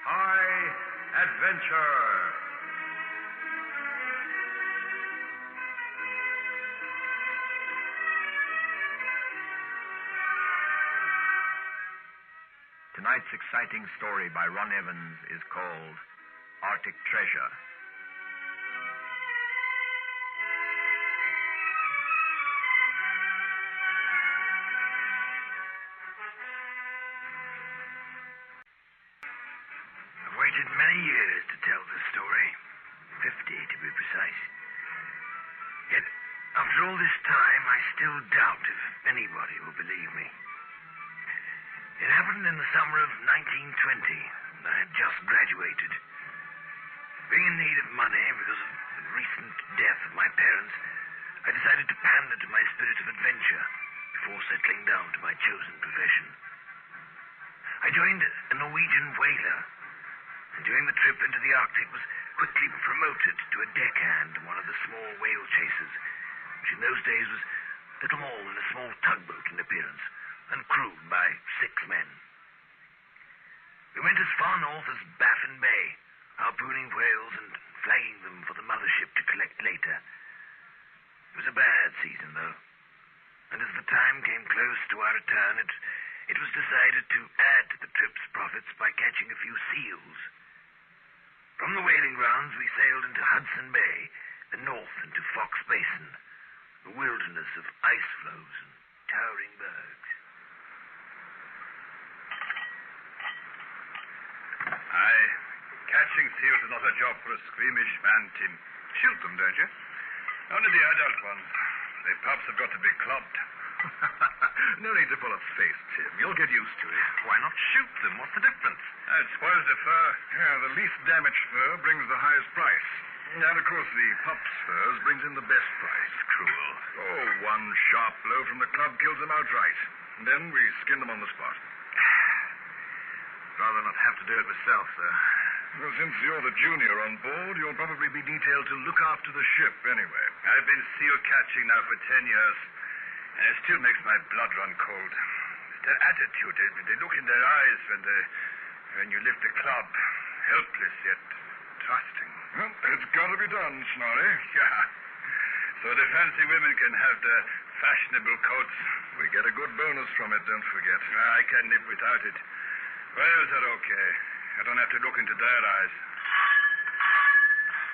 High Adventure. Tonight's exciting story by Ron Evans is called Arctic Treasure. I've waited many years to tell this story, 50 to be precise. Yet, after all this time, I still doubt if anybody will believe me. It happened in the summer of 1920, and I had just graduated. Being in need of money because of the recent death of my parents, I decided to pander to my spirit of adventure before settling down to my chosen profession. I joined a Norwegian whaler, and during the trip into the Arctic was quickly promoted to a deckhand on one of the small whale chasers, which in those days was little more than a small tugboat in appearance, and crewed by 6 men. We went as far north as Baffin Bay, harpooning whales and flagging them for the mothership to collect later. It was a bad season, though, and as the time came close to our return, it was decided to add to the trip's profits by catching a few seals. From the whaling grounds, we sailed into Hudson Bay and north into Fox Basin, a wilderness of ice floes and towering bergs. Aye, catching seals is not a job for a squeamish man, Tim. Shoot them, don't you? Only the adult ones. The pups have got to be clubbed. No need to pull a face, Tim. You'll get used to it. Why not shoot them? What's the difference? It spoils the fur. Yeah, the least damaged fur brings the highest price. And, of course, the pup's furs brings in the best price. Cruel. Oh, one sharp blow from the club kills them outright. And then we skin them on the spot. Rather not have to do it myself, sir. Well, since you're the junior on board, you'll probably be detailed to look after the ship anyway. I've been seal catching now for 10 years, and it still makes my blood run cold. It's their attitude, they look in their eyes when you lift the club, helpless yet trusting. Well, it's got to be done, Snorri. Yeah. So the fancy women can have their fashionable coats. We get a good bonus from it, don't forget. I can live without it. Whales are okay. I don't have to look into their eyes.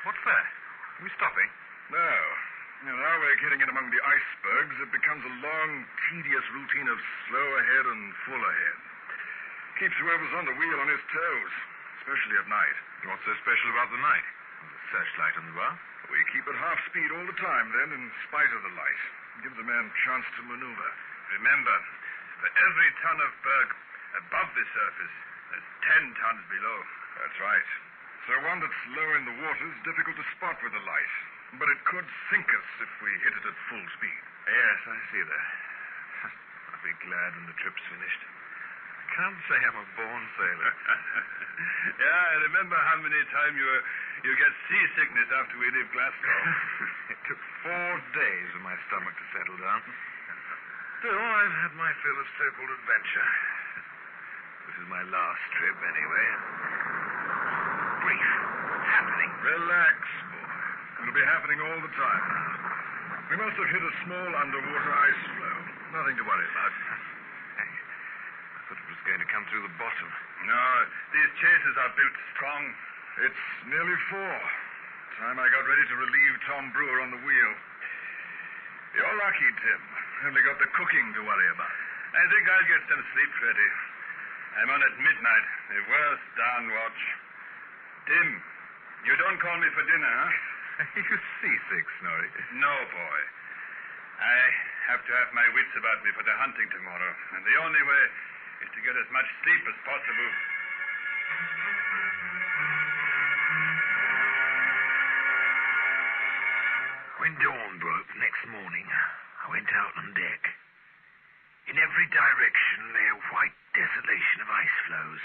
What's that? Are we stopping? No. Now we're getting in among the icebergs. It becomes a long, tedious routine of slow ahead and full ahead. Keeps whoever's on the wheel on his toes, especially at night. What's so special about the night? The searchlight on the bar? We keep at half speed all the time, then, in spite of the light. It gives a man a chance to maneuver. Remember, for every ton of berg above the surface, there's 10 tons below. That's right. So one that's low in the water is difficult to spot with the light. But it could sink us if we hit it at full speed. Yes, I see that. I'll be glad when the trip's finished. I can't say I'm a born sailor. Yeah, I remember how many times you get seasickness after we leave Glasgow. It took 4 days for my stomach to settle down. Still, I've had my fill of so-called adventure. This is my last trip, anyway. Brief. What's happening? Relax, boy. It'll be happening all the time. We must have hit a small underwater ice floe. Nothing to worry about. I thought it was going to come through the bottom. No, these chasers are built strong. It's nearly 4. Time I got ready to relieve Tom Brewer on the wheel. You're lucky, Tim. Only got the cooking to worry about. I think I'll get some sleep, Freddy. I'm on at midnight. The worst darn watch. Tim, you don't call me for dinner, huh? You seasick, Snorri? No, boy. I have to have my wits about me for the hunting tomorrow, and the only way is to get as much sleep as possible. When dawn broke next morning, I went out on deck. In every direction lay a white desolation of ice floes,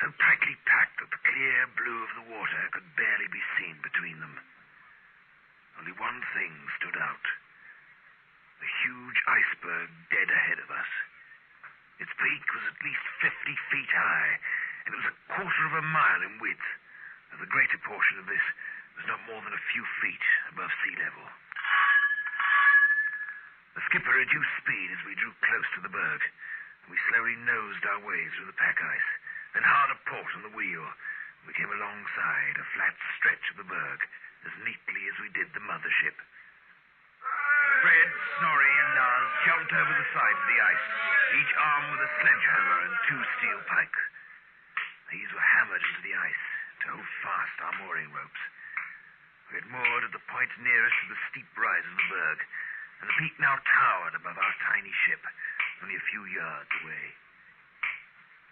so tightly packed that the clear blue of the water could barely be seen between them. Only one thing stood out. The huge iceberg dead ahead of us. Its peak was at least 50 feet high, and it was a quarter of a mile in width, though the greater portion of this was not more than a few feet above sea level. The skipper reduced speed as we drew close to the berg, and we slowly nosed our way through the pack ice, then hard a port on the wheel. We came alongside a flat stretch of the berg as neatly as we did the mothership. Fred, Snorri, and Lars jumped over the side of the ice, each armed with a sledgehammer and 2 steel pikes. These were hammered into the ice to hold fast our mooring ropes. We had moored at the point nearest to the steep rise of the berg, and the peak now towered above our tiny ship, only a few yards away.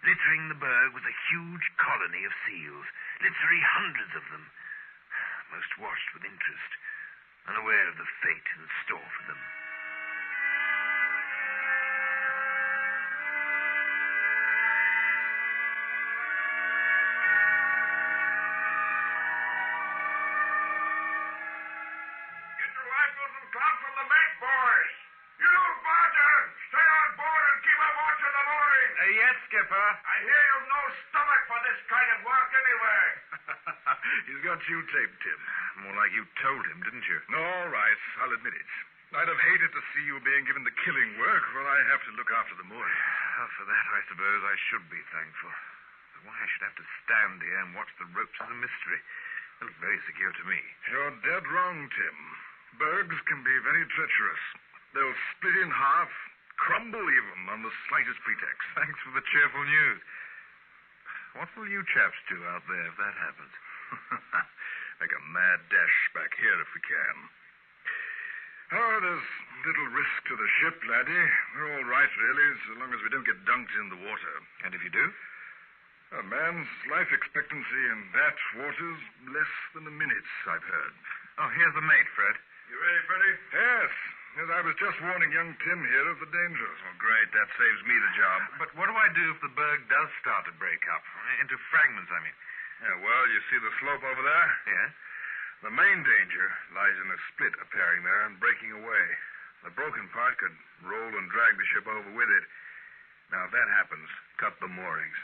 Littering the berg was a huge colony of seals, literally hundreds of them. Most watched with interest, unaware of the fate in store for them. Get your rifles and clubs from the mate, boys. You, Barton, stay on board and keep a watch in the morning. Yes, Skipper. I hear you've no stomach for this kind of work anyway. He's got you taped, Tim. More like you told him, didn't you? All right, I'll admit it. I'd have hated to see you being given the killing work while I have to look after the mooring. For that, I suppose I should be thankful. But why I should have to stand here and watch the ropes is a mystery. They look very secure to me. You're dead wrong, Tim. Bergs can be very treacherous. They'll split in half, crumble even on the slightest pretext. Thanks for the cheerful news. What will you chaps do out there if that happens? Make a mad dash back here if we can. Oh, there's little risk to the ship, laddie. We're all right, really, so long as we don't get dunked in the water. And if you do? A man's life expectancy in that water's less than a minute, I've heard. Oh, here's the mate, Fred. You ready, Freddie? Yes. Yes, I was just warning young Tim here of the dangers. Oh, great. That saves me the job. But what do I do if the berg does start to break up? Into fragments, I mean. Yeah, well, you see the slope over there? Yes? The main danger lies in a split appearing there and breaking away. The broken part could roll and drag the ship over with it. Now, if that happens, cut the moorings.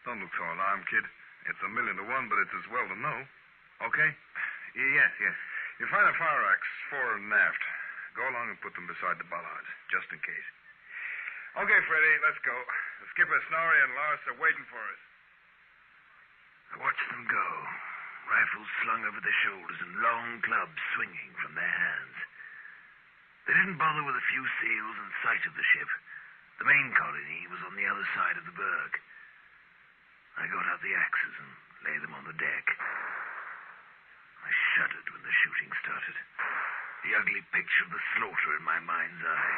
Don't look so alarmed, kid. It's 1,000,000 to 1, but it's as well to know. Okay? Yes. You find a fire axe fore and aft. Go along and put them beside the bollards, just in case. Okay, Freddie, let's go. The skipper, Snorri, and Lars are waiting for us. I watched them go, rifles slung over their shoulders and long clubs swinging from their hands. They didn't bother with a few seals in sight of the ship. The main colony was on the other side of the berg. I got out the axes and laid them on the deck. I shuddered when the shooting started. The ugly picture of the slaughter in my mind's eye.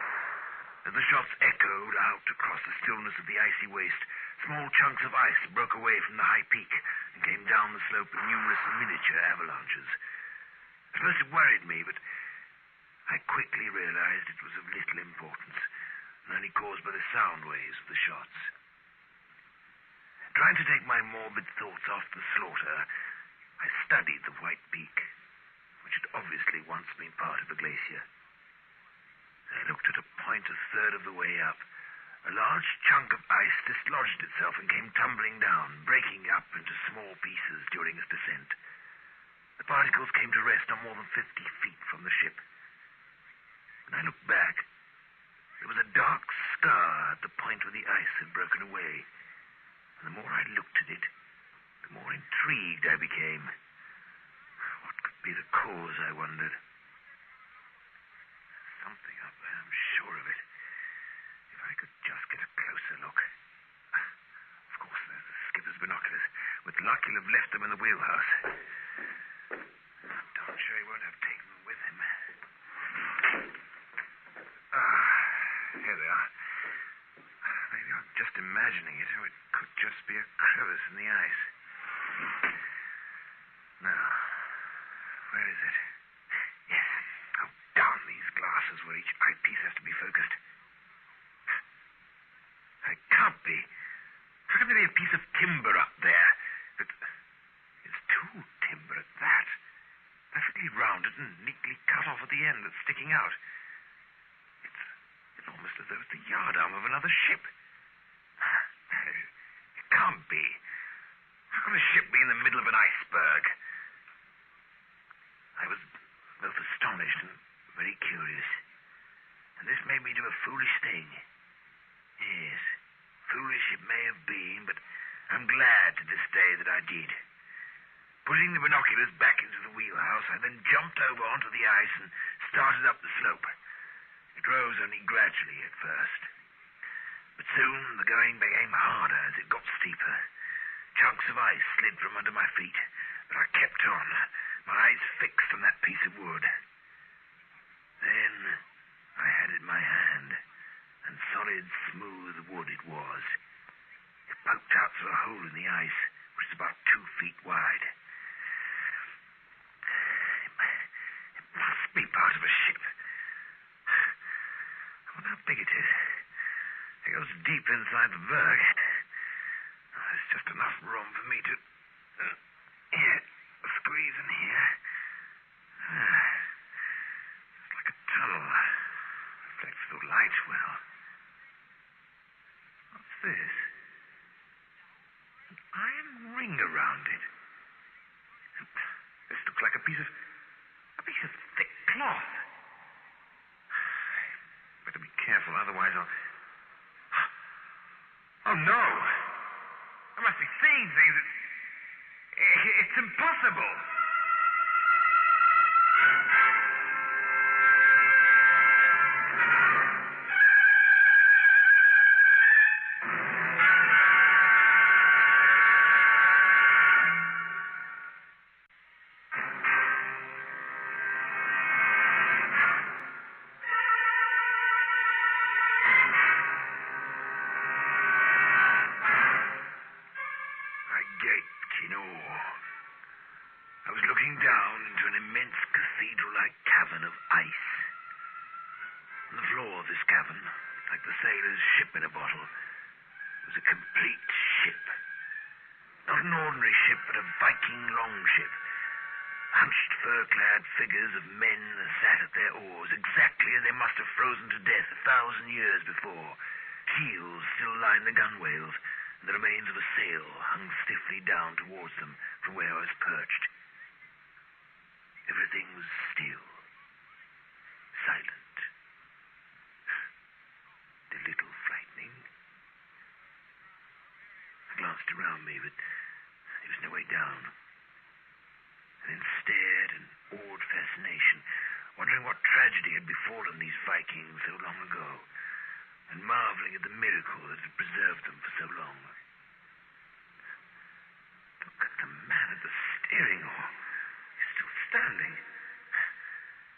As the shots echoed out across the stillness of the icy waste, small chunks of ice broke away from the high peak and came down the slope in numerous miniature avalanches. At first it worried me, but I quickly realized it was of little importance and only caused by the sound waves of the shots. Trying to take my morbid thoughts off the slaughter, I studied the white peak, which had obviously once been part of a glacier. I looked at a point a third of the way up. A large chunk of ice dislodged itself and came tumbling down, breaking up into small pieces during its descent. The particles came to rest not more than 50 feet from the ship. When I looked back, there was a dark scar at the point where the ice had broken away. And the more I looked at it, the more intrigued I became. What could be the cause, I wondered. something up there, I'm sure of it. If I could just get a closer look. Of course, there's the skipper's binoculars. With luck, he'll have left them in the wheelhouse. I'm darn sure he won't have taken them with him. Here they are. Maybe I'm just imagining it, or it could just be a crevice in the ice. Now, where is it? Yes. Oh, down these glasses where each eyepiece has to be focused. It can't be. How can there be a piece of timber up there? It's too timber at that. Perfectly rounded and neatly cut off at the end that's sticking out. It's almost as though it's the yardarm of another ship. It can't be. How can a ship be in the middle of an iceberg? I was both astonished and very curious. And this made me do a foolish thing. Yes, foolish it may have been, but I'm glad to this day that I did. Putting the binoculars back into the wheelhouse, I then jumped over onto the ice and started up the slope. It rose only gradually at first. But soon the going became harder as it got steeper. Chunks of ice slid from under my feet, but I kept on, my eyes fixed on that piece of wood. Then I had it in my hand, and solid, smooth wood it was. It poked out through a hole in the ice, which is about 2 feet wide. It must be part of a ship. I wonder how big it is. It goes deep inside the berg. There's just enough room for me to squeeze in here. It's like a tunnel. Reflects the light well. What's this? An iron ring around it. This looks like a piece of thick cloth. Better be careful, otherwise I'll... Oh, no! I must be seeing things. It's impossible! I was looking down into an immense cathedral-like cavern of ice. On the floor of this cavern, like the sailor's ship in a bottle, was a complete ship. Not an ordinary ship, but a Viking longship. Hunched, fur-clad figures of men sat at their oars, exactly as they must have frozen to death 1,000 years before. Keels still lined the gunwales, and the remains of a sail hung stiffly down towards them from where I was perched. Everything was still, silent, a little frightening. I glanced around me, but there was no way down. And then stared in awed fascination, wondering what tragedy had befallen these Vikings so long ago, and marveling at the miracle that had preserved them for so long. Look at the man at the steering oar. He's still standing.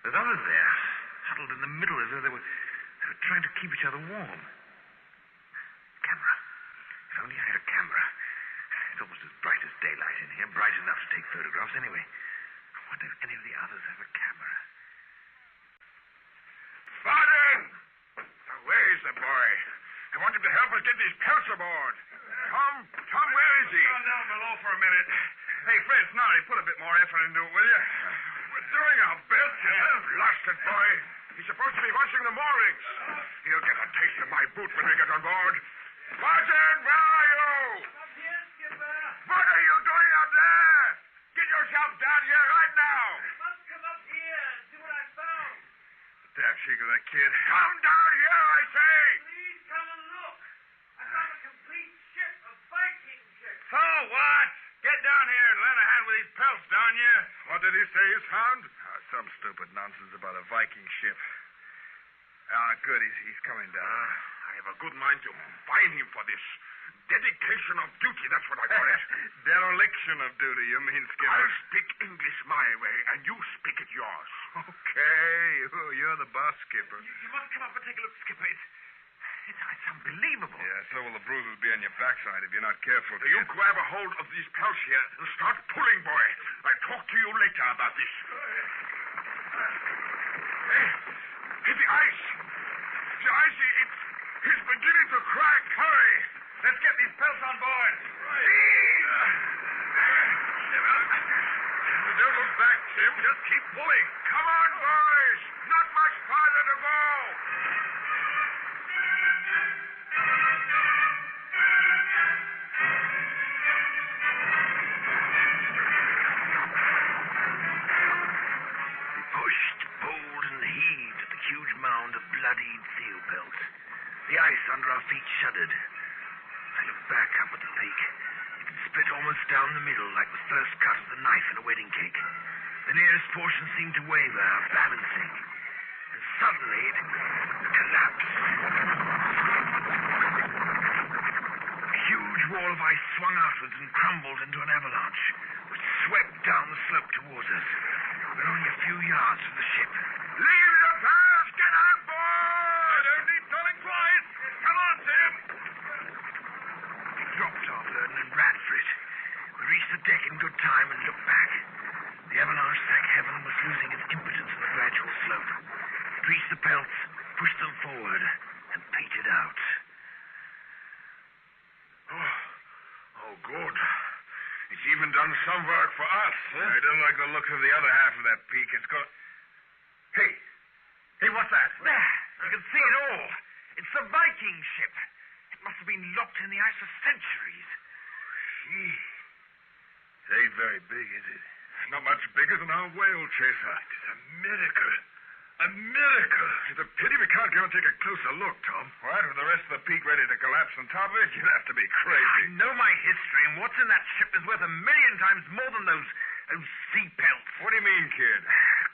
There's others there, huddled in the middle as though they were trying to keep each other warm. Camera. If only I had a camera. It's almost as bright as daylight in here, bright enough to take photographs anyway. I wonder if any of the others have a camera. Varden! Where is the boy? I want him to help us get these pelts aboard. Tom, where is he? He's gone down below for a minute. Hey, Fred, Snarly, put a bit more effort into it, will you? We're doing our best. Lost it, boy. He's supposed to be watching the moorings. He'll get a taste of my boot when we get on board. Varden, where are you? Up here, Skipper. What are you doing up there? Get yourself down here right now. Must come up here and see what I found. Damn cheek of that kid. Come down here, I say. Please come and look. I found a complete ship, a Viking ship. So what? Get down here and lend a hand with these pelts, don't you? What did he say he found? Some stupid nonsense about a Viking ship. Good. He's coming down. I have a good mind to fine him for this. Dedication of duty, that's what I call it. Dereliction of duty, you mean, Skipper? I'll speak English my way, and you speak it yours. Okay. You're the boss, Skipper. You must come up and take a look, Skipper. It's unbelievable. Yeah, so will the bruises be on your backside if you're not careful. You grab a hold of these pelts here and start pulling, boy. I'll talk to you later about this. Hey, the ice. The ice, it's beginning to crack. Hurry. Let's get these pelts on board. Don't look back, Tim. Just keep pulling. Come on, boys. Not much farther to go. We pushed, pulled, and heaved at the huge mound of bloodied seal pelts. The ice under our feet shuddered. I looked back up at the peak. It had split almost down the middle like the first cut of the knife in a wedding cake. The nearest portion seemed to waver, balancing. And suddenly it collapsed. A huge wall of ice swung outwards and crumbled into an avalanche, which swept down the slope towards us. We were only a few yards from the ship. Leave the pelts. Get on board. I don't need telling twice. Come on, Tim. We dropped our burden and ran for it. We reached the deck in good time and looked back. The avalanche sack heaven was losing its impotence in the gradual slope. It reached the pelts, pushed them forward, and petered out. Oh, good. It's even done some work for us. I don't like the look of the other half of that peak. It's got... Hey, what's that? There. You can see it all. It's the Viking ship. It must have been locked in the ice for centuries. Gee. It ain't very big, is it? Not much bigger than our whale chaser. It's a miracle. A miracle. It's a pity we can't go and take a closer look, Tom. What, with the rest of the peak ready to collapse on top of it? You'd have to be I crazy. know my history, and what's in that ship is worth 1,000,000 times more than those sea pelts. What do you mean, kid?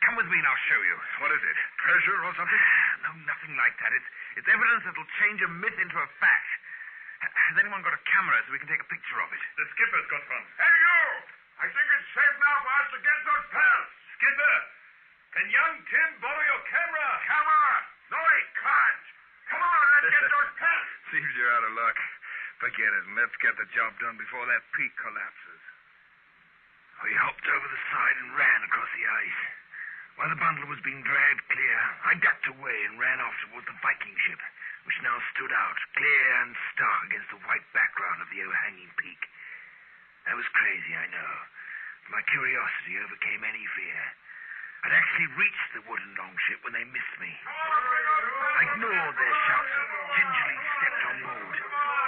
Come with me and I'll show you. What is it? Treasure or something? No, nothing like that. It's evidence that'll change a myth into a fact. Has anyone got a camera so we can take a picture of it? The skipper's got one. Hey, you! I think it's safe now for us to get those pelts. Skipper, can young Tim borrow your camera? Come on. No, he can't. Come on, let's get those pelts. Seems you're out of luck. Forget it, and let's get the job done before that peak collapses. We hopped over the side and ran across the ice. While the bundle was being dragged clear, I ducked away and ran off towards the Viking ship, which now stood out, clear and stark against the white background of the overhanging peak. I was crazy, I know. My curiosity overcame any fear. I'd actually reached the wooden longship when they missed me. I ignored their shouts and gingerly stepped on board,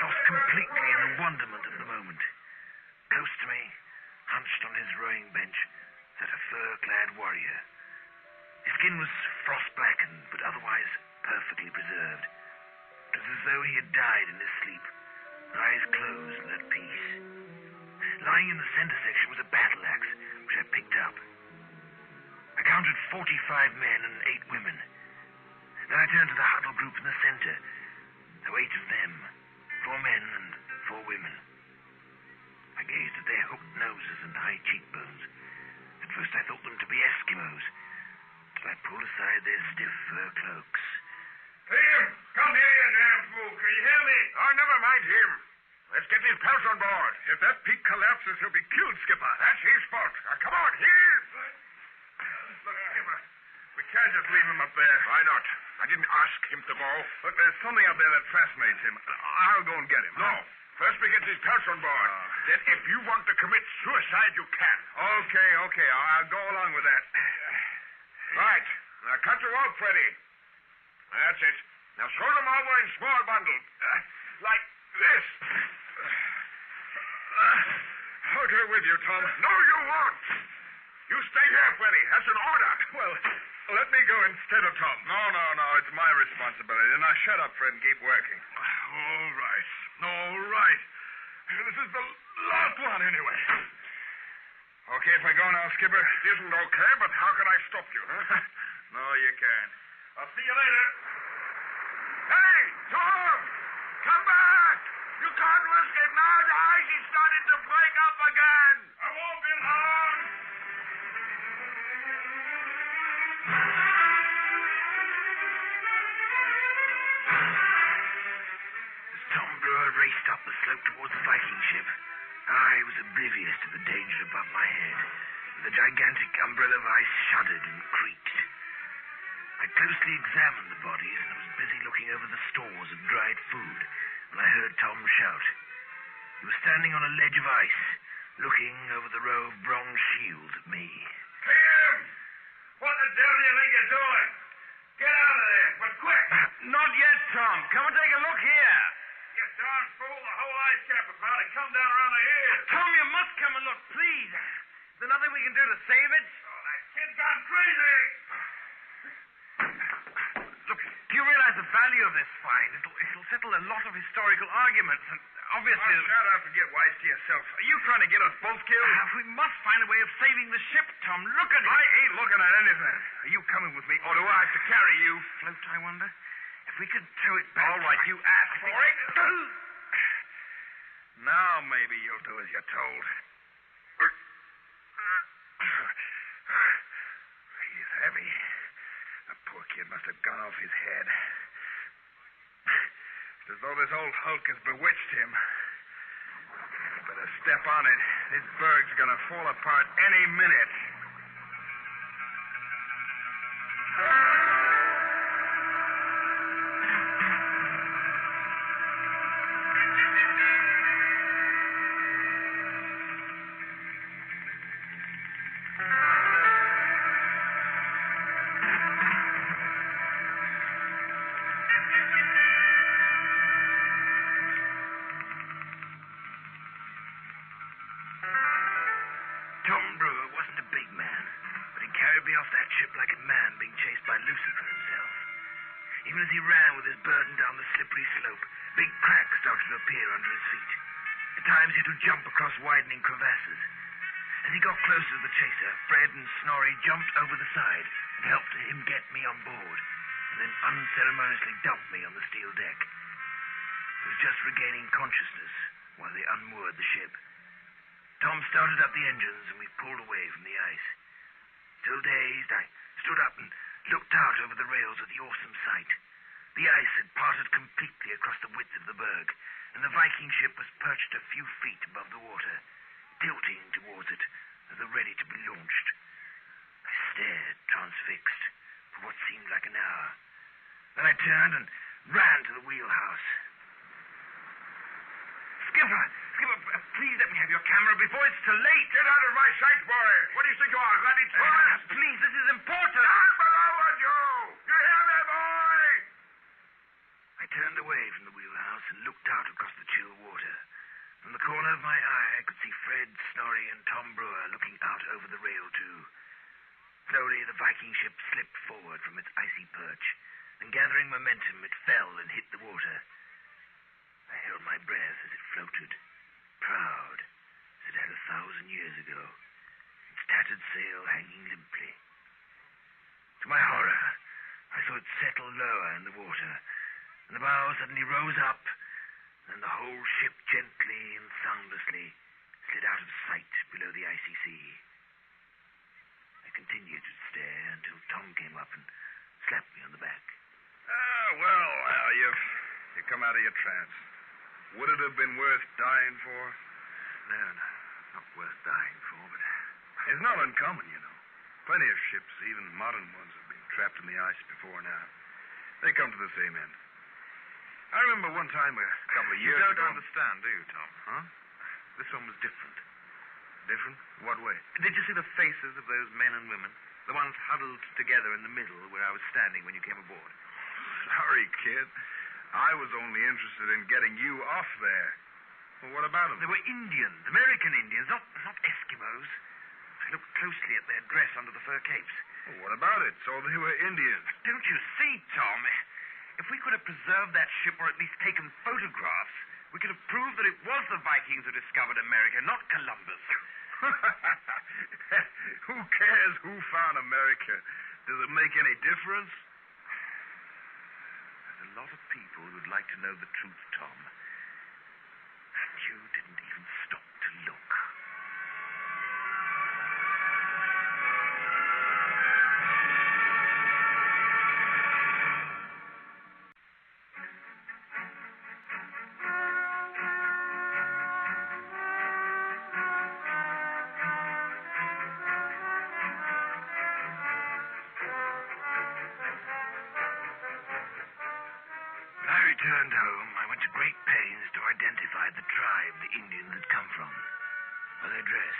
lost completely in the wonderment of the moment. Close to me, hunched on his rowing bench, sat a fur-clad warrior. His skin was frost-blackened, but otherwise perfectly preserved. It was as though he had died in his sleep, eyes closed and at peace. Lying in the center section was a battle axe, which I picked up. I counted 45 men and 8 women. Then I turned to the huddle group in the center. There were 8 of them, 4 men and 4 women. I gazed at their hooked noses and high cheekbones. At first I thought them to be Eskimos, till I pulled aside their stiff fur cloaks. Tim, come here, you damn fool. Can you hear me? Oh, never mind him. Let's get these pelts on board. If that peak collapses, he'll be killed, Skipper. That's his fault. Come on, here's... Look, Skipper, we can't just leave him up there. Why not? I didn't ask him to go. Look, there's something up there that fascinates him. I'll go and get him. No. First we get these pelts on board. Then if you want to commit suicide, you can. Okay. I'll go along with that. Right. Now cut the rope, Freddy. That's it. Now throw them over in small bundles. Like this. I'll go with you, Tom. No, you won't. You stay here, Freddy. That's an order. Well, let me go instead of Tom. No. It's my responsibility. Now shut up, Fred, and keep working. All right. This is the last one, anyway. Okay if I go now, Skipper? Isn't okay, but how can I stop you, huh? No, you can't. I'll see you later. raced up the slope towards the Viking ship. I was oblivious to the danger above my head. The gigantic umbrella of ice shuddered and creaked. I closely examined the bodies and was busy looking over the stores of dried food when I heard Tom shout. He was standing on a ledge of ice, looking over the row of bronze shields at me. Tim! What the devil do you think you're doing? Get out of there, but quick! Not yet, Tom. Come and take a look here. You darn fool, the whole ice cap is about to come down around the ears. Tom, you must come and look, please. Is there nothing we can do to save it? Oh, that kid's gone crazy! Look, do you realize the value of this find? It'll settle a lot of historical arguments, and obviously... Oh, shut up and get wise to yourself. Are you trying to get us both killed? We must find a way of saving the ship, Tom. Look at it. I ain't looking at anything. Are you coming with me, or do I have to carry you? Float, I wonder? If we could tow it back... All right, you asked for it. Now maybe you'll do as you're told. He's heavy. The poor kid must have gone off his head. It's as though this old hulk has bewitched him. Better step on it. This berg's gonna fall apart any minute. Tom Brewer wasn't a big man, but he carried me off that ship like a man being chased by Lucifer himself. Even as he ran with his burden down the slippery slope, big cracks started to appear under his feet. At times he had to jump across widening crevasses. As he got closer to the chaser, Fred and Snorri jumped over the side and helped him get me on board, and then unceremoniously dumped me on the steel deck. I was just regaining consciousness while they unmoored the ship. Tom started up the engines, and we pulled away from the ice. Still dazed, I stood up and looked out over the rails at the awesome sight. The ice had parted completely across the width of the berg, and the Viking ship was perched a few feet above the water, tilting towards it as though ready to be launched. I stared, transfixed, for what seemed like an hour. Then I turned and ran to the wheelhouse. Skipper, please let me have your camera before it's too late. Get out of my sight, boy. What do you think you are, Gladdy Torres? Please, this is important. Down below with you! You hear me, boy? I turned away from the wheelhouse and looked out across the chill water. From the corner of my eye, I could see Fred, Snorri, and Tom Brewer looking out over the rail, too. Slowly, the Viking ship slipped forward from its icy perch, and gathering momentum, it fell and hit the water. I held my breath as it floated, proud as it had 1,000 years ago, its tattered sail hanging limply. To my horror, I saw it settle lower in the water, and the bow suddenly rose up, and the whole ship gently and soundlessly slid out of sight below the icy sea. I continued to stare until Tom came up and slapped me on the back. Well, you come out of your trance. Would it have been worth dying for? No, not worth dying for, but... It's not uncommon, you know. Plenty of ships, even modern ones, have been trapped in the ice before now. They come to the same end. I remember one time a couple of years ago... You don't understand, do you, Tom? Huh? This one was different. Different? What way? Did you see the faces of those men and women? The ones huddled together in the middle where I was standing when you came aboard. Sorry, kid. I was only interested in getting you off there. Well, what about them? They were Indians, American Indians, not Eskimos. I looked closely at their dress under the fur capes. Well, what about it? So they were Indians. Don't you see, Tom? If we could have preserved that ship or at least taken photographs, we could have proved that it was the Vikings who discovered America, not Columbus. Who cares who found America? Does it make any difference? There's a lot of people who'd like to know the truth, Tom. And you didn't even stop to look. returned home, I went to great pains to identify the tribe the Indians had come from. By their dress.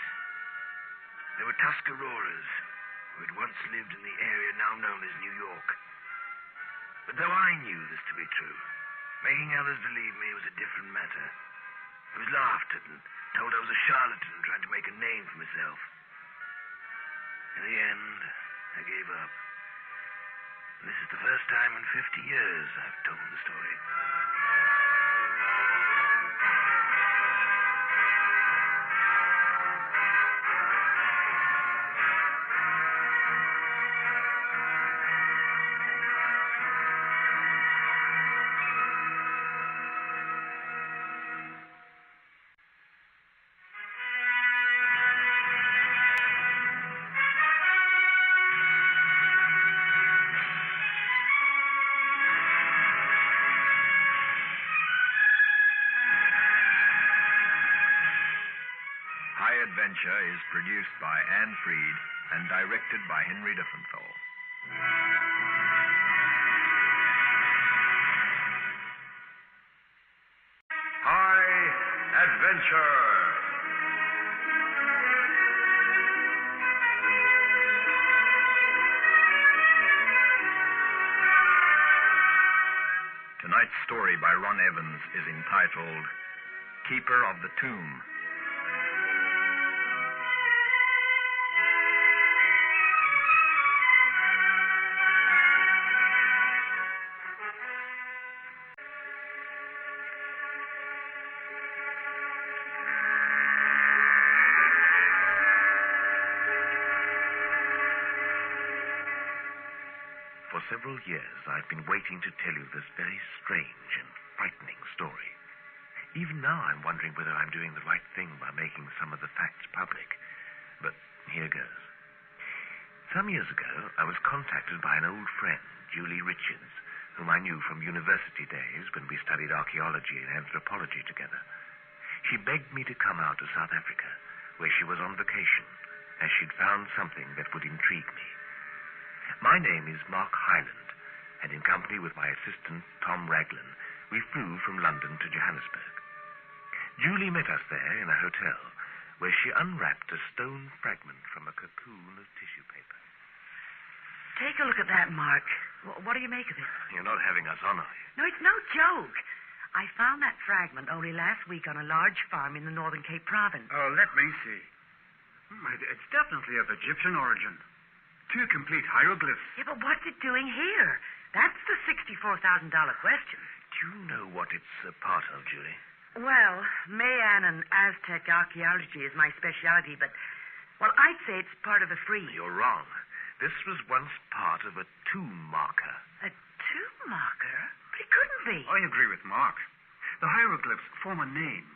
They were Tuscaroras, who had once lived in the area now known as New York. But though I knew this to be true, making others believe me was a different matter. I was laughed at and told I was a charlatan trying to make a name for myself. In the end, I gave up. And this is the first time in 50 years I've told the story. Adventure is produced by Anne Freed and directed by Henry Diffenthal. High Adventure! Tonight's story by Ron Evans is entitled Keeper of the Tomb. For several years, I've been waiting to tell you this very strange and frightening story. Even now, I'm wondering whether I'm doing the right thing by making some of the facts public. But here goes. Some years ago, I was contacted by an old friend, Julie Richards, whom I knew from university days when we studied archaeology and anthropology together. She begged me to come out to South Africa, where she was on vacation, as she'd found something that would intrigue me. My name is Mark Hyland, and in company with my assistant, Tom Raglan, we flew from London to Johannesburg. Julie met us there in a hotel, where she unwrapped a stone fragment from a cocoon of tissue paper. Take a look at that, Mark. What do you make of it? You're not having us on, are you? No, it's no joke. I found that fragment only last week on a large farm in the Northern Cape Province. Oh, let me see. It's definitely of Egyptian origin. 2 complete hieroglyphs. Yeah, but what's it doing here? That's the $64,000 question. Do you know what it's a part of, Julie? Well, Mayan and Aztec archaeology is my specialty, but, well, I'd say it's part of a frieze. You're wrong. This was once part of a tomb marker. A tomb marker? But it couldn't be. I agree with Mark. The hieroglyphs form a name.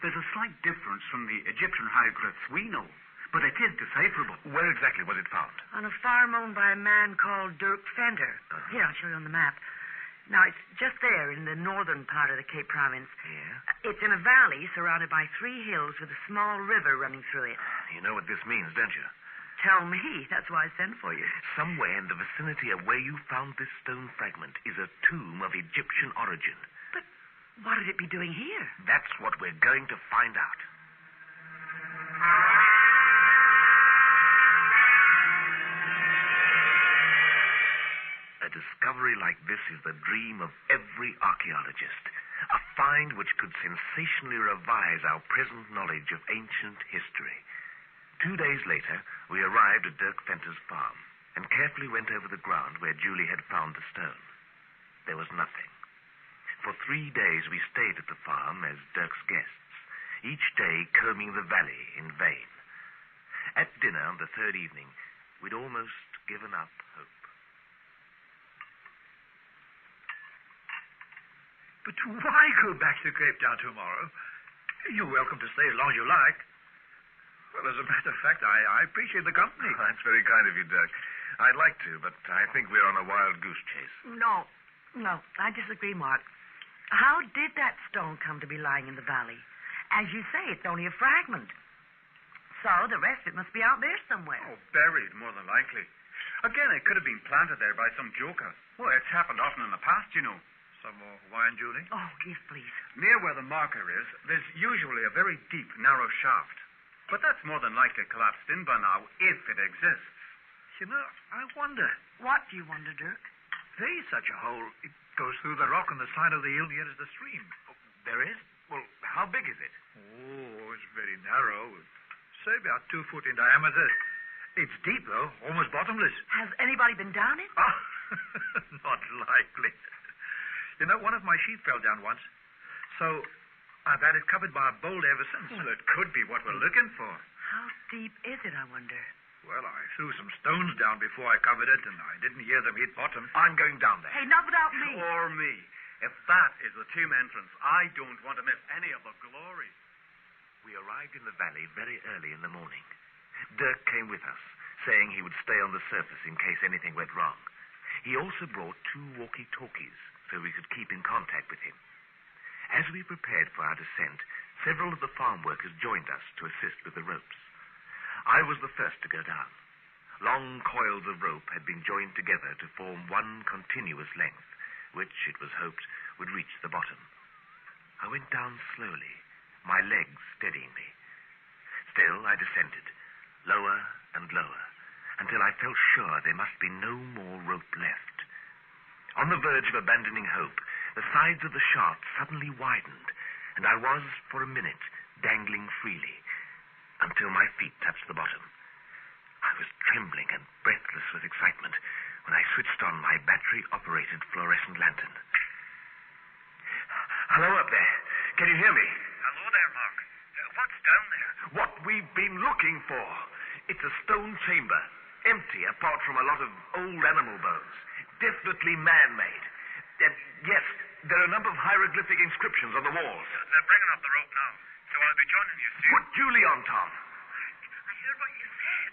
There's a slight difference from the Egyptian hieroglyphs we know, but it is decipherable. Where exactly was it found? On a farm owned by a man called Dirk Fender. Here, I'll show you on the map. Now, it's just there in the northern part of the Cape Province. Yeah? It's in a valley surrounded by 3 hills with a small river running through it. You know what this means, don't you? Tell me. That's why I sent for you. Somewhere in the vicinity of where you found this stone fragment is a tomb of Egyptian origin. But what would it be doing here? That's what we're going to find out. A discovery like this is the dream of every archaeologist. A find which could sensationally revise our present knowledge of ancient history. 2 days later, we arrived at Dirk Fenter's farm and carefully went over the ground where Julie had found the stone. There was nothing. For 3 days we stayed at the farm as Dirk's guests, each day combing the valley in vain. At dinner on the 3rd evening, we'd almost given up hope. But why go back to Cape Town tomorrow? You're welcome to stay as long as you like. Well, as a matter of fact, I appreciate the company. Oh, that's very kind of you, Dirk. I'd like to, but I think we're on a wild goose chase. No, I disagree, Mark. How did that stone come to be lying in the valley? As you say, it's only a fragment. So the rest of it must be out there somewhere. Oh, buried, more than likely. Again, it could have been planted there by some joker. Well, it's happened often in the past, you know. Some more wine, Julie? Oh, yes, please. Near where the marker is, there's usually a very deep, narrow shaft. But that's more than likely collapsed in by now, if it exists. You know, I wonder. What do you wonder, Dirk? There is such a hole. It goes through the rock on the side of the hill near the stream. Oh, there is? Well, how big is it? Oh, it's very narrow. Say about 2 foot in diameter. It's deep, though, almost bottomless. Has anybody been down it? Oh, not likely. You know, one of my sheep fell down once. So I've had it covered by a boulder ever since. Well, it could be what we're looking for. How deep is it, I wonder? Well, I threw some stones down before I covered it, and I didn't hear them hit bottom. I'm going down there. Hey, not without me. Or me. If that is the tomb entrance, I don't want to miss any of the glory. We arrived in the valley very early in the morning. Dirk came with us, saying he would stay on the surface in case anything went wrong. He also brought 2 walkie-talkies so we could keep in contact with him. As we prepared for our descent, several of the farm workers joined us to assist with the ropes. I was the first to go down. Long coils of rope had been joined together to form one continuous length, which, it was hoped, would reach the bottom. I went down slowly, my legs steadying me. Still, I descended, lower and lower, until I felt sure there must be no more rope left. On the verge of abandoning hope, the sides of the shaft suddenly widened, and I was, for a minute, dangling freely, until my feet touched the bottom. I was trembling and breathless with excitement when I switched on my battery-operated fluorescent lantern. Hello up there. Can you hear me? Hello there, Mark. What's down there? What we've been looking for. It's a stone chamber, empty apart from a lot of old animal bones. Definitely man-made. And yes, there are a number of hieroglyphic inscriptions on the walls. They're bringing up the rope now, so I'll be joining you soon. Put Julie on, Tom. I heard what you said.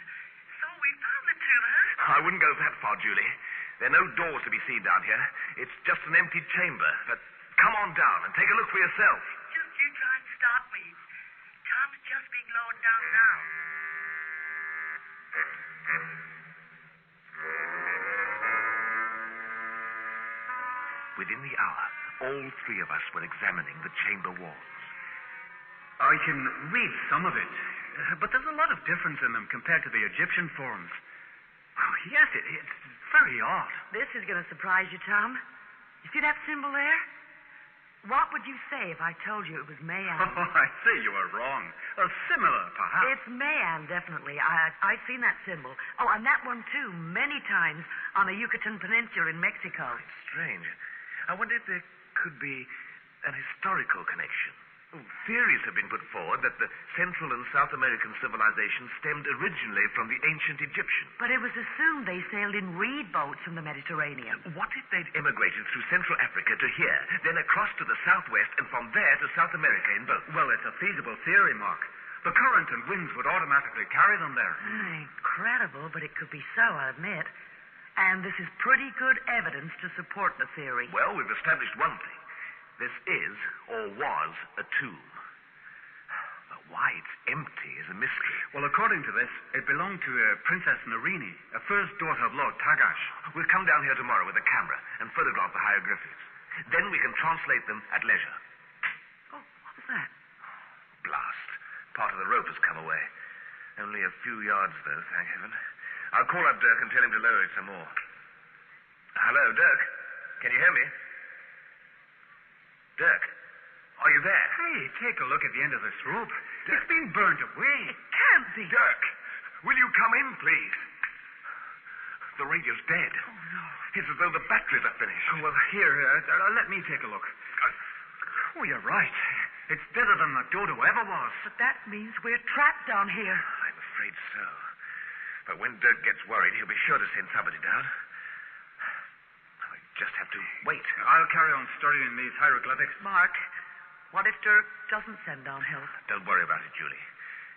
So we found the tomb, huh? I wouldn't go that far, Julie. There are no doors to be seen down here. It's just an empty chamber. But come on down and take a look for yourself. Just you try and stop me. Tom's just being lowered down now. Within the hour, all 3 of us were examining the chamber walls. I can read some of it, but there's a lot of difference in them compared to the Egyptian forms. Oh, yes, it's very odd. This is going to surprise you, Tom. You see that symbol there? What would you say if I told you it was Mayan? Oh, I see you were wrong. Similar, perhaps. It's Mayan, definitely. I've seen that symbol. Oh, and that one, too, many times on the Yucatan Peninsula in Mexico. It's strange. I wonder if there could be an historical connection. Theories have been put forward that the Central and South American civilization stemmed originally from the ancient Egyptians. But it was assumed they sailed in reed boats from the Mediterranean. What if they'd immigrated through Central Africa to here, then across to the southwest, and from there to South America in boats? Well, it's a feasible theory, Mark. The current and winds would automatically carry them there. Incredible, but it could be so, I admit. And this is pretty good evidence to support the theory. Well, we've established one thing. This is, or was, a tomb. But why it's empty is a mystery. Well, according to this, it belonged to Princess Narini, a first daughter of Lord Tagash. We'll come down here tomorrow with a camera and photograph the hieroglyphics. Then we can translate them at leisure. Oh, what was that? Blast. Part of the rope has come away. Only a few yards, though, thank heaven. I'll call up Dirk and tell him to lower it some more. Hello, Dirk. Can you hear me? Dirk, are you there? Hey, take a look at the end of this rope. It's been burnt away. It can't be. Dirk, will you come in, please? The radio's dead. Oh, no. It's as though the batteries are finished. Oh, well, here, let me take a look. Oh, you're right. It's deader than the dodo ever was. But that means we're trapped down here. I'm afraid so. But when Dirk gets worried, he'll be sure to send somebody down. I just have to wait. I'll carry on studying these hieroglyphics. Mark, what if Dirk doesn't send down help? Don't worry about it, Julie.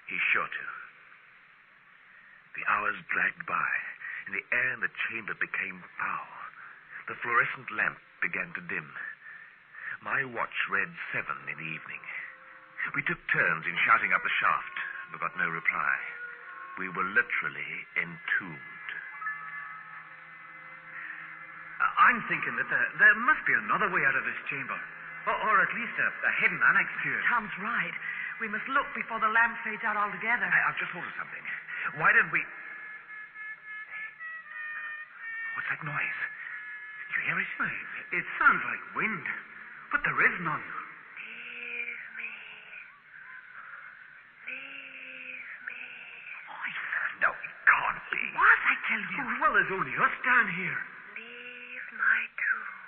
He's sure to. The hours dragged by. In the air in the chamber became foul. The fluorescent lamp began to dim. My watch read 7 in the evening. We took turns in shouting up the shaft, but got no reply. We were literally entombed. I'm thinking that there must be another way out of this chamber. Or at least a hidden annex to it. Tom's right. We must look before the lamp fades out altogether. I've just thought of something. Why don't we... What's that noise? You hear it? It sounds like wind, but there is none. Leave me. Leave me. Voice? No, it can't be. What? I tell you. Oh, well, there's only us down here. Leave my tomb.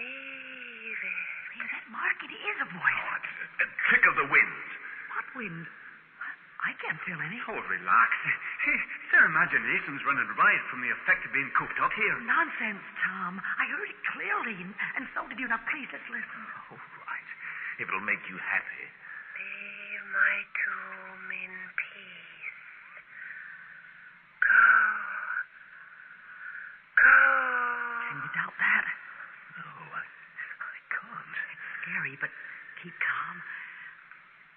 Leave it. Is that Mark? It is a voice. Oh, it's a trick of the wind. What wind? I can't feel any. Oh, relax. Their imagination's running riot from the effect of being cooped up here. Nonsense, Tom. I heard it clearly, and so did you. Now, please, let's listen. All right. If it'll make you happy. Leave my tomb in peace. Go. Go. Can you doubt that? No, I can't. It's scary, but keep calm.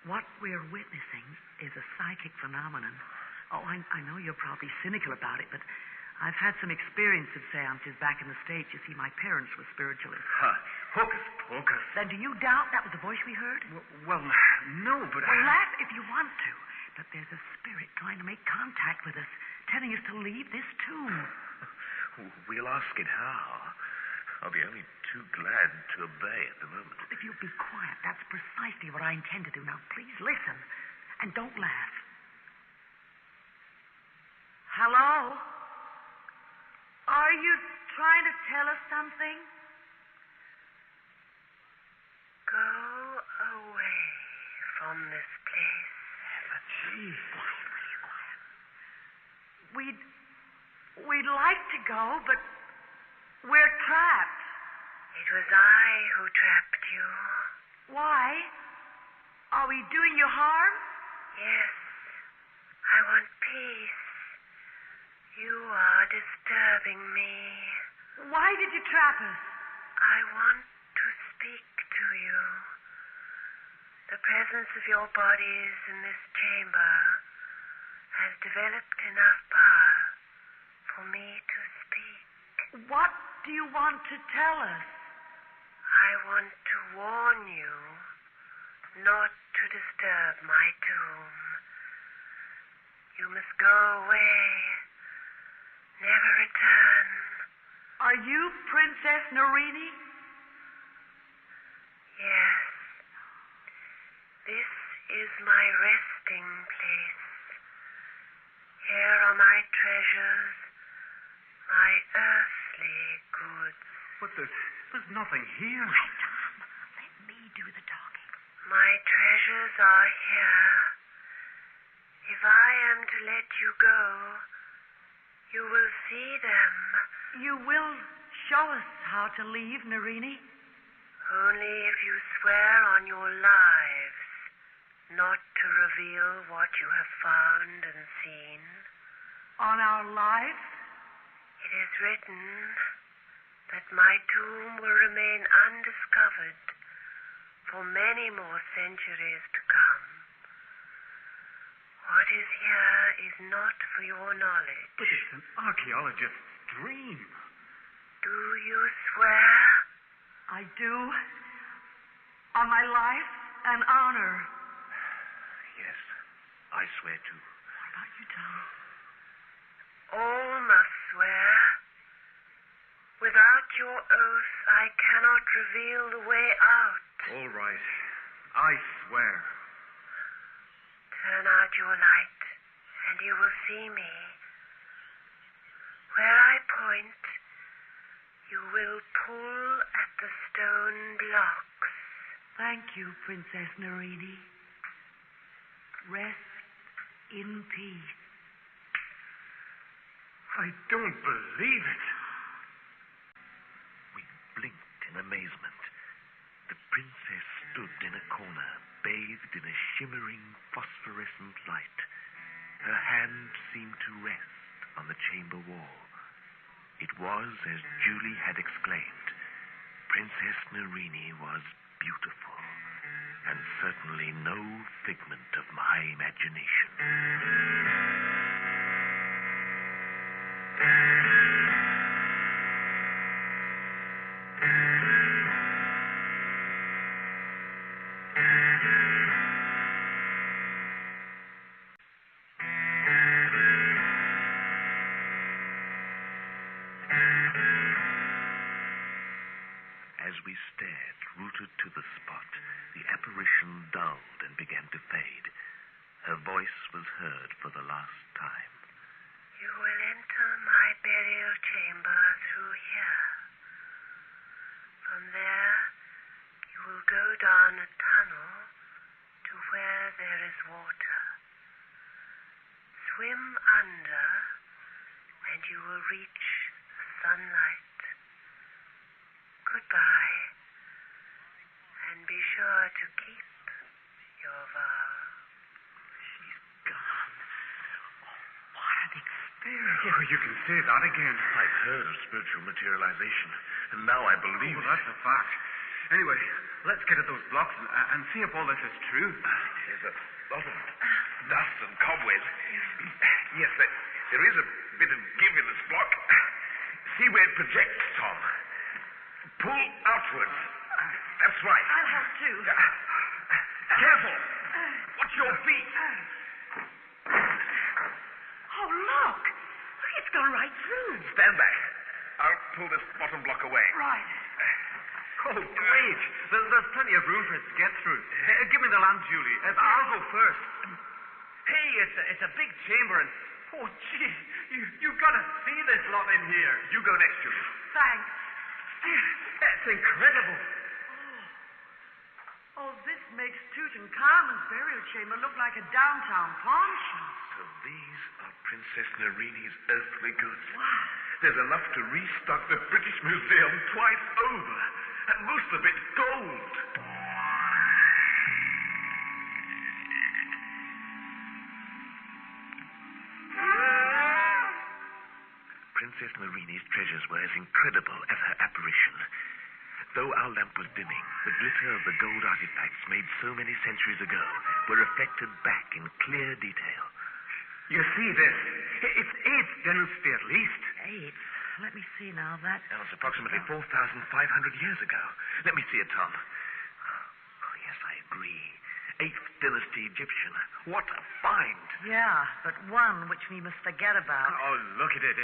What we're witnessing is a psychic phenomenon. Oh, I know you're probably cynical about it, but I've had some experience of seances back in the States. You see, my parents were spiritualists. Hocus pocus. Then do you doubt that was the voice we heard? Well, no, but... Well, laugh if you want to. But there's a spirit trying to make contact with us, telling us to leave this tomb. We'll ask it how. I'll be only too glad to obey at the moment. If you'll be quiet, that's precisely what I intend to do. Now, please listen, and don't laugh. Hello? Are you trying to tell us something? Go away from this place. Gee. We'd like to go, but we're trapped. It was I who trapped you. Why? Are we doing you harm? Yes. I want peace. You are disturbing me. Why did you trap us? I want to speak to you. The presence of your bodies in this chamber has developed enough power for me to speak. What do you want to tell us? I want to warn you not to disturb my tomb. You must go away. Never return. Are you Princess Narini? Yes. This is my resting place. Here are my treasures, my earthly goods. But there's nothing here. Why, Tom, let me do the talking. My treasures are here. If I am to let you go, you will see them. You will show us how to leave, Narini? Only if you swear on your lives not to reveal what you have found and seen. On our lives? It is written that my tomb will remain undiscovered for many more centuries to come. What is here is not for your knowledge. But it's an archaeologist's dream. Do you swear? I do. On my life and honor. Yes, I swear to. What about you, Tom? All must swear. Without your oath, I cannot reveal the way out. All right. I swear. Turn out your light, and you will see me. Where I point, you will pull at the stone blocks. Thank you, Princess Narini. Rest in peace. I don't believe it. We blinked in amazement. The princess stood in a corner, bathed in a shimmering phosphorescent light. Her hand seemed to rest on the chamber wall. It was as Julie had exclaimed. Princess Narini was beautiful, and certainly no figment of my imagination. As we stared, rooted to the spot, the apparition dulled and began to fade. Her voice was heard for the last time. You will enter my burial chamber through here. From there, you will go down a tunnel to where there is water. Swim under, and you will reach the sunlight. Goodbye, and be sure to keep your vow. She's gone. Oh, what an experience. Oh, you can say that again. I've heard of spiritual materialization, and now I believe Oh, that's a fact. Anyway, let's get at those blocks and see if all this is true. There's a lot of dust and cobwebs. Yes, there is a bit of give in this block. See where it projects, Tom. Pull outwards. That's right. I'll help too. Careful. Watch your feet. Oh, look. Look, it's gone right through. Stand back. I'll pull this bottom block away. Right. Oh, great. There's plenty of room for it to get through. Give me the lamp, Julie. I'll go first. Hey, it's a big chamber, and oh, gee, you've got to see this lot in here. You go next, Julie. Thanks. It's incredible. Oh, this makes Tutankhamun's burial chamber look like a downtown pawn shop. So these are Princess Nerini's earthly goods. Wow. There's enough to restock the British Museum twice over, and most of it gold. Princess Nerini's treasures were as incredible as her apparition. Though our lamp was dimming, the glitter of the gold artifacts made so many centuries ago were reflected back in clear detail. You see this? It's 8th dynasty at least. 8. Let me see now. That. That was approximately 4,500 years ago. Let me see it, Tom. Oh, yes, I agree. 8th dynasty Egyptian. What a find! Yeah, but one which we must forget about. Oh, look at it.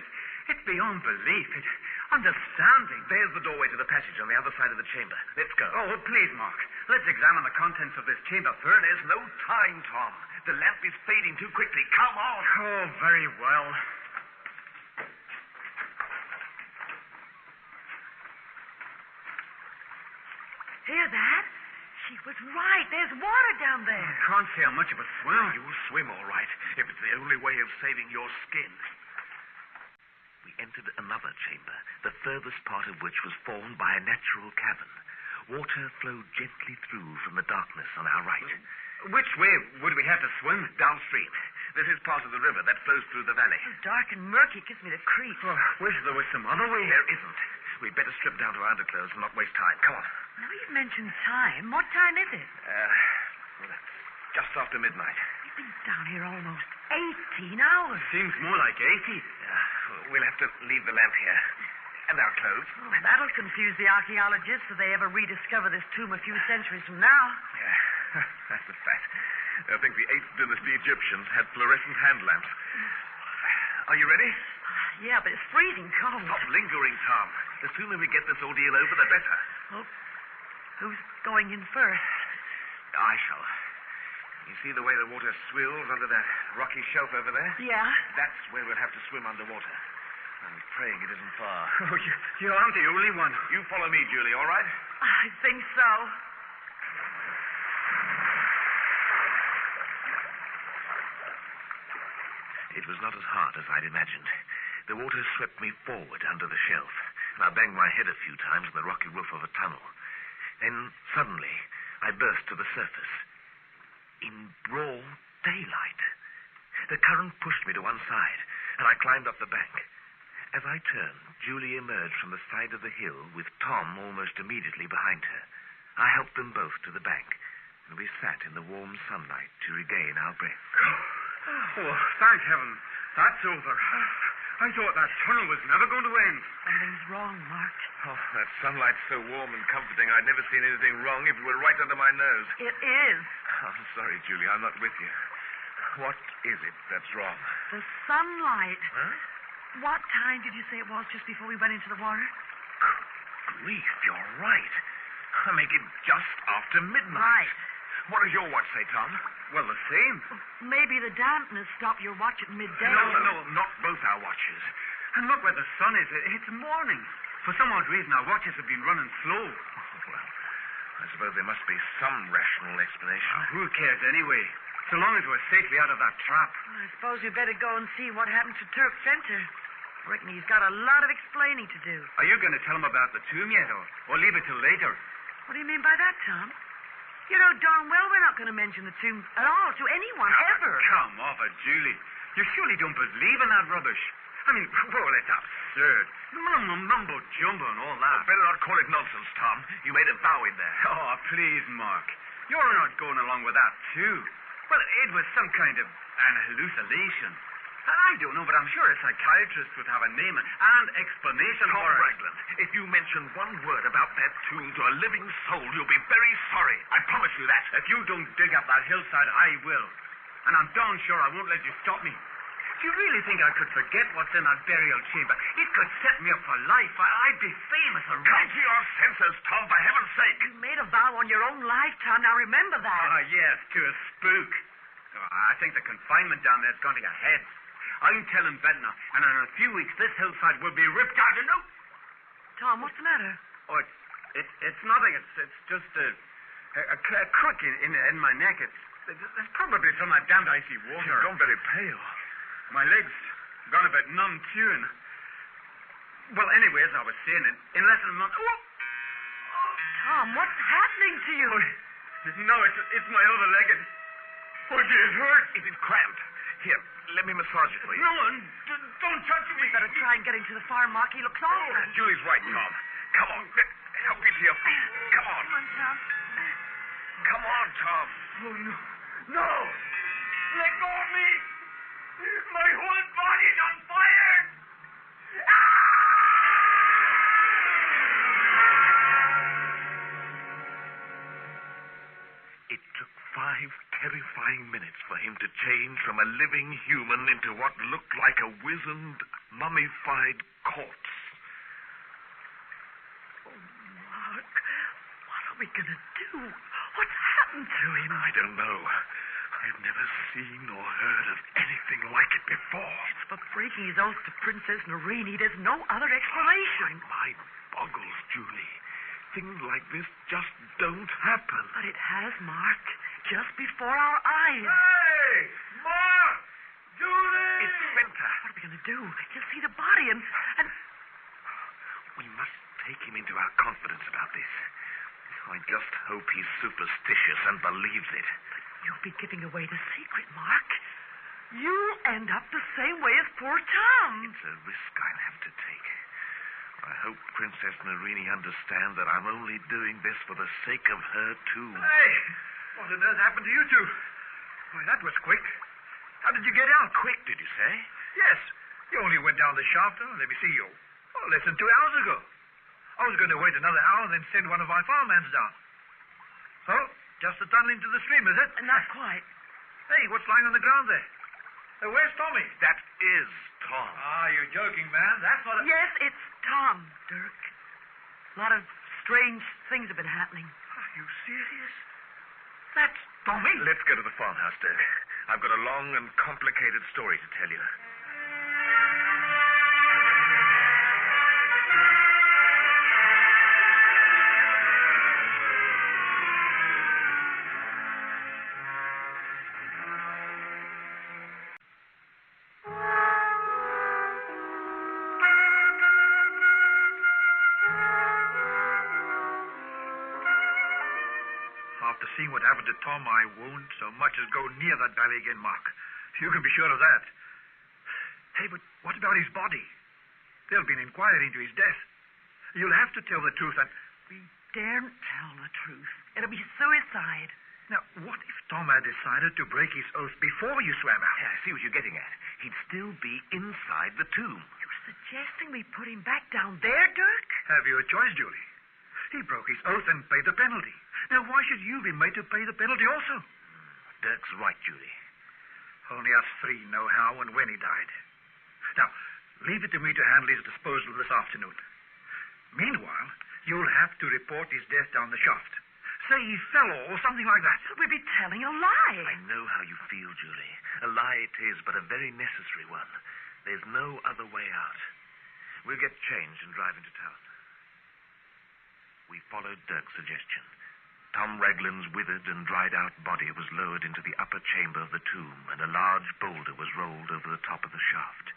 It's beyond belief. It's understanding. There's the doorway to the passage on the other side of the chamber. Let's go. Oh, please, Mark. Let's examine the contents of this chamber first. There's no time, Tom. The lamp is fading too quickly. Come on. Oh, very well. Hear that? She was right. There's water down there. I can't see how much of a swim. You'll swim all right, if it's the only way of saving your skin. We entered another chamber, the furthest part of which was formed by a natural cavern. Water flowed gently through from the darkness on our right. Which way would we have to swim? Downstream. This is part of the river that flows through the valley. It's dark and murky. It gives me the creeps. Oh, I wish there was some other way. There isn't. We'd better strip down to our underclothes and not waste time. Come on. Now, you've mentioned time. What time is it? Just after midnight. We've been down here almost 18 hours. Seems more like 80. We'll have to leave the lamp here. And our clothes. Oh, that'll confuse the archaeologists if they ever rediscover this tomb a few centuries from now. Yeah, that's a fact. I think the 8th dynasty Egyptians had fluorescent hand lamps. Are you ready? Yeah, but it's freezing cold. Stop lingering, Tom. The sooner we get this ordeal over, the better. Well, who's going in first? I shall. You see the way the water swirls under that rocky shelf over there? Yeah. That's where we'll have to swim underwater. I'm praying it isn't far. Oh, you aren't the only one. You follow me, Julie, all right? I think so. It was not as hard as I'd imagined. The water swept me forward under the shelf, and I banged my head a few times on the rocky roof of a tunnel. Then, suddenly, I burst to the surface. In broad daylight. The current pushed me to one side, and I climbed up the bank. As I turned, Julie emerged from the side of the hill with Tom almost immediately behind her. I helped them both to the bank, and we sat in the warm sunlight to regain our breath. Oh, thank heaven. That's over. I thought that tunnel was never going to end. Something's wrong, Mark. Oh, that sunlight's so warm and comforting. I'd never seen anything wrong if it were right under my nose. It is. I'm sorry, Julie. I'm not with you. What is it that's wrong? The sunlight. Huh? What time did you say it was just before we went into the water? Grief, you're right. I make it just after midnight. Right. What does your watch say, Tom? Well, the same. Maybe the dampness stopped your watch at midday. No, not both our watches. And look where the sun is. It's morning. For some odd reason, our watches have been running slow. Well, I suppose there must be some rational explanation. Who cares anyway? So long as we're safely out of that trap. I suppose you better go and see what happened to Turk Center. I reckon he's got a lot of explaining to do. Are you going to tell him about the tomb yet, or leave it till later? What do you mean by that, Tom? You know darn well we're not going to mention the tomb at all to anyone, ever. Come off it, Julie. You surely don't believe in that rubbish. I mean, well, it's absurd. Mumbo-jumbo and all that. Better not call it nonsense, Tom. You made a vow in there. Oh, please, Mark. You're not going along with that, too. Well, it was some kind of an hallucination. I don't know, but I'm sure a psychiatrist would have a name and explanation Tom for it. Ragland, if you mention one word about that tomb to a living soul, you'll be very sorry. I promise you that. If you don't dig up that hillside, I will. And I'm darn sure I won't let you stop me. Do you really think I could forget what's in that burial chamber? It could set me up for life. I'd be famous and Come rich. to your senses, Tom, for heaven's sake. You made a vow on your own life, Tom. Now remember that. Ah, yes, to a spook. Oh, I think the confinement down there's gone to your heads. I'm telling Ventnor, and in a few weeks this hillside will be ripped out. No. Tom, what's the matter? Oh, it's nothing. It's just a crook in my neck. There's probably some of that damned icy water. You've gone very pale. My legs gone a bit numb too, and well, anyway, as I was saying, in less than a month. Oh! Tom, what's happening to you? No, it's my other leg. Oh, it hurt. Is it cramped? Here, let me massage it for you. No, don't touch me. Better try and get him to the farm, Mark. He looks awful. Julie's right, Tom. Come on. Help me to your feet. Come on. Come on, Tom. Come on, Tom. Oh, no. No! Let go of me! My whole body's on fire! It took 5 terrifying minutes for him to change from a living human into what looked like a wizened, mummified corpse. Oh, Mark, what are we going to do? What's happened to him? I don't know. I've never seen or heard of anything like it before. It's for breaking his oath to Princess Narini. There's no other explanation. My mind boggles, Julie. Things like this just don't happen. But it has, Mark. Just before our eyes. Hey! Mark! Julie! It's Spencer. What are we going to do? He'll see the body and... We must take him into our confidence about this. I just hope he's superstitious and believes it. But you'll be giving away the secret, Mark. You'll end up the same way as poor Tom. It's a risk I'll have to take. I hope Princess Narini understands that I'm only doing this for the sake of her, too. Hey, what on earth happened to you two? Why, that was quick. How did you get out? Quick, did you say? Yes, you only went down the shaft, let me see you. Oh, less than 2 hours ago. I was going to wait another hour and then send one of my farmhands down. So, just a tunnel into the stream, is it? Not quite. Hey, what's lying on the ground there? Where's Tommy? That is Tom. Ah, you're joking, man. That's not a... Yes, it's Tom, Dirk. A lot of strange things have been happening. Are you serious? That's Tommy. Let's go to the farmhouse, Dirk. I've got a long and complicated story to tell you. After seeing what happened to Tom, I won't so much as go near that valley again, Mark. You can be sure of that. Hey, but what about his body? There'll be an inquiry into his death. You'll have to tell the truth and... We daren't tell the truth. It'll be suicide. Now, what if Tom had decided to break his oath before you swam out? Yeah, I see what you're getting at. He'd still be inside the tomb. You're suggesting we put him back down there, Dirk? Have you a choice, Julie? He broke his oath and paid the penalty. Now, why should you be made to pay the penalty also? Dirk's right, Julie. Only us three know how and when he died. Now, leave it to me to handle his disposal this afternoon. Meanwhile, you'll have to report his death down the shaft. Say he fell or something like that. We'd be telling a lie. I know how you feel, Julie. A lie it is, but a very necessary one. There's no other way out. We'll get changed and drive into town. We followed Dirk's suggestion. Tom Raglan's withered and dried-out body was lowered into the upper chamber of the tomb, and a large boulder was rolled over the top of the shaft.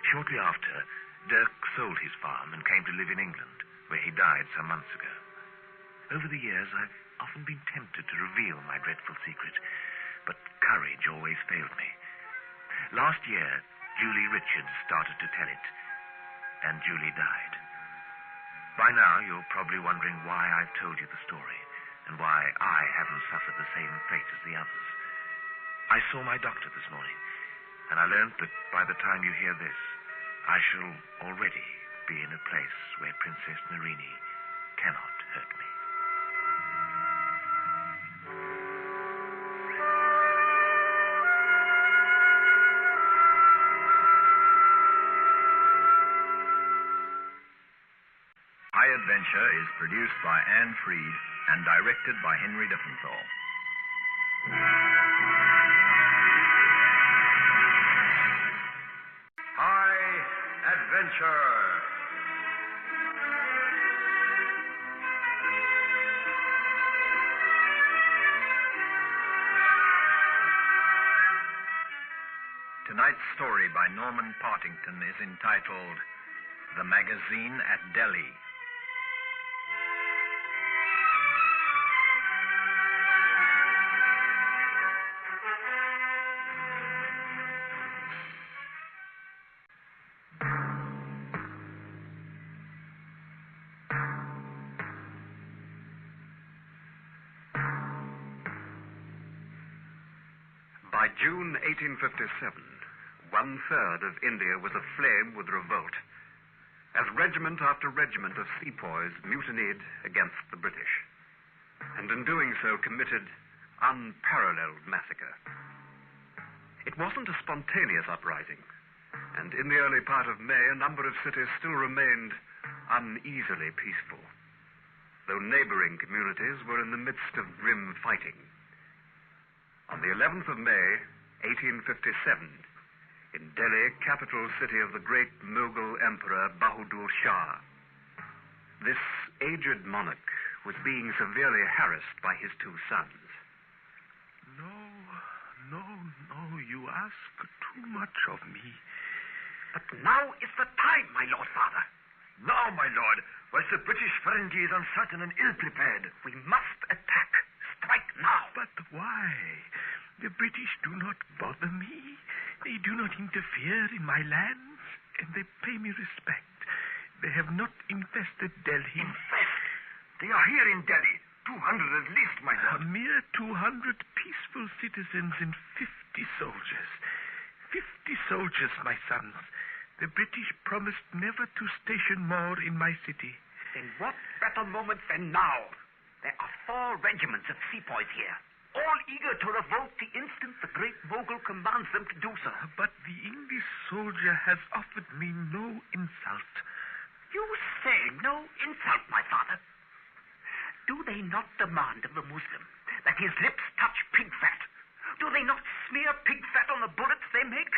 Shortly after, Dirk sold his farm and came to live in England, where he died some months ago. Over the years, I've often been tempted to reveal my dreadful secret, but courage always failed me. Last year, Julie Richards started to tell it, and Julie died. By now, you're probably wondering why I've told you the story, and why I haven't suffered the same fate as the others. I saw my doctor this morning, and I learned that by the time you hear this, I shall already be in a place where Princess Narini cannot hurt me. High Adventure is produced by Anne Freed and directed by Henry Diffenthal. High Adventure. Tonight's story by Norman Partington is entitled The Magazine at Delhi. By June 1857, 1/3 of India was aflame with revolt, as regiment after regiment of sepoys mutinied against the British, and in doing so committed unparalleled massacre. It wasn't a spontaneous uprising, and in the early part of May, a number of cities still remained uneasily peaceful, though neighboring communities were in the midst of grim fighting. On the 11th of May, 1857, in Delhi, capital city of the great Mughal Emperor Bahadur Shah, this aged monarch was being severely harassed by his two sons. No, you ask too much of me. But now is the time, my Lord Father. Now, my lord, whilst the British Ferengi is uncertain and ill-prepared. We must attack. Strike now. But why? The British do not bother me. They do not interfere in my lands, and they pay me respect. They have not infested Delhi. Infest? They are here in Delhi. 200 at least, my lord. A mere 200 peaceful citizens and 50 soldiers. 50 soldiers, my sons. The British promised never to station more in my city. In what better moment than now? There are 4 regiments of sepoys here, all eager to revolt the instant the great Mughal commands them to do so. But the English soldier has offered me no insult. You say no insult, my father. Do they not demand of the Muslim that his lips touch pig fat? Do they not smear pig fat on the bullets they make?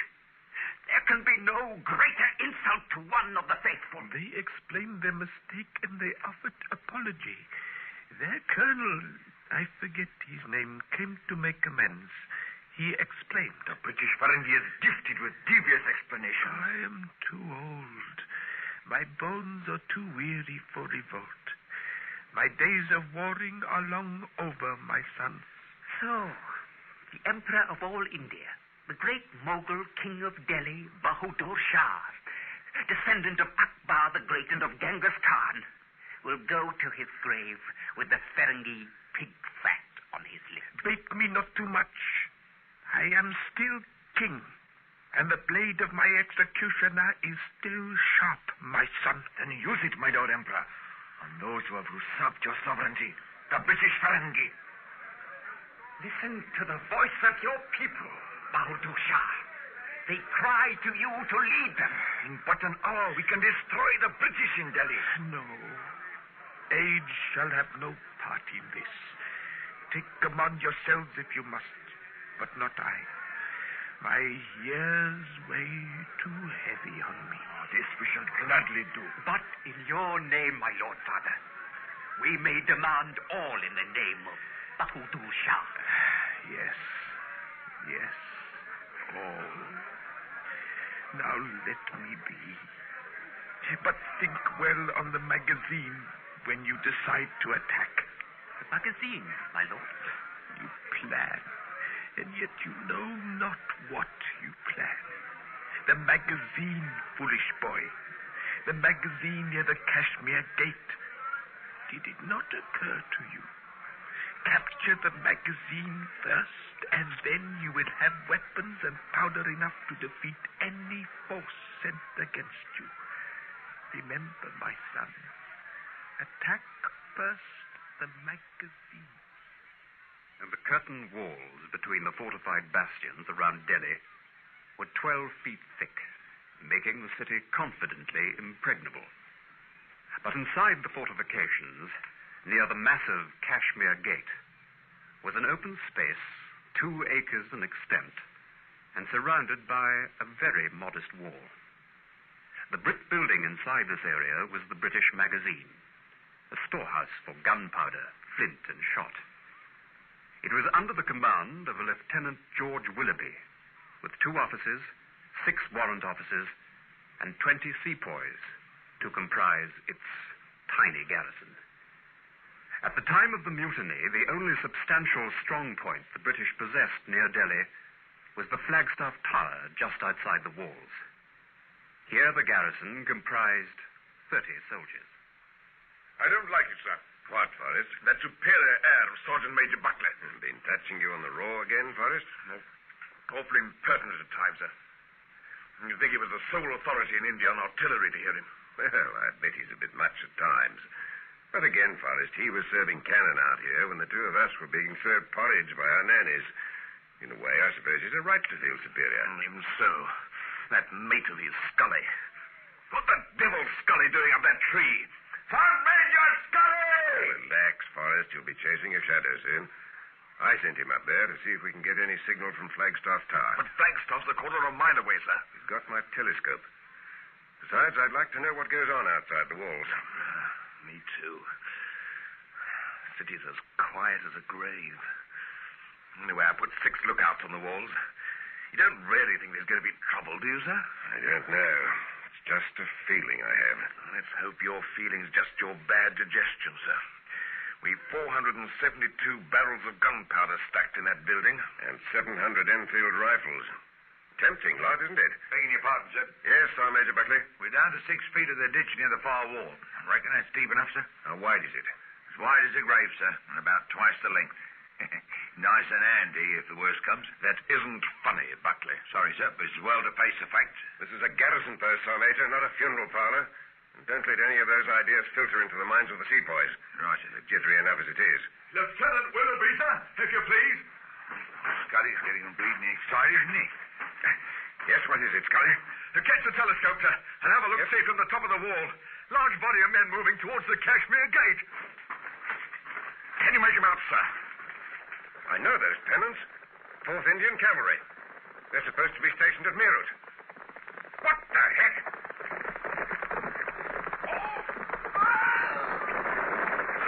There can be no greater insult to one of the faithful. They explained their mistake and they offered apology. Their colonel, I forget his name, came to make amends. He explained. The British Ferengi is gifted with devious explanations. I am too old. My bones are too weary for revolt. My days of warring are long over, my sons. So, the Emperor of all India, the great Mughal king of Delhi, Bahadur Shah, descendant of Akbar the Great and of Genghis Khan, will go to his grave with the Ferengi pig fat on his lips. Bake me not too much. I am still king, and the blade of my executioner is still sharp, my son. Then use it, my Lord Emperor, on those who have usurped your sovereignty, the British Ferengi. Listen to the voice of your people, Bahadur Shah. They cry to you to lead them. In but an hour, we can destroy the British in Delhi. No. Age shall have no part in this. Take command yourselves if you must, but not I. My years weigh too heavy on me. This we shall gladly do. But in your name, my Lord Father, we may demand all in the name of Bahadur Shah. Yes. Yes. All. Now let me be. But think well on the magazine when you decide to attack. The magazine, my lord. You plan, and yet you know not what you plan. The magazine, foolish boy. The magazine near the Kashmir Gate. Did it not occur to you? Capture the magazine first, and then you will have weapons and powder enough to defeat any force sent against you. Remember, my son, attack first the magazine. And the curtain walls between the fortified bastions around Delhi were 12 feet thick, making the city confidently impregnable. But inside the fortifications, near the massive Kashmir Gate, was an open space 2 acres in extent and surrounded by a very modest wall. The brick building inside this area was the British magazine, a storehouse for gunpowder, flint, and shot. It was under the command of a Lieutenant George Willoughby, with 2 officers, 6 warrant officers, and 20 sepoys to comprise its tiny garrison. At the time of the mutiny, the only substantial strong point the British possessed near Delhi was the Flagstaff Tower just outside the walls. Here the garrison comprised 30 soldiers. I don't like it, sir. What, Forrest? That superior air of Sergeant Major Buckley. Been touching you on the raw again, Forrest? No. Awfully impertinent at times, sir. You'd think he was the sole authority in India on artillery to hear him. Well, I bet he's a bit much at times. But again, Forrest, he was serving cannon out here when the 2 of us were being served porridge by our nannies. In a way, I suppose he's a right to feel superior. Even so, that mate of his, Scully. What the devil's Scully doing up that tree? Sergeant Major Scully! Relax, Forrest. You'll be chasing a shadow soon. I sent him up there to see if we can get any signal from Flagstaff Tower. But Flagstaff's a quarter of a mile away, sir. He's got my telescope. Besides, I'd like to know what goes on outside the walls. Me too. City's as quiet as a grave. Anyway, I put 6 lookouts on the walls. You don't really think there's going to be trouble, do you, sir? I don't know. It's just a feeling I have. Let's hope your feeling's just your bad digestion, sir. We've 472 barrels of gunpowder stacked in that building. And 700 Enfield rifles. Tempting lot, isn't it? Begging your pardon, sir. Yes, Sergeant Major Buckley. We're down to 6 feet of the ditch near the far wall. I reckon that's deep enough, sir. How wide is it? As wide as a grave, sir, and about twice the length. Nice and handy if the worst comes. That isn't funny, Buckley. Sorry, sir, but it's well to face the facts. This is a garrison post, Sergeant Major, not a funeral parlor. And don't let any of those ideas filter into the minds of the sepoys. Right, sir. They're jittery enough as it is. Lieutenant Willoughby, sir, if you please. Scully's getting bleeding excited, isn't he? Yes, what is it, Scully? Catch the telescope, sir, and have a look, see from the top of the wall. Large body of men moving towards the Kashmir Gate. Can you make them out, sir? I know those pennants. 4th Indian Cavalry. They're supposed to be stationed at Meerut. What the heck?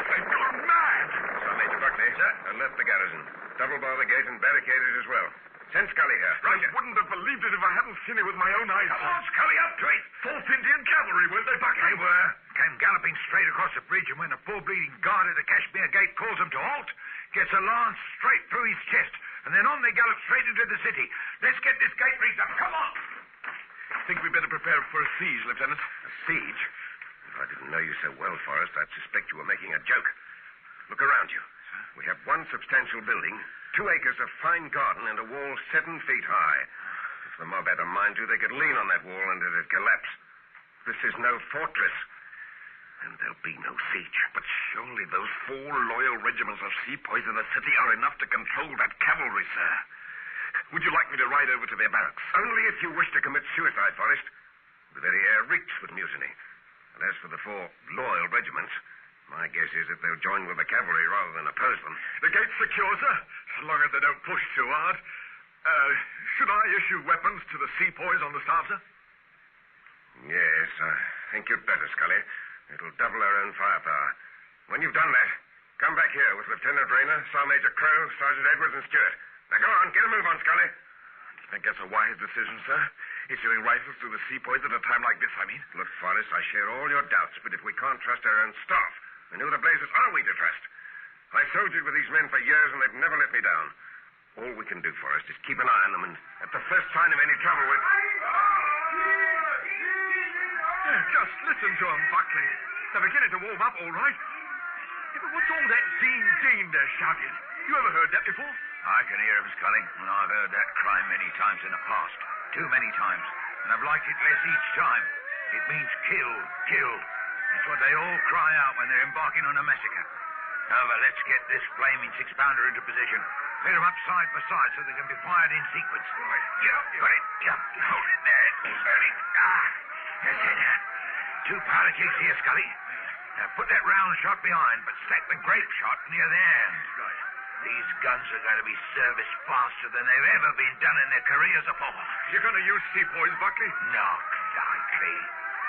They've gone mad. Sergeant Major Buckley. Sir? Alert the garrison. Double bar the gate and barricade it as well. Send Scully here. I wouldn't have believed it if I hadn't seen it with my own eyes. Come on, Scully, up to it. 4th Indian Cavalry, weren't they, Buckley? They were. Came galloping straight across the bridge, and when the poor bleeding guard at the Kashmir Gate calls them to halt, gets a lance straight through his chest, and then on they gallop straight into the city. Let's get this gate rigged up. Come on! Think we'd better prepare for a siege, Lieutenant. A siege? If I didn't know you so well, Forrest, I'd suspect you were making a joke. Look around you. We have one substantial building, 2 acres of fine garden, and a wall 7 feet high. If the mob had a mind to, they could lean on that wall and it'd collapse. This is no fortress. And there'll be no siege. But surely those 4 loyal regiments of sepoys in the city are enough to control that cavalry, sir. Would you like me to ride over to their barracks? Only if you wish to commit suicide, Forrest. The very air reeks with mutiny. And as for the 4 loyal regiments, my guess is that they'll join with the cavalry rather than oppose them. The gate's secure, sir, as long as they don't push too hard. Should I issue weapons to the sepoys on the staff, sir? Yes, I think you'd better, Scully. It'll double our own firepower. When you've done that, come back here with Lieutenant Rayner, Sergeant Major Crow, Sergeant Edwards, and Stewart. Now go on, get a move on, Scully. I think that's a wise decision, sir. Issuing rifles to the sepoys at a time like this, I mean. Look, Forrest, I share all your doubts, but if we can't trust our own staff, then who the blazes are we to trust? I've soldiered with these men for years, and they've never let me down. All we can do, Forrest, is keep an eye on them, and at the first sign of any trouble, we'll... Just listen to them, Buckley. They're beginning to warm up, all right. Yeah, but what's all that Dean they're shouting? You ever heard that before? I can hear him, Scully, and I've heard that cry many times in the past. Too many times. And I've liked it less each time. It means kill, kill. It's what they all cry out when they're embarking on a massacre. However, let's get this flaming 6-pounder into position. Put them up side by side so they can be fired in sequence. Right. Got it. Jump. Hold it there. Hold it. That's it. 2 powder kegs here, Scully. Now put that round shot behind, but stack the grape shot near the end. Right. These guns are going to be serviced faster than they've ever been done in their careers afore. You're going to use sepoys, Buckley? Not likely.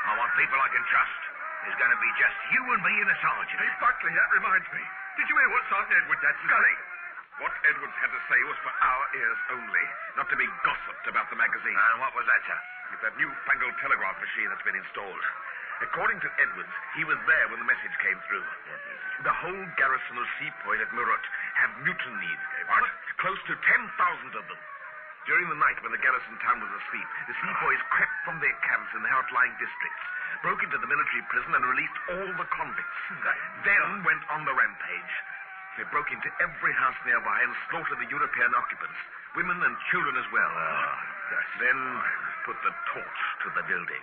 I want people I can trust. There's going to be just you and me and a sergeant. Hey, Buckley, that reminds me. Did you hear what Sergeant Edwards had to say? Scully! What Edwards had to say was for our ears only, not to be gossiped about the magazine. And what was that, sir? It's that newfangled telegraph machine that's been installed. According to Edwards, he was there when the message came through. The whole garrison of sepoys at Murut have mutinied. What? Close to 10,000 of them. During the night when the garrison town was asleep, the sepoys crept from their camps in the outlying districts, broke into the military prison and released all the convicts. Then went on the rampage. They broke into every house nearby and slaughtered the European occupants, women and children as well. Then put the torch to the building.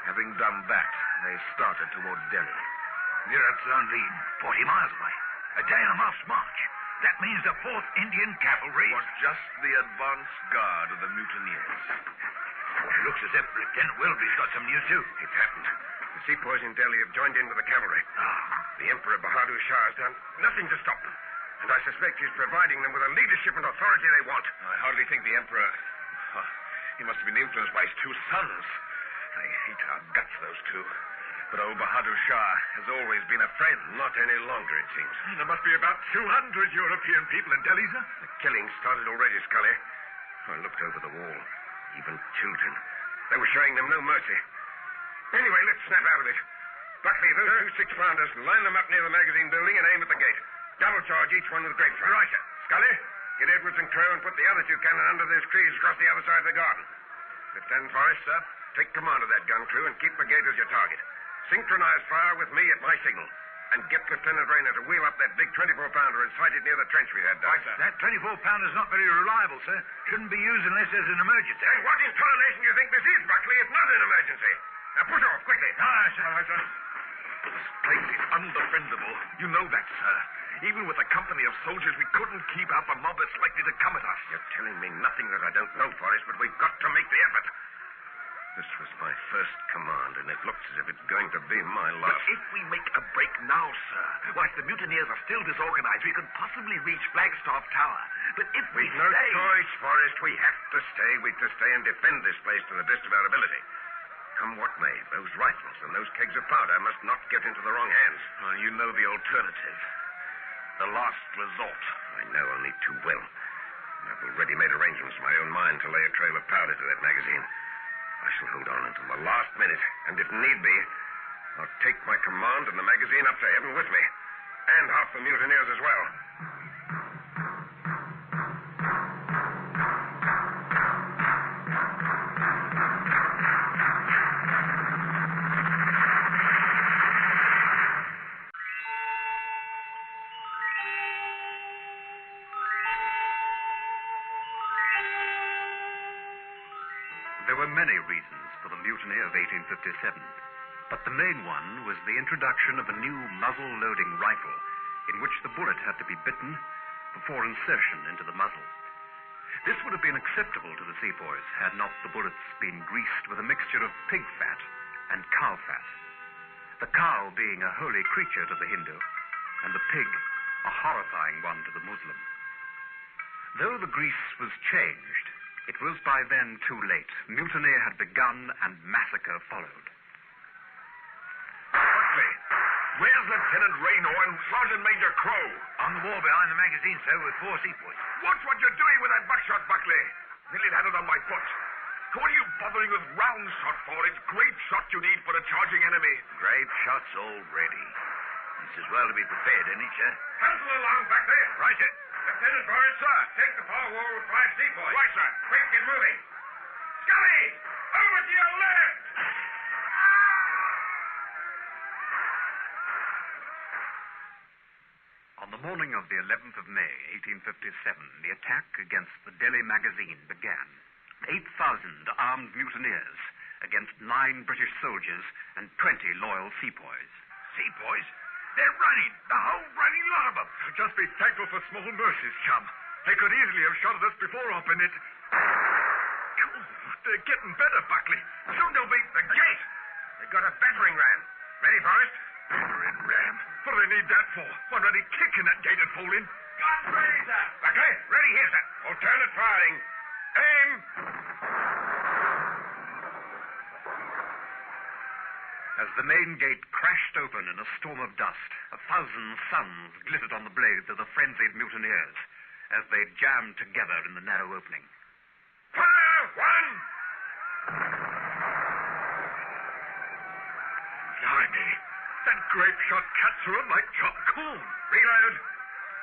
Having done that, they started toward Delhi. Murat's only 40 miles away. A day and a half's march. That means the 4th Indian Cavalry was just the advance guard of the mutineers. It looks as if Lieutenant Wilby's got some news, too. It happened. The sepoys in Delhi have joined in with the cavalry. The Emperor Bahadur Shah has done nothing to stop them. And I suspect he's providing them with the leadership and authority they want. I hardly think the Emperor... he must have been influenced by his 2 sons. They hate our guts, those 2. But old Bahadur Shah has always been a friend. Not any longer, it seems. There must be about 200 European people in Delhi, sir. The killing started already, Scully. I looked over the wall. Even children. They were showing them no mercy. Anyway, let's snap out of it. Buckley, those 2 6-pounders, line them up near the magazine building and aim at the gate. Double charge each one with grape shot. Right, sir. Scully, get Edwards and Crow and put the other 2 cannon under those trees across the other side of the garden. Lieutenant Forrest, sir, take command of that gun crew and keep the gate as your target. Synchronize fire with me at my signal. And get Lieutenant Rayner to wheel up that big 24-pounder and sight it near the trench we had dug. Right, sir. That 24-pounder's not very reliable, sir. Shouldn't be used unless there's an emergency. And what in tarnation do you think this is, Buckley? It's not an emergency. Now push off, quickly. Aye, sir. All right, sir. This place is undefendable. You know that, sir. Even with a company of soldiers, we couldn't keep out the mob that's likely to come at us. You're telling me nothing that I don't know, Forrest, but we've got to make the effort. This was my first command, and it looks as if it's going to be my last. But if we make a break now, sir, why, if the mutineers are still disorganized, we could possibly reach Flagstaff Tower. But if we We've no choice, Forrest. We have to stay. We've to stay and defend this place to the best of our ability. Come what may, those rifles and those kegs of powder must not get into the wrong hands. Well, you know the alternative. The last resort. I know only too well. I've already made arrangements in my own mind to lay a trail of powder to that magazine. I shall hold on until the last minute, and if need be, I'll take my command and the magazine up to heaven with me. And half the mutineers as well. There were many reasons for the mutiny of 1857, but the main one was the introduction of a new muzzle-loading rifle in which the bullet had to be bitten before insertion into the muzzle. This would have been acceptable to the sepoys had not the bullets been greased with a mixture of pig fat and cow fat, the cow being a holy creature to the Hindu, and the pig a horrifying one to the Muslim. Though the grease was changed, it was by then too late. Mutiny had begun and massacre followed. Buckley, where's Lieutenant Raynaud and Sergeant Major Crow? On the wall behind the magazine, sir, with 4 sepoys. Watch what you're doing with that buckshot, Buckley. Nearly had it on my foot. What are you bothering with round shot for? It's grape shot you need for a charging enemy. Grape shots all ready. It's as well to be prepared, isn't it, sir? Cancel along back there. Right, sir. Lieutenant Forrest, sir. Take the far wall with 5 sepoys. Right, sir. Quick, get moving. Scully, over to your left. On the morning of the 11th of May, 1857, the attack against the Delhi magazine began. 8,000 armed mutineers against 9 British soldiers and 20 loyal sepoys. Sepoys? They're running. The whole running lot of them. Just be thankful for small mercies, chum. They could easily have shot at us before hopping it. They're getting better, Buckley. Soon they'll be... The gate. They've got a battering ram. Ready, Forrest? Battering ram? What do they need that for? One ready kicking that gate would fall in. Guns ready, sir. Buckley, ready here, sir. Alternate firing. Aim. As the main gate crashed open in a storm of dust, 1,000 suns glittered on the blades of the frenzied mutineers as they jammed together in the narrow opening. Fire! One! Blimey, that grape shot cut through 'em like chopped corn. Reload.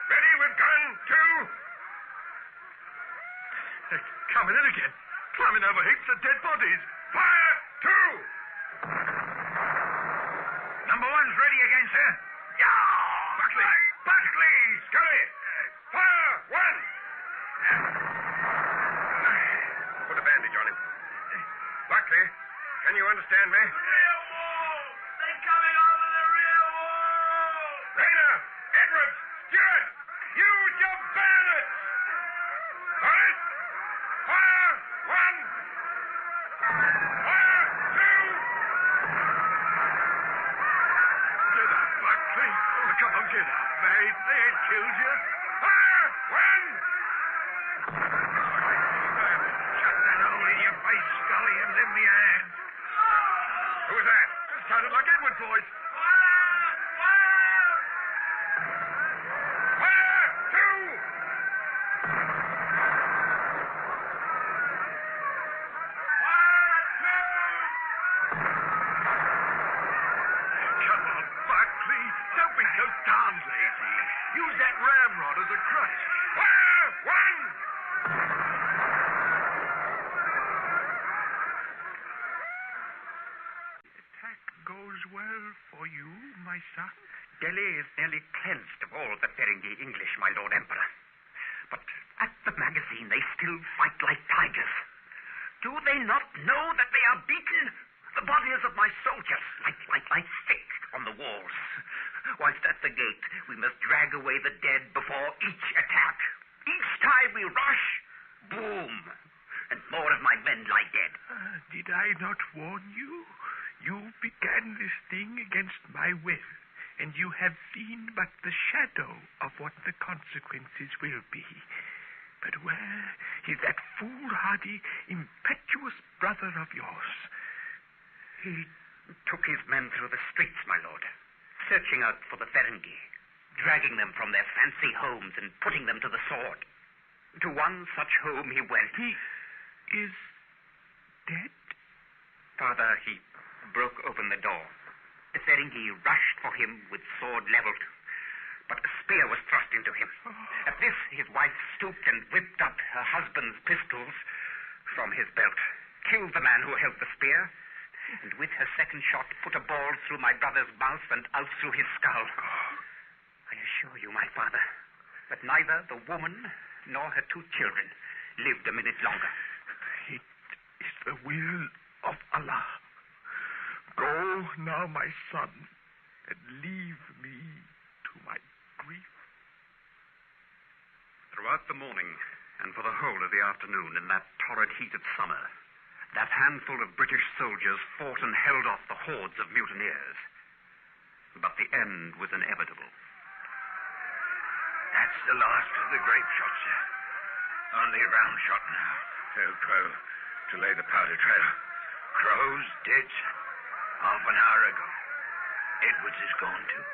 Ready with gun. 2. They're coming in again, climbing over heaps of dead bodies. Fire! 2. Number 1's ready again, sir. Yeah! Buckley! Buckley! Scully! Fire! 1! Put a bandage on him. Buckley, can you understand me? The rear wall! They're coming over the rear wall! Rayner! Edwards! Stewart! Use your bayonets! Forrest! Fire! 1! Fire! 2! Get up, Buckley. Oh, come on, get up, mate. They ain't killed you. Fire! 1! Shut that hole in your face, Scully, and lend me a hand. Who was that? It sounded like Edward's voice. Fire! 2! Come on, Buckley. Don't be so darn lazy. Use that ramrod as a crutch. Fire! 1! Attack goes well for you, my son. Delhi is nearly cleansed of all the Ferengi English, my Lord Emperor. But at the magazine, they still fight like tigers. Do they not know that they are beaten? The bodies of my soldiers lie thick on the walls. Whilst at the gate, we must drag away the dead before each attack. Each time we rush, boom, and more of my men lie dead. Did I not warn you? You began this thing against my will, and you have seen but the shadow of what the consequences will be. But where is that foolhardy, impetuous brother of yours? He took his men through the streets, my lord, searching out for the Ferengi, dragging them from their fancy homes and putting them to the sword. To one such home he went. He is dead? Father, he broke open the door. The Ferengi rushed for him with sword leveled, but a spear was thrust into him. At this, his wife stooped and whipped up her husband's pistols from his belt, killed the man who held the spear, and with her second shot put a ball through my brother's mouth and out through his skull. I assure you, my father, that neither the woman nor her 2 children lived a minute longer. It is the will of Allah. Go now, my son, and leave me to my grief. Throughout the morning, and for the whole of the afternoon, in that torrid heat of summer, that handful of British soldiers fought and held off the hordes of mutineers. But the end was inevitable. That's the last of the grape shot, sir. Only a round shot now. Tell Crow to lay the powder trail. Crow's dead, sir. Half an hour ago. Edwards is gone too.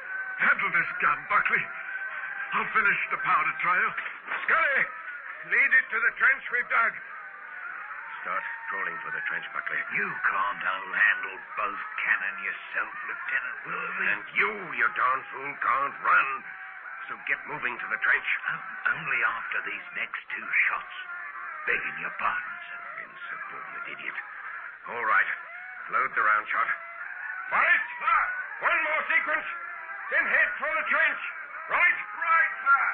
Handle this gun, Buckley. I'll finish the powder trail. Scully, lead it to the trench we've dug. Start crawling for the trench, Buckley. You can't handle both cannon yourself, Lieutenant Willoughby. And you darn fool, can't run. So get moving to the trench. Only after these next two shots. Begging your pardon, sir. Insubordinate idiot. All right. Load the round shot. Forrest! One more sequence. Then head for the trench. Right? Right, sir.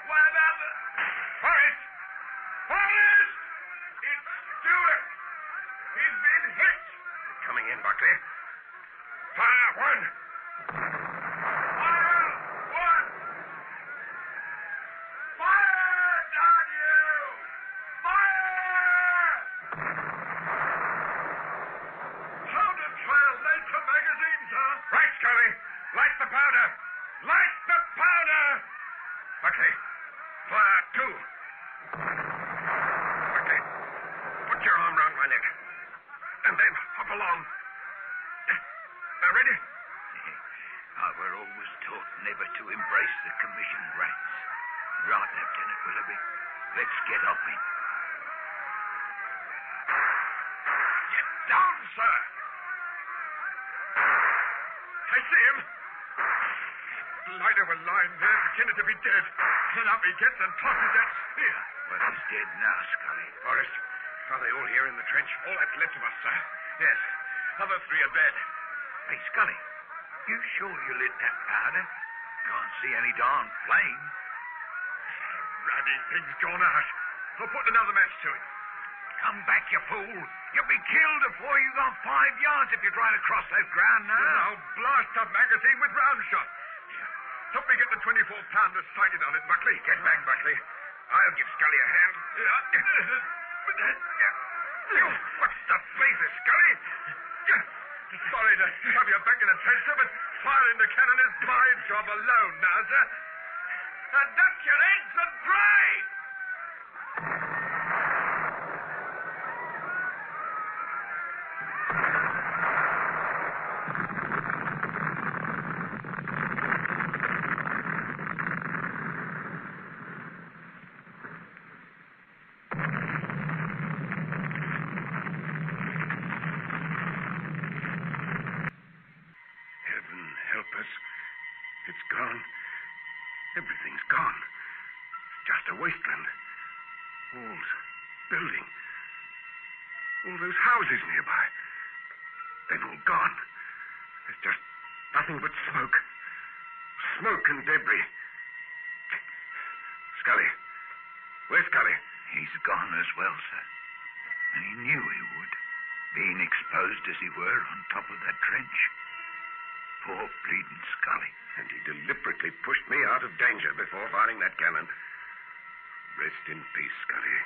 What about the... Forrest! Forrest! It's Stewart. He's been hit. Coming in, Buckley. Fire one. Fire one. Fire down you. Fire! Powder trail laid to magazines, huh? Right, Scully. Light the powder. Light the powder. Buckley, fire two. Buckley, put your arm round my neck. And then hop along. Ready? I were always taught never to embrace the commissioned ranks. Right, Lieutenant Willoughby. Let's get up in. Get down, sir. I see him. Light of a line there, pretended to be dead. Then up he gets and tosses that spear. But he's dead now, Scully. Forrest, are they all here in the trench? All that's left of us, sir. Yes. Other three are dead. Hey, Scully, you sure you lit that powder? Can't see any darn flame. Ruddy thing's gone out. I'll put another match to it. Come back, you fool. You'll be killed before you gone 5 yards if you try to cross that ground now. I'll blast the magazine with round shot. Help me get the 24-pounder sighted on it, Buckley. Get back, Buckley. I'll give Scully a hand. What's the blazer, Scully? Sorry to shove you back in a trench, sir, but firing the cannon is my job alone now, sir. Now duck your eggs and pray! It's gone. Everything's gone. It's just a wasteland. Walls, building. All those houses nearby. They've all gone. There's just nothing but smoke. Smoke and debris. Scully. Where's Scully? He's gone as well, sir. And he knew he would, being exposed as he were on top of that trench. Poor bleeding Scully. And he deliberately pushed me out of danger before firing that cannon. Rest in peace, Scully.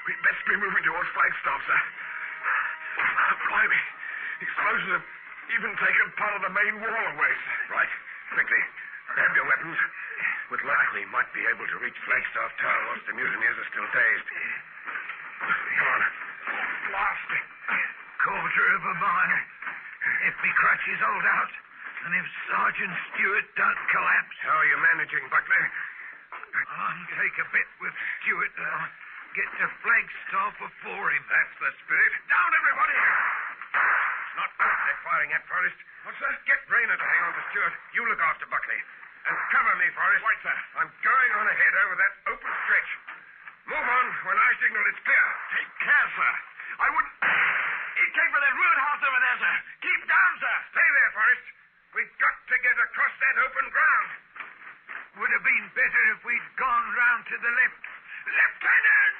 We'd best be moving towards Flagstaff, sir. Blimey. Explosions have even taken part of the main wall away, sir. Right. Quickly. Grab your weapons. With luck, we might be able to reach Flagstaff Tower once the mutineers are still dazed. Come on. Blast. Quarter of a mile. If me crutches hold out, and if Sergeant Stewart don't collapse. How are you managing, Buckley? I'll take a bit with Stewart and I'll get to Flagstaff before him. That's the spirit. Down, everybody! It's not us they're firing at, Forrest. What's that? Get Rayner to hang on to Stewart. You look after Buckley. And cover me, Forrest. Right, sir. I'm going on ahead over that open stretch. Move on when I signal it's clear. Take care, sir. I wouldn't... He came for that ruined house over there, sir. Keep down, sir. Stay there, Forrest. We've got to get across that open ground. Would have been better if we'd gone round to the left. Lieutenant!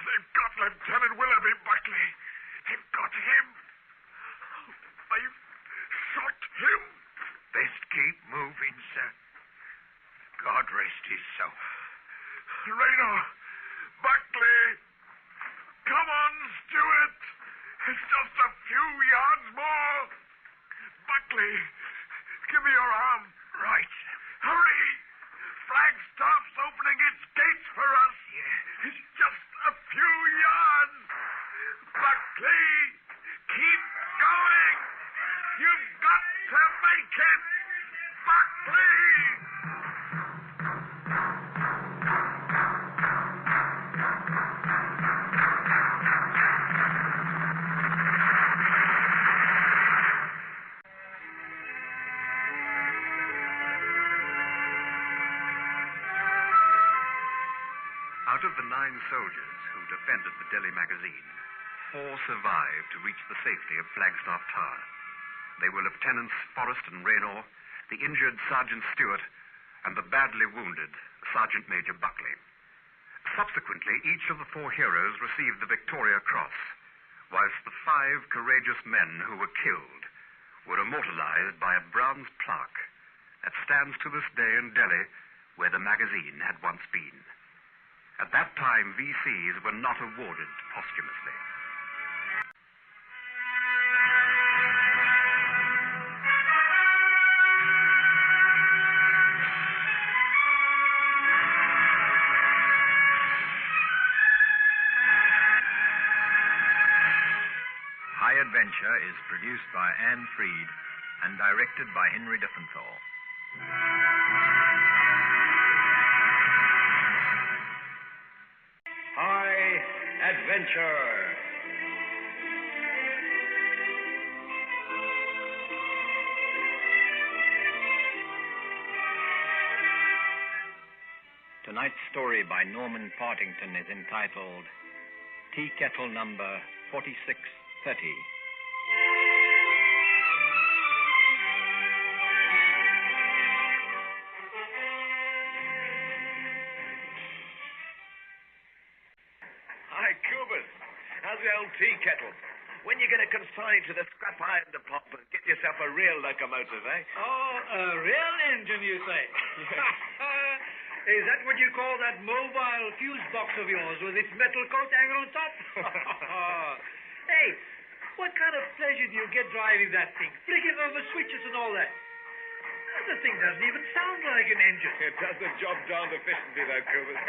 They've Lieutenant Willoughby Buckley. They've got him. They've shot him. Best keep moving, sir. God rest his soul. Rayner, Buckley. Come on, Stuart. It's just a few yards more. Buckley, give me your arm. Right. Hurry. Flagstaff's opening its gates for us. Yeah. It's just a few yards. Buckley, keep going. You've got to make it. Buckley! Out of the 9 soldiers who defended the Delhi magazine, 4 survived to reach the safety of Flagstaff Tower. They were Lieutenants Forrest and Raynor, the injured Sergeant Stewart, and the badly wounded Sergeant Major Buckley. Subsequently, each of the 4 heroes received the Victoria Cross, whilst the 5 courageous men who were killed were immortalized by a bronze plaque that stands to this day in Delhi, where the magazine had once been. At that time, VCs were not awarded posthumously. High Adventure is produced by Anne Freed and directed by Henry Diffenthal. High Adventure. Tonight's story by Norman Partington is entitled Tea Kettle Number 4630. How's the old tea kettle? When you going to consign it to the scrap iron department? Get yourself a real locomotive, eh? Oh, a real engine, you say? Is that what you call that mobile fuse box of yours with its metal coat hanging on top? Hey, what kind of pleasure do you get driving that thing? Flicking over switches and all that. The thing doesn't even sound like an engine. It does the job darned efficiently, though, Coopers.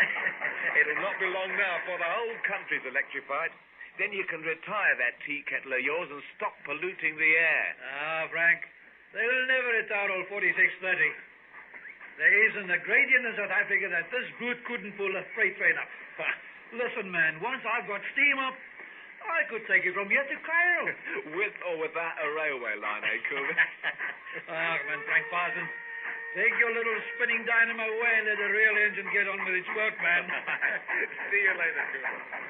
It'll not be long now before the whole country's electrified. Then you can retire that tea kettle of yours and stop polluting the air. Ah, Frank, they'll never retire old 4630. There isn't a gradient in South Africa that this brute couldn't pull a freight train up. Listen, man, once I've got steam up, I could take it from here to Cairo. With or without a railway line, eh, Coopers? Ah, man, Frank Parsons, take your little spinning dynamo away and let the real engine get on with its work, man. See you later, Coopers.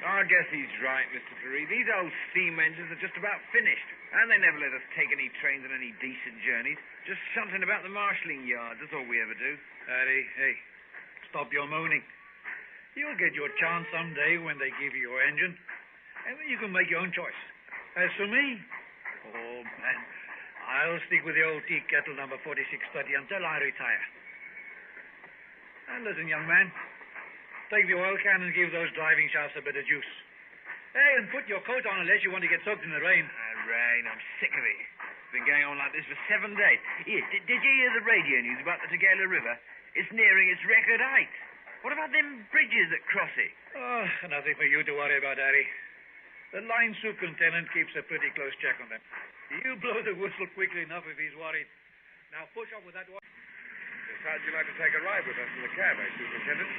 I guess he's right, Mr. Faree. These old steam engines are just about finished. And they never let us take any trains on any decent journeys. Just shunting about the marshalling yards. That's all we ever do. Harry, hey, stop your moaning. You'll get your chance someday when they give you your engine. And then you can make your own choice. As for me, oh, man, I'll stick with the old tea kettle number 4630 until I retire. And listen, young man, take the oil can and give those driving shafts a bit of juice. Hey, and put your coat on unless you want to get soaked in the rain. Rain, I'm sick of it. It's been going on like this for 7 days. Here, did you hear the radio news about the Tugela River? It's nearing its record height. What about them bridges that cross it? Oh, nothing for you to worry about, Harry. The line superintendent keeps a pretty close check on them. He'll blow the whistle quickly enough if he's worried. Now push up with that one. How'd you like to take a ride with us in the cab, eh, Superintendent?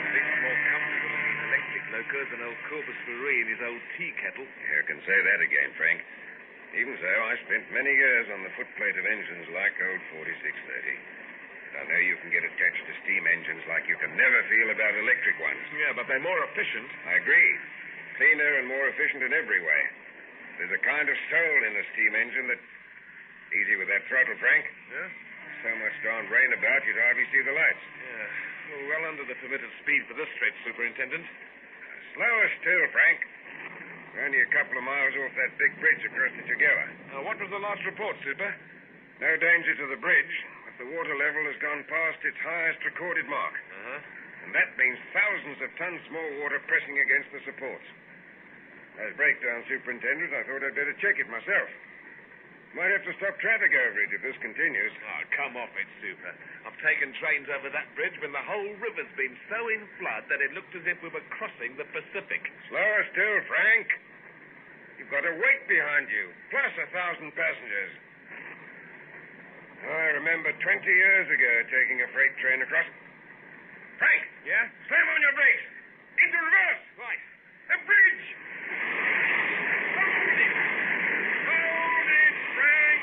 At least more comfortable in these electric locos than old Corpus Faree in his old tea kettle. You can say that again, Frank. Even so, I spent many years on the footplate of engines like old 4630. I know you can get attached to steam engines like you can never feel about electric ones. Yeah, but they're more efficient. I agree. Cleaner and more efficient in every way. There's a kind of soul in a steam engine that Easy with that throttle, Frank. Yeah? So much darn rain about, you'd hardly see the lights. Yeah. Well under the permitted speed for this stretch, Superintendent. Slower still, Frank. We're only a couple of miles off that big bridge across the Tugela. What was the last report, Super? No danger to the bridge, but the water level has gone past its highest recorded mark. And that means thousands of tons more water pressing against the supports. As breakdown superintendent, I thought I'd better check it myself. Might have to stop traffic over it if this continues. Oh, come off it, Super. I've taken trains over that bridge when the whole river's been so in flood that it looked as if we were crossing the Pacific. Slower still, Frank. You've got a weight behind you, plus 1,000 passengers. I remember 20 years ago taking a freight train across. Frank! Yeah? Slam on your brakes! Into reverse! Right. The bridge! Hold it! Hold it, Frank!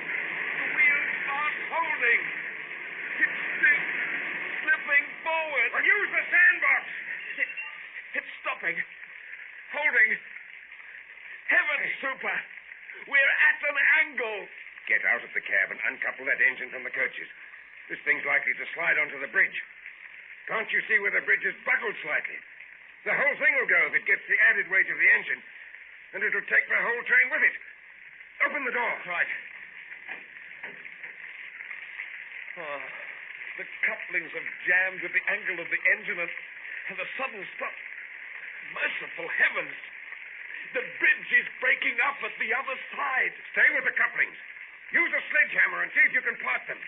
The wheels aren't holding. It's slipping forward. Well, use the sandbox! It's stopping. Holding. Heavens, Super! We're at an angle. Get out of the cab and uncouple that engine from the coaches. This thing's likely to slide onto the bridge. Can't you see where the bridge is buckled slightly? The whole thing will go if it gets the added weight of the engine, and it'll take the whole train with it. Open the door. Right. Oh, the couplings have jammed with the angle of the engine and the sudden stop. Merciful heavens! The bridge is breaking up at the other side. Stay with the couplings. Use a sledgehammer and see if you can part them.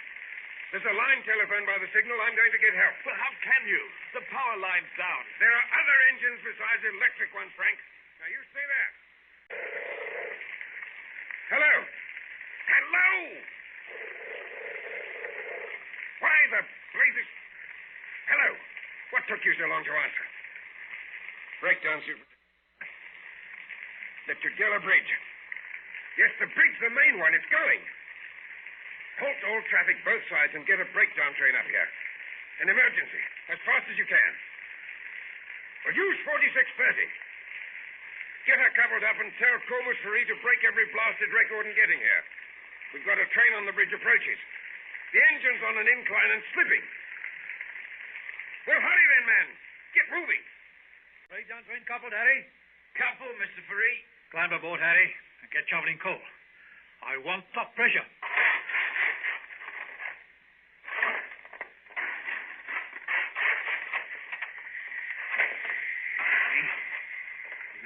There's a line telephone by the signal. I'm going to get help. But how can you? The power line's down. There are other engines besides electric ones, Frank. Now, you stay there. Hello? Hello? Why the blazes... Hello? What took you so long to answer? Breakdown, Super... The Tugela Bridge. Yes, the bridge, the main one. It's going. Halt all traffic both sides and get a breakdown train up here. An emergency. As fast as you can. Well, use 4630. Get her covered up and tell Corvus Ferry to break every blasted record in getting here. We've got a train on the bridge approaches. The engine's on an incline and slipping. Well, hurry then, man. Get moving. Breakdown train coupled, Harry. Couple, Mr. Ferry. Climb aboard, Harry, and get shoveling coal. I want top pressure.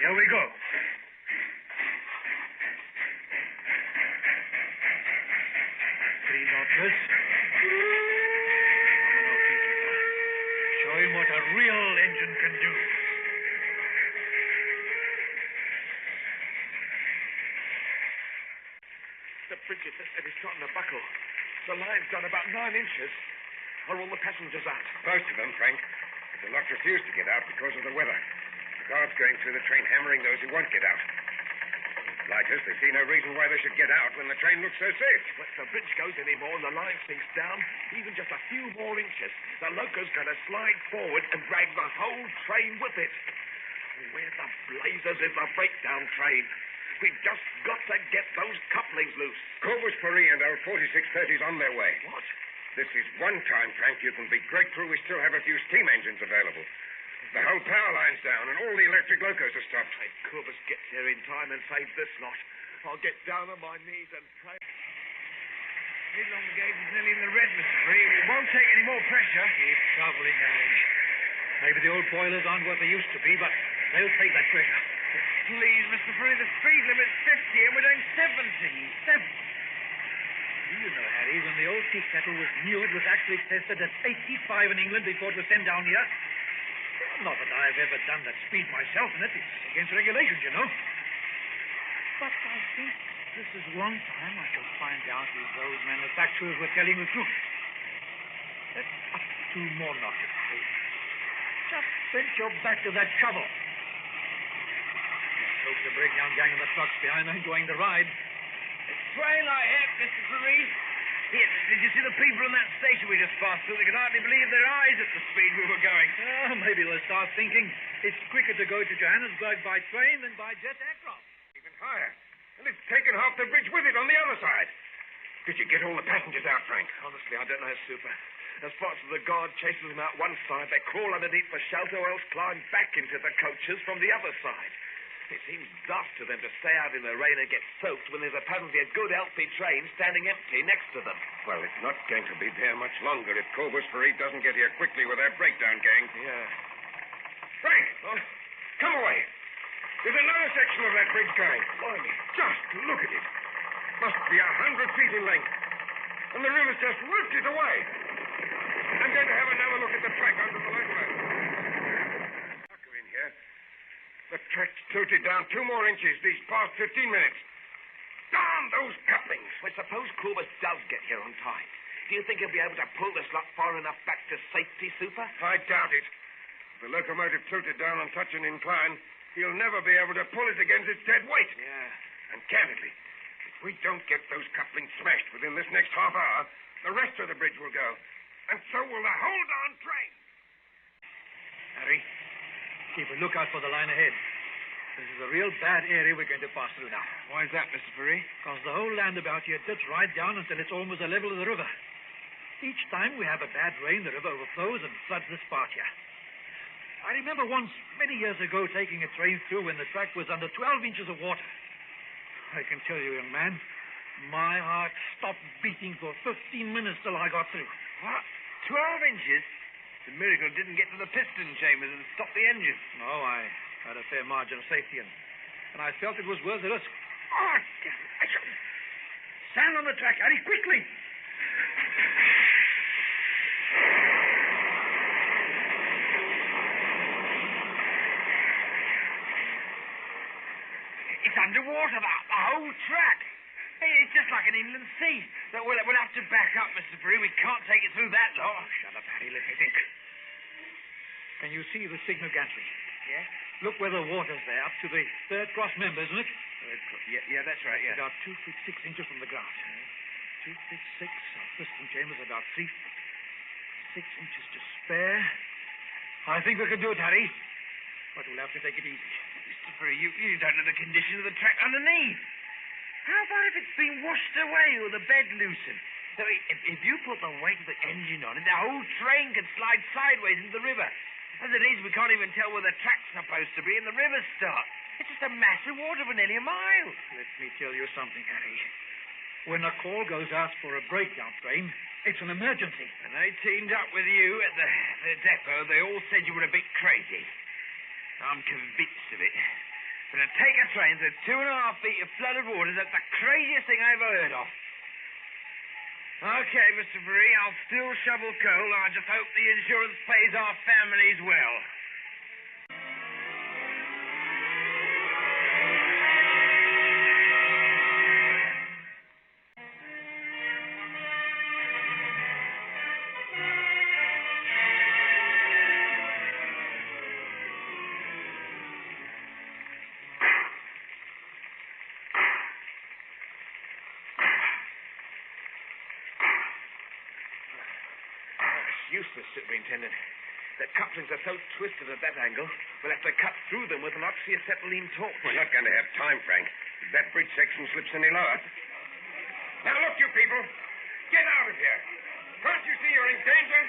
Here we go. 3 notches. Show him what a real engine can do. The bridge is starting to buckle. The line's done about 9 inches. Are all the passengers out? Most of them, Frank. But the lot refuse to get out because of the weather. The guards going through the train hammering those who won't get out. Like us, they see no reason why they should get out when the train looks so safe. But if the bridge goes any more and the line sinks down, even just a few more inches, the loco's going to slide forward and drag the whole train with it. Where the blazes is the breakdown train? We've just got to get those couplings loose. Corvus Ferry and our 4630's on their way. What? This is one time, Frank, you can be grateful we still have a few steam engines available. The whole power line's down and all the electric locos are stopped. If Corvus gets here in time and saves this lot, I'll get down on my knees and pray. Middle on the gauge is nearly in the red, Mr. Ferry. It won't take any more pressure. Keep shoveling, Harry. Maybe the old boilers aren't what they used to be, but they'll take that pressure. Please, Mr. Ferry, the speed limit's 50 and we're doing 70. Do you know, Harry, when the old tea kettle was new, it was actually tested at 85 in England before it was sent down here. Not that I've ever done that speed myself, and it's against regulations, you know. But I think this is one time I shall find out if those manufacturers were telling the truth. Let's up 2 more notches, please. Just bend your back to that shovel. Let's hope the breakdown gang and the trucks behind are enjoying the ride. The train I hit, Mr. Ferry. Here, did you see the people in that station we just passed through? They could hardly believe their eyes at the speed we were going. Maybe they'll start thinking it's quicker to go to Johannesburg by train than by jet aircraft. Even higher. And it's taken half the bridge with it on the other side. Did you get all the passengers out, Frank? Honestly, I don't know, Super. As parts of the guard chases them out one side, they crawl underneath for shelter or else climb back into the coaches from the other side. It seems daft to them to stay out in the rain and get soaked when there's apparently a good, healthy train standing empty next to them. Well, it's not going to be there much longer if Cobus Farid doesn't get here quickly with that breakdown gang. Yeah. Frank! Oh, come away. There's another section of that bridge going. Just look at it. Must be 100 feet in length. And the river's just ripped it away. I'm going to have another look at the track under the locomotive. Marker in here. The track's tilted down 2 more inches these past 15 minutes. Darn those couplings! Well, suppose Cobus does get here on time. Do you think he'll be able to pull this lot far enough back to safety, Super? I doubt it. If the locomotive tilted down on such an incline, he'll never be able to pull it against its dead weight. Yeah. And candidly, if we don't get those couplings smashed within this next half hour, the rest of the bridge will go. And so will the whole darn train. Harry, keep a lookout for the line ahead. This is a real bad area we're going to pass through now. Why is that, Mr. Farid? Because the whole land about here dips right down until it's almost the level of the river. Each time we have a bad rain, the river overflows and floods this part here. I remember once, many years ago, taking a train through when the track was under 12 inches of water. I can tell you, young man, my heart stopped beating for 15 minutes till I got through. What? 12 inches? The miracle didn't get to the piston chambers and stop the engine. No, I had a fair margin of safety, and I felt it was worth the risk. Oh, damn it. Stand on the track, Harry, quickly! It's underwater, the whole track. It's just like an inland sea. We'll have to back up, Mr. Farid. We can't take it through that lot. Shut up, Harry. Let me think. Can you see the signal gantry? Yeah? Look where the water's there, up to the third cross member, isn't it? Yeah, that's right, yeah. About 2 feet 6 inches from the ground. 2 feet 6. Our piston chamber's about 3 feet 6 inches to spare. I think we can do it, Harry. But we'll have to take it easy. Mr. Farid, you don't know the condition of the track underneath. How about if it's been washed away or the bed loosened? So if you put the weight of the engine on it, the whole train could slide sideways into the river. As it is, we can't even tell where the track's supposed to be and the river starts. It's just a mass of water for nearly a mile. Let me tell you something, Harry. When a call goes out for a breakdown train, it's an emergency. And they teamed up with you at the depot. They all said you were a bit crazy. I'm convinced of it. But to take a train through 2.5 feet of flooded water, that's the craziest thing I ever heard of. Okay, Mr. Farid, I'll still shovel coal. I just hope the insurance pays our families well. Useless, Superintendent. The couplings are so twisted at that angle, we'll have to cut through them with an oxyacetylene torch. We're not going to have time, Frank. If that bridge section slips any lower. Now, look, you people. Get out of here. Can't you see you're in danger?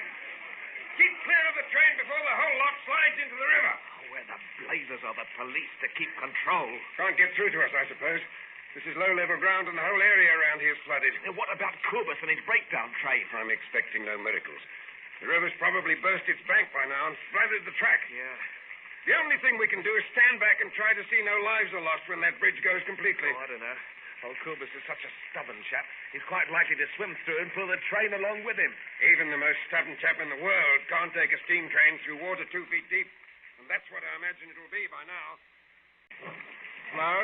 Keep clear of the train before the whole lot slides into the river. Oh, where the blazes are the police to keep control? Can't get through to us, I suppose. This is low-level ground and the whole area around here is flooded. And what about Cobus and his breakdown train? I'm expecting no miracles. The river's probably burst its bank by now and flooded the track. Yeah. The only thing we can do is stand back and try to see no lives are lost when that bridge goes completely. Oh, I don't know. Old Cobus is such a stubborn chap. He's quite likely to swim through and pull the train along with him. Even the most stubborn chap in the world can't take a steam train through water 2 feet deep. And that's what I imagine it'll be by now. Slow?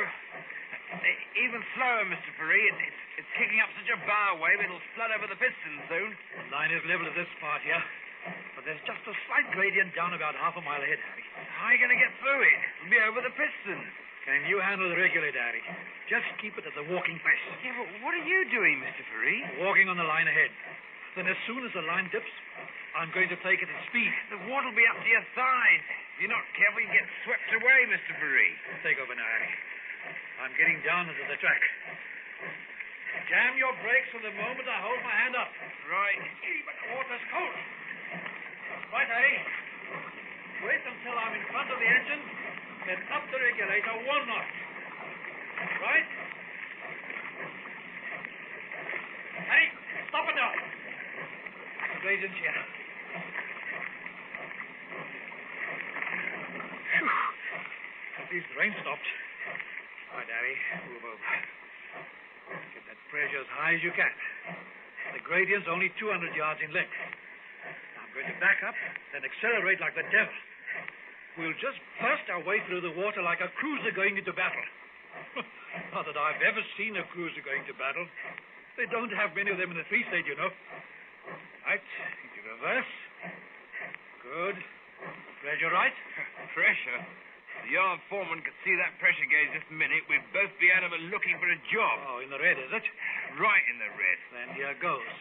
Even slower, Mr. Farid. It's kicking up such a bow wave, it'll flood over the piston soon. The line is level at this part here. But there's just a slight gradient down about half a mile ahead, Harry. How are you going to get through it? It'll be over the piston. Can you handle the regulator, Harry? Just keep it at the walking pace. Yeah, but what are you doing, Mr. Farid? Walking on the line ahead. Then as soon as the line dips, I'm going to take it at speed. The water'll be up to your thighs. If you're not careful, you get swept away, Mr. Farid. Take over now, Harry. I'm getting down into the track. Jam your brakes from the moment I hold my hand up. Right. But the water's cold. Right, Harry. Wait until I'm in front of the engine, then up the regulator 1 knot. Right? Harry, stop it now. Blaze here. Phew. At least the rain stopped. Right, Harry, move over. Get that pressure as high as you can. The gradient's only 200 yards in length. Now I'm going to back up, then accelerate like the devil. We'll just burst our way through the water like a cruiser going into battle. Not that I've ever seen a cruiser going to battle. They don't have many of them in the Free State, you know. Right, into reverse. Good. Pressure right? Pressure? The yard foreman could see that pressure gauge this minute. We'd both be out of it looking for a job. Oh, in the red, is it? Right in the red. Then here goes.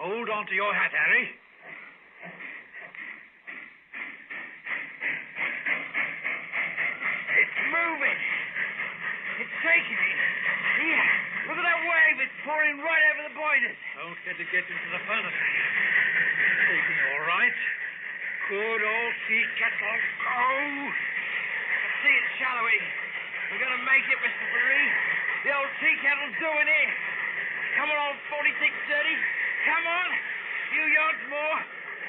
Hold on to your hat, Harry. It's moving. It's taking it. Here, look at that wave. It's pouring right over the boilers. Don't let it get into the furnace. Taking all right. Good old tea kettle. Oh! I see it shallowing. We're going to make it, Mr. Perry. The old tea kettle's doing in. Come on, old 4630. Come on. A few yards more.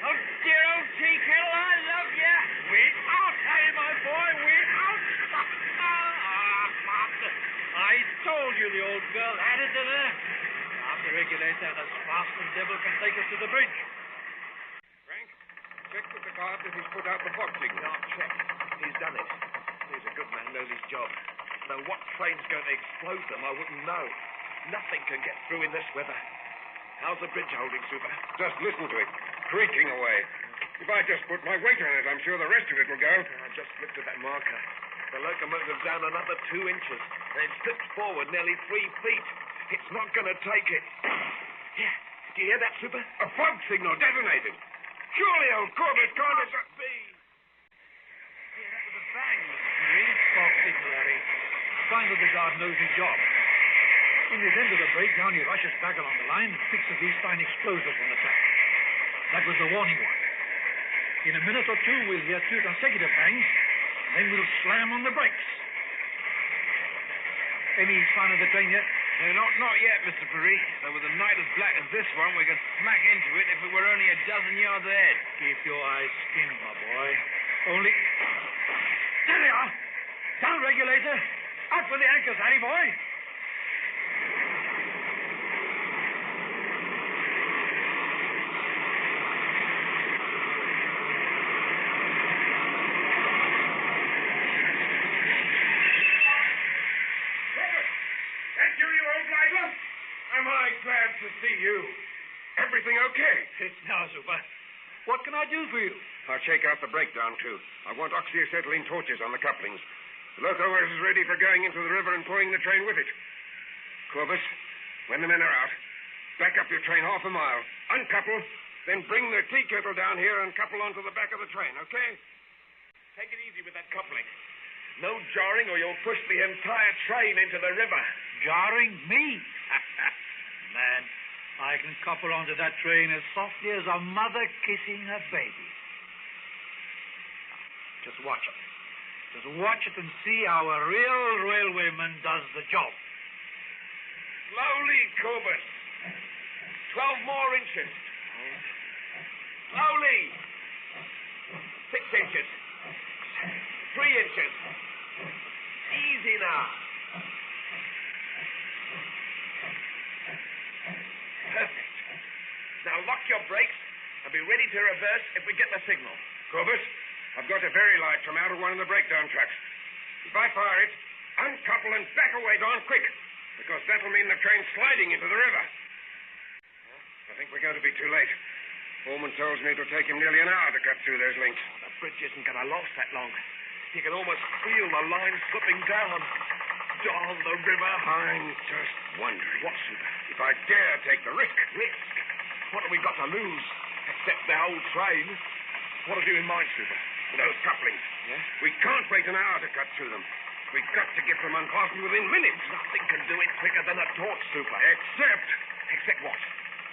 Oh, dear old tea kettle, I love you. Win out, Harry, my boy. Win out. I told you the old girl had it in her. Now the regulator and as fast as devil can take us to the bridge. Frank, check with the guard if he's put out the fog signal. I'll check. He's done it. He's a good man, knows his job. Though what train's going to explode them, I wouldn't know. Nothing can get through in this weather. How's the bridge holding, Super? Just listen to it. Creaking away. If I just put my weight on it, I'm sure the rest of it will go. I just looked at that marker. The locomotive's down another 2 inches, and it's slipped forward nearly 3 feet. It's not going to take it. Yeah. Do you hear that, Super? A fog signal detonated. Surely old Corbett can't have... be. Yeah, that was a bang, Mr. Perry. Fog signal, Harry. Find that the guard knows his job. In his end of the breakdown, he rushes back along the line and fixes these fine explosives on the track. That was the warning one. In a minute or two, we'll hear 2 consecutive bangs, and then we'll slam on the brakes. Any sign of the train yet? No, not yet, Mr. Perry. Though with a night as black as this one, we could smack into it if it were only a dozen yards ahead. Keep your eyes skinned, my boy. Only... There they are! Down, regulator! Out with the anchors, Harry boy! Am I glad to see you? Everything okay? It's now, Super. What can I do for you? I'll shake out the breakdown, too. I want oxyacetylene torches on the couplings. The locomotive is ready for going into the river and pulling the train with it. Corbus, when the men are out, back up your train half a mile, uncouple, then bring the tea kettle down here and couple onto the back of the train, okay? Take it easy with that coupling. No jarring or you'll push the entire train into the river. Jarring me? Man, I can couple onto that train as softly as a mother kissing her baby. Just watch it. Just watch it and see how a real railwayman does the job. Slowly, Corbus. 12 more inches. Slowly. 6 inches. 3 inches. Easy now. Perfect. Now lock your brakes and be ready to reverse if we get the signal. Corbus, I've got a very light from out of one of the breakdown trucks. If I fire it, uncouple and back away darn quick, because that'll mean the train's sliding into the river. I think we're going to be too late. Foreman tells me it'll take him nearly an hour to cut through those links. The bridge isn't going to last that long. You can almost feel the line slipping down. Down the river. I'm just wondering. What, Super? If I dare take the risk. Risk? What have we got to lose? Except the whole train. What have you in mind, Super? Those couplings. Yeah? We can't wait an hour to cut through them. We've got to get them unfastened within minutes. Nothing can do it quicker than a torch, Super. Except what?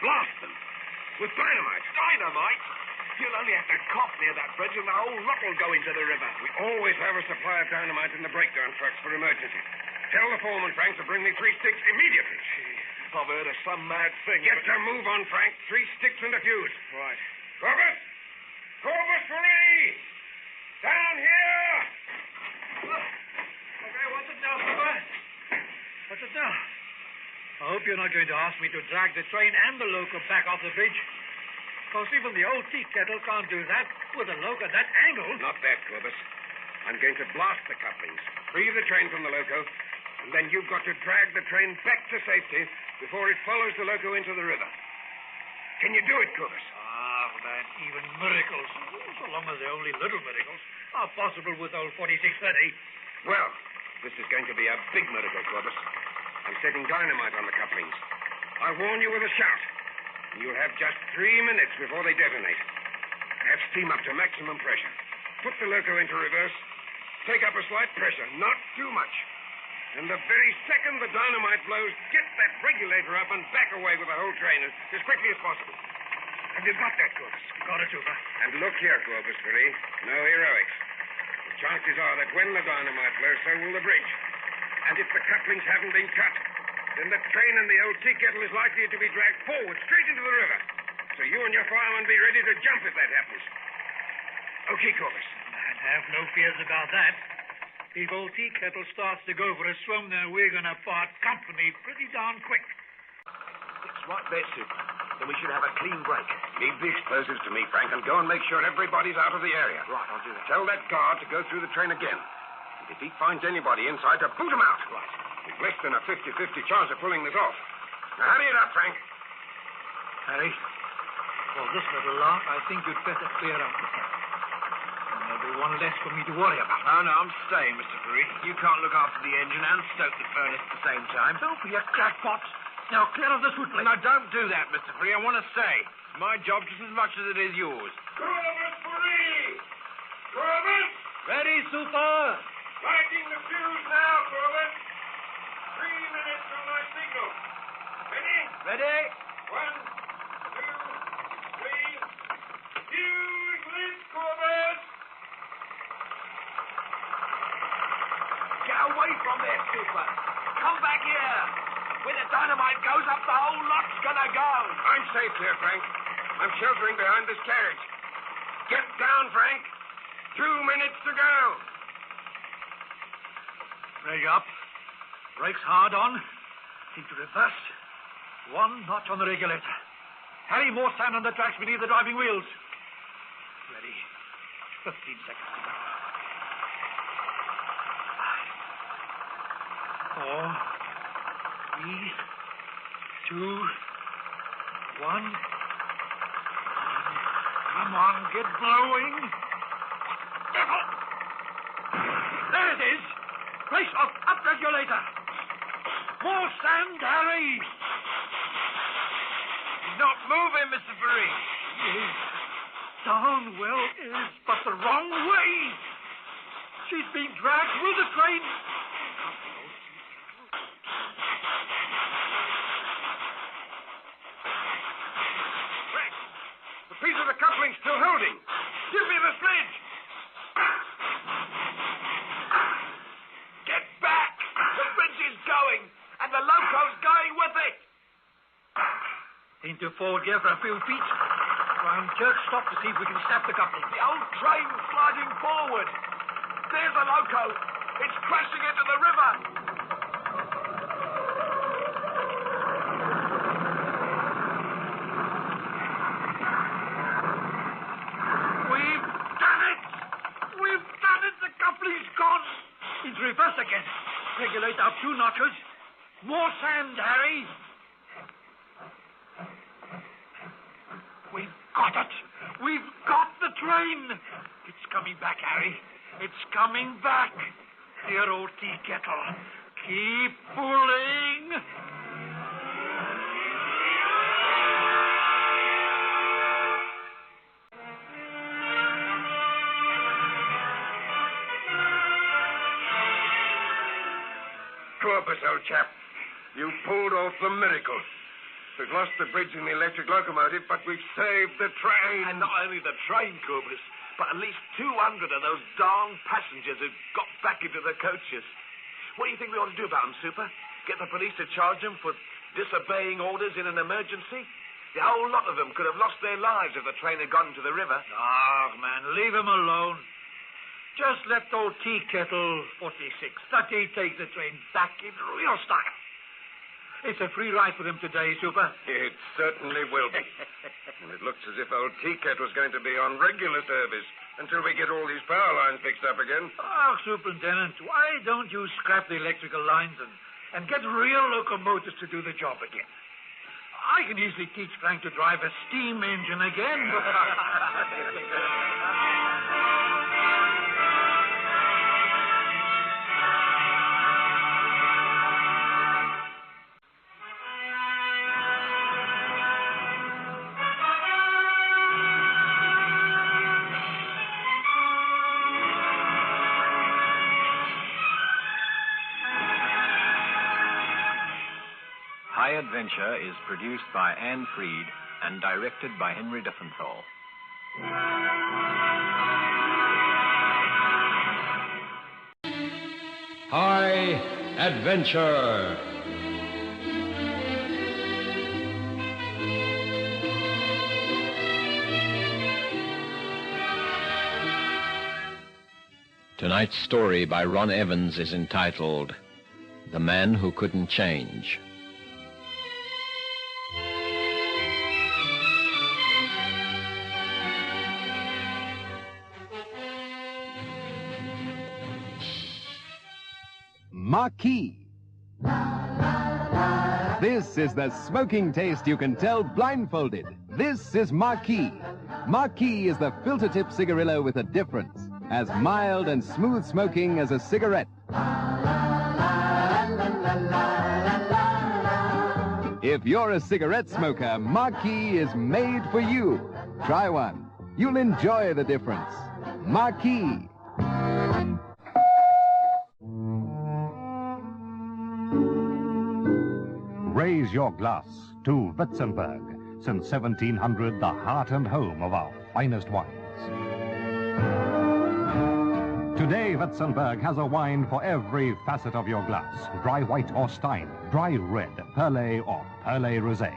Blast them. With dynamite. Dynamite? You'll only have to cough near that bridge and the whole lot will go into the river. We always have a supply of dynamite in the breakdown trucks for emergency. Tell the foreman, Frank, to bring me 3 sticks immediately. I've heard of some mad thing. Get to move on, Frank. 3 sticks and a fuse. Right. Corbus! Corbus Marie! Down here! Okay, what's it now, Super? What's it now? I hope you're not going to ask me to drag the train and the loco back off the bridge. Because even the old tea kettle can't do that with a loco at that angle. Not that, Corbus. I'm going to blast the couplings, free the train from the loco, and then you've got to drag the train back to safety before it follows the loco into the river. Can you do it, Corbus? Ah, man, even miracles, so long as they're only little miracles, are possible with old 4630. Well, this is going to be a big miracle, Corbus. I'm setting dynamite on the couplings. I warn you with a shout. You'll have just 3 minutes before they detonate. Have steam up to maximum pressure. Put the loco into reverse. Take up a slight pressure, not too much. And the very second the dynamite blows, get that regulator up and back away with the whole train as quickly as possible. Have you got that, Corbus? Got it, Super. And look here, Corbus, Marie. No heroics. The chances are that when the dynamite blows, so will the bridge. And if the couplings haven't been cut, then the train and the old tea kettle is likely to be dragged forward, straight into the river. So you and your fireman be ready to jump if that happens. Okay, Corbus. And have no fears about that. If old tea kettle starts to go for a swim, then we're going to part company pretty darn quick. It's right there, Super. Then we should have a clean break. Leave the explosives to me, Frank, and go and make sure everybody's out of the area. Right, I'll do that. Tell that guard to go through the train again. And if he finds anybody inside, to boot him out. Right. We've less than a 50-50 chance of pulling this off. Now, hurry it up, Frank. Harry, for this little lark, I think you'd better clear out the camp. And there'll be one less for me to worry about. Oh, no, I'm staying, Mr. Fareed. You can't look after the engine and stoke the furnace at the same time. Don't be a crackpot. Now, clear of this footplate. No, don't do that, Mr. Fareed. I want to stay. It's my job just as much as it is yours. Corbus Marie! Corbus! Ready, Super? Lighting the fuse now, Corbus. 3 minutes from my signal. Ready? Ready? 1, 2, 3. Fuse lit, Corbus! Get away from there, Super. Come back here. When the dynamite goes up, the whole lot's gonna go. I'm safe here, Frank. I'm sheltering behind this carriage. Get down, Frank. 2 minutes to go. Brake up. Brakes hard on. Into reverse. 1 notch on the regulator. Harry, more sand on the tracks beneath the driving wheels. Ready. 15 seconds to go. 5, 4, 3, 2, 1. Come on, get blowing. Devil! There it is. Brace up regulator. More sand, Harry. He's not moving, Mr. Fareed. Yes. Downwell is, but the wrong way. She's being dragged with the train. Frank, the piece of the coupling's still holding. Give me the sledge. Get back. The bridge is going, and the loco's going with it. Into forward gear for a few feet. Try and jerk stop to see if we can snap the coupling. The old train's sliding forward. There's the loco. It's crashing into the river. We've done it! We've done it! The coupling's gone! Into reverse again. Regulator up 2 notches. More sand, Harry. We've got it. We've got the train. It's coming back, Harry. It's coming back. Dear old tea kettle. Keep pulling. Corpus, old chap. You pulled off the miracle. We've lost the bridge and the electric locomotive, but we've saved the train. And not only the train, Corpus, but at least 200 of those darn passengers who got back into the coaches. What do you think we ought to do about them, Super? Get the police to charge them for disobeying orders in an emergency? The whole lot of them could have lost their lives if the train had gone into the river. Oh, man, leave him alone. Just let old Tea Kettle 46 Stucky take the train back in real style. It's a free ride for him today, Super. It certainly will be. And it looks as if old Tea Kettle's going to be on regular service until we get all these power lines fixed up again. Oh, Superintendent, why don't you scrap the electrical lines and get real locomotives to do the job again? I can easily teach Frank to drive a steam engine again. High Adventure is produced by Anne Freed and directed by Henry Diffenthal. High Adventure. Tonight's story by Ron Evans is entitled The Man Who Couldn't Change. Marquis. This is the smoking taste you can tell blindfolded. This is Marquis. Marquis is the filter-tip cigarillo with a difference. As mild and smooth smoking as a cigarette. If you're a cigarette smoker, Marquis is made for you. Try one. You'll enjoy the difference. Marquis. Raise your glass to Witzenberg. Since 1700, the heart and home of our finest wines. Today, Witzenberg has a wine for every facet of your glass. Dry white or Stein, dry red, Perle or Perle Rosé.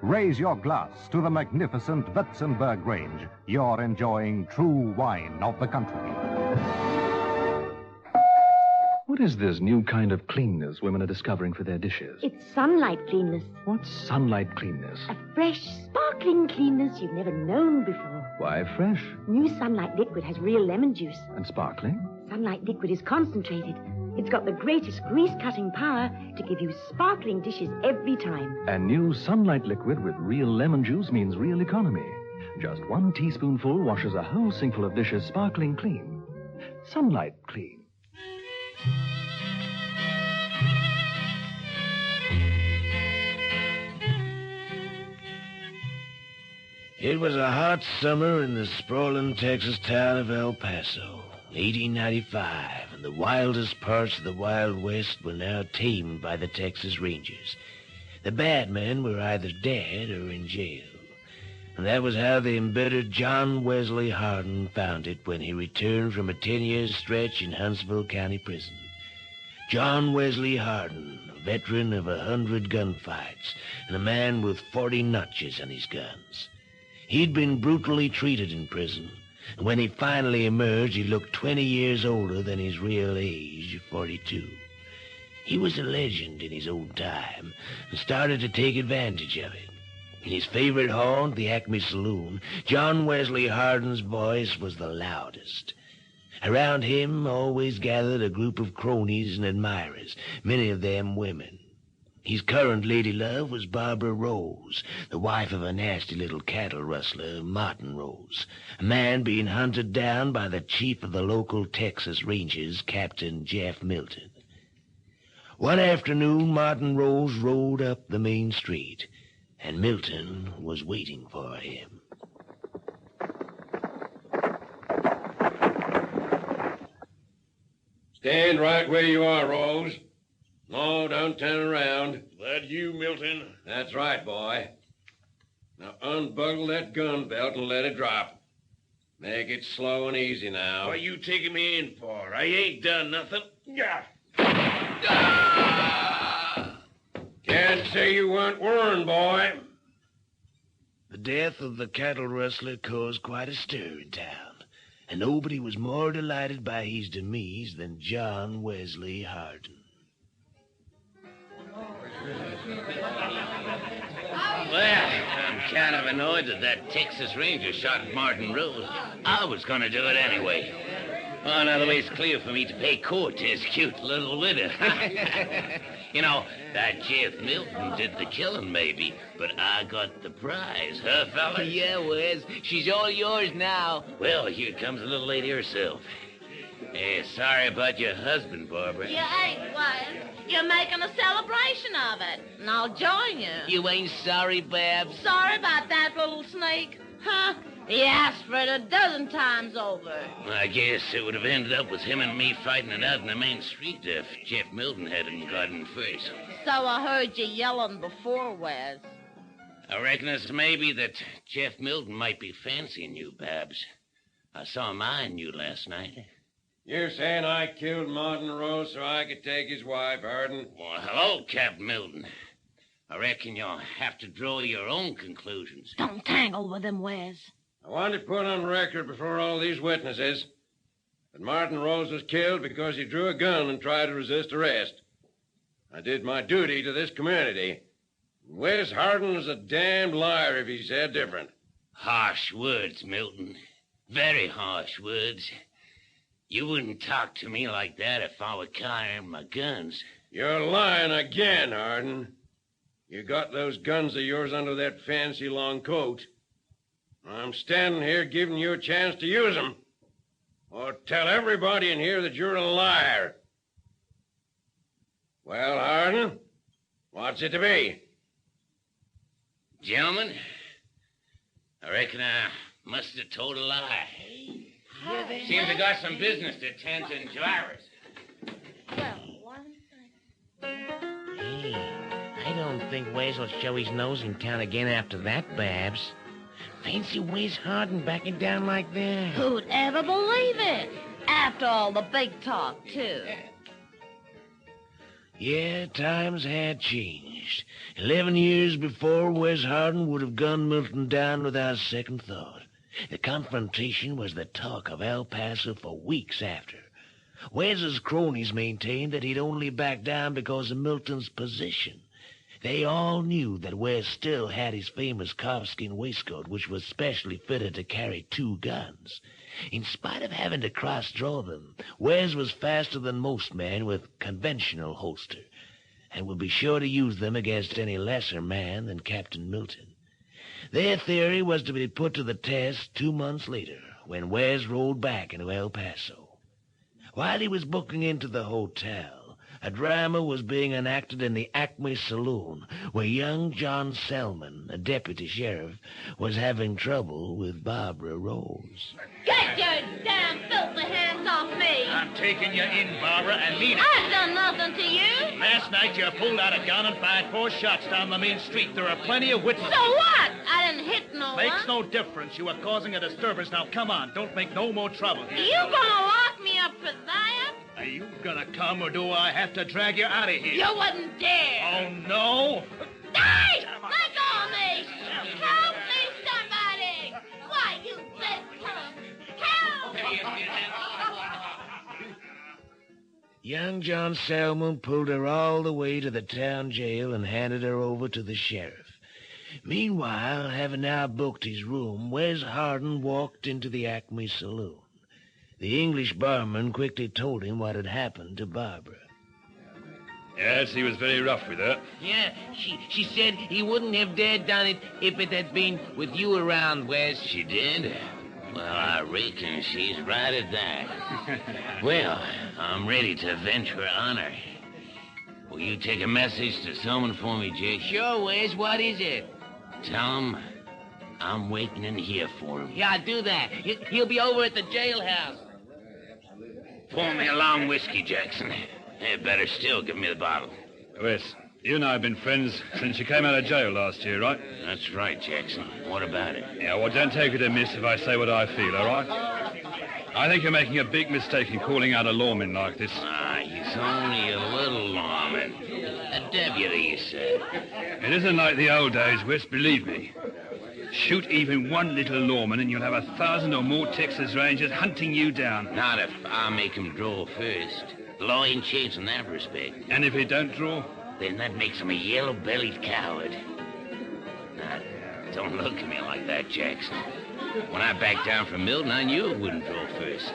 Raise your glass to the magnificent Witzenberg range. You're enjoying true wine of the country. What is this new kind of cleanness women are discovering for their dishes? It's sunlight cleanness. What's sunlight cleanness? A fresh, sparkling cleanness you've never known before. Why fresh? New Sunlight Liquid has real lemon juice. And sparkling? Sunlight Liquid is concentrated. It's got the greatest grease-cutting power to give you sparkling dishes every time. And new Sunlight Liquid with real lemon juice means real economy. Just 1 teaspoonful washes a whole sinkful of dishes sparkling clean. Sunlight Clean. It was a hot summer in the sprawling Texas town of El Paso, 1895, and the wildest parts of the Wild West were now tamed by the Texas Rangers. The bad men were either dead or in jail. And that was how the embittered John Wesley Hardin found it when he returned from a 10-year stretch in Huntsville County Prison. John Wesley Hardin, a veteran of 100 gunfights, and a man with 40 notches on his guns. He'd been brutally treated in prison, and when he finally emerged, he looked 20 years older than his real age of 42. He was a legend in his old time, and started to take advantage of it. In his favorite haunt, the Acme Saloon, John Wesley Hardin's voice was the loudest. Around him always gathered a group of cronies and admirers, many of them women. His current lady love was Barbara Rose, the wife of a nasty little cattle rustler, Martin Rose, a man being hunted down by the chief of the local Texas Rangers, Captain Jeff Milton. One afternoon, Martin Rose rode up the main street, and Milton was waiting for him. Stand right where you are, Rose. No, don't turn around. That you, Milton? That's right, boy. Now unbuckle that gun belt and let it drop. Make it slow and easy now. What you taking me in for? I ain't done nothing. Yeah. Can't say you weren't warned, boy. The death of the cattle rustler caused quite a stir in town, and nobody was more delighted by his demise than John Wesley Hardin. Well, I'm kind of annoyed that Texas Ranger shot Martin Rose. I was going to do it anyway. Well, another way's clear for me to pay court to his cute little widow. You know, that Jeff Milton did the killing, maybe, but I got the prize, huh, fella? Yeah, Wes. She's all yours now. Well, here comes the little lady herself. Hey, sorry about your husband, Barbara. You ain't, Wes. You're making a celebration of it, and I'll join you. You ain't sorry, Babs? Sorry about that little sneak, huh? He asked for it a dozen times over. I guess it would have ended up with him and me fighting it out in the main street if Jeff Milton hadn't gotten first. So I heard you yelling before, Wes. I reckon it's maybe that Jeff Milton might be fancying you, Babs. I saw him eyeing you last night. You're saying I killed Martin Rose so I could take his wife, Hardin? Well, hello, Cap Milton. I reckon you'll have to draw your own conclusions. Don't tangle with him, Wes. I want to put on record before all these witnesses that Martin Rose was killed because he drew a gun and tried to resist arrest. I did my duty to this community. Wes Hardin was a damned liar if he said different. Harsh words, Milton. Very harsh words. You wouldn't talk to me like that if I were carrying my guns. You're lying again, Hardin. You got those guns of yours under that fancy long coat. I'm standing here giving you a chance to use them. Or tell everybody in here that you're a liar. Well, Hardin, what's it to be? Gentlemen, I reckon I must have told a lie. Seems I got some business to attend to in Jairus. Hey, I don't think Wes will show his nose in town again after that, Babs. Fancy Wes Hardin backing down like that. Who'd ever believe it? After all the big talk, too. Yeah, times had changed. 11 years before, Wes Hardin would have gunned Milton down without a second thought. The confrontation was the talk of El Paso for weeks after. Wes's cronies maintained that he'd only backed down because of Milton's position. They all knew that Wes still had his famous calfskin waistcoat, which was specially fitted to carry 2 guns. In spite of having to cross-draw them, Wes was faster than most men with conventional holster, and would be sure to use them against any lesser man than Captain Milton. Their theory was to be put to the test 2 months later, when Wes rolled back into El Paso. While he was booking into the hotel, a drama was being enacted in the Acme Saloon, where young John Selman, a deputy sheriff, was having trouble with Barbara Rose. Get your damn filthy hands off me! I'm taking you in, Barbara, and mean it. I've done nothing to you. Last night you pulled out a gun and fired 4 shots down the main street. There are plenty of witnesses. So what? I didn't hit no one. Makes no difference. You were causing a disturbance. Now, come on. Don't make no more trouble here. You gonna lock me up for that? Are you gonna come, or do I have to drag you out of here? You wouldn't dare. Oh, no? Hey! Let go of me! Help me, somebody! Why, you big punk! Help! Young John Selman pulled her all the way to the town jail and handed her over to the sheriff. Meanwhile, having now booked his room, Wes Hardin walked into the Acme Saloon. The English barman quickly told him what had happened to Barbara. Yes, he was very rough with her. Yeah, she said he wouldn't have dared done it if it had been with you around, Wes. She did? Well, I reckon she's right at that. Well, I'm ready to venture honor. Will you take a message to someone for me, Jake? Sure, Wes. What is it? Tell him I'm waiting in here for him. Yeah, do that. He'll be over at the jailhouse. Pour me a long whiskey, Jackson. Hey, better still, give me the bottle. Wes, you and I have been friends since you came out of jail last year, right? That's right, Jackson. What about it? Yeah, well, don't take it amiss if I say what I feel, all right? I think you're making a big mistake in calling out a lawman like this. Ah, he's only a little lawman. A deputy, you said. It isn't like the old days, Wes, believe me. Shoot even one little lawman and you'll have 1,000 or more Texas Rangers hunting you down. Not if I make him draw first. The law ain't changed in that respect. And if he don't draw? Then that makes him a yellow-bellied coward. Now, don't look at me like that, Jackson. When I backed down from Milton, I knew it wouldn't draw first.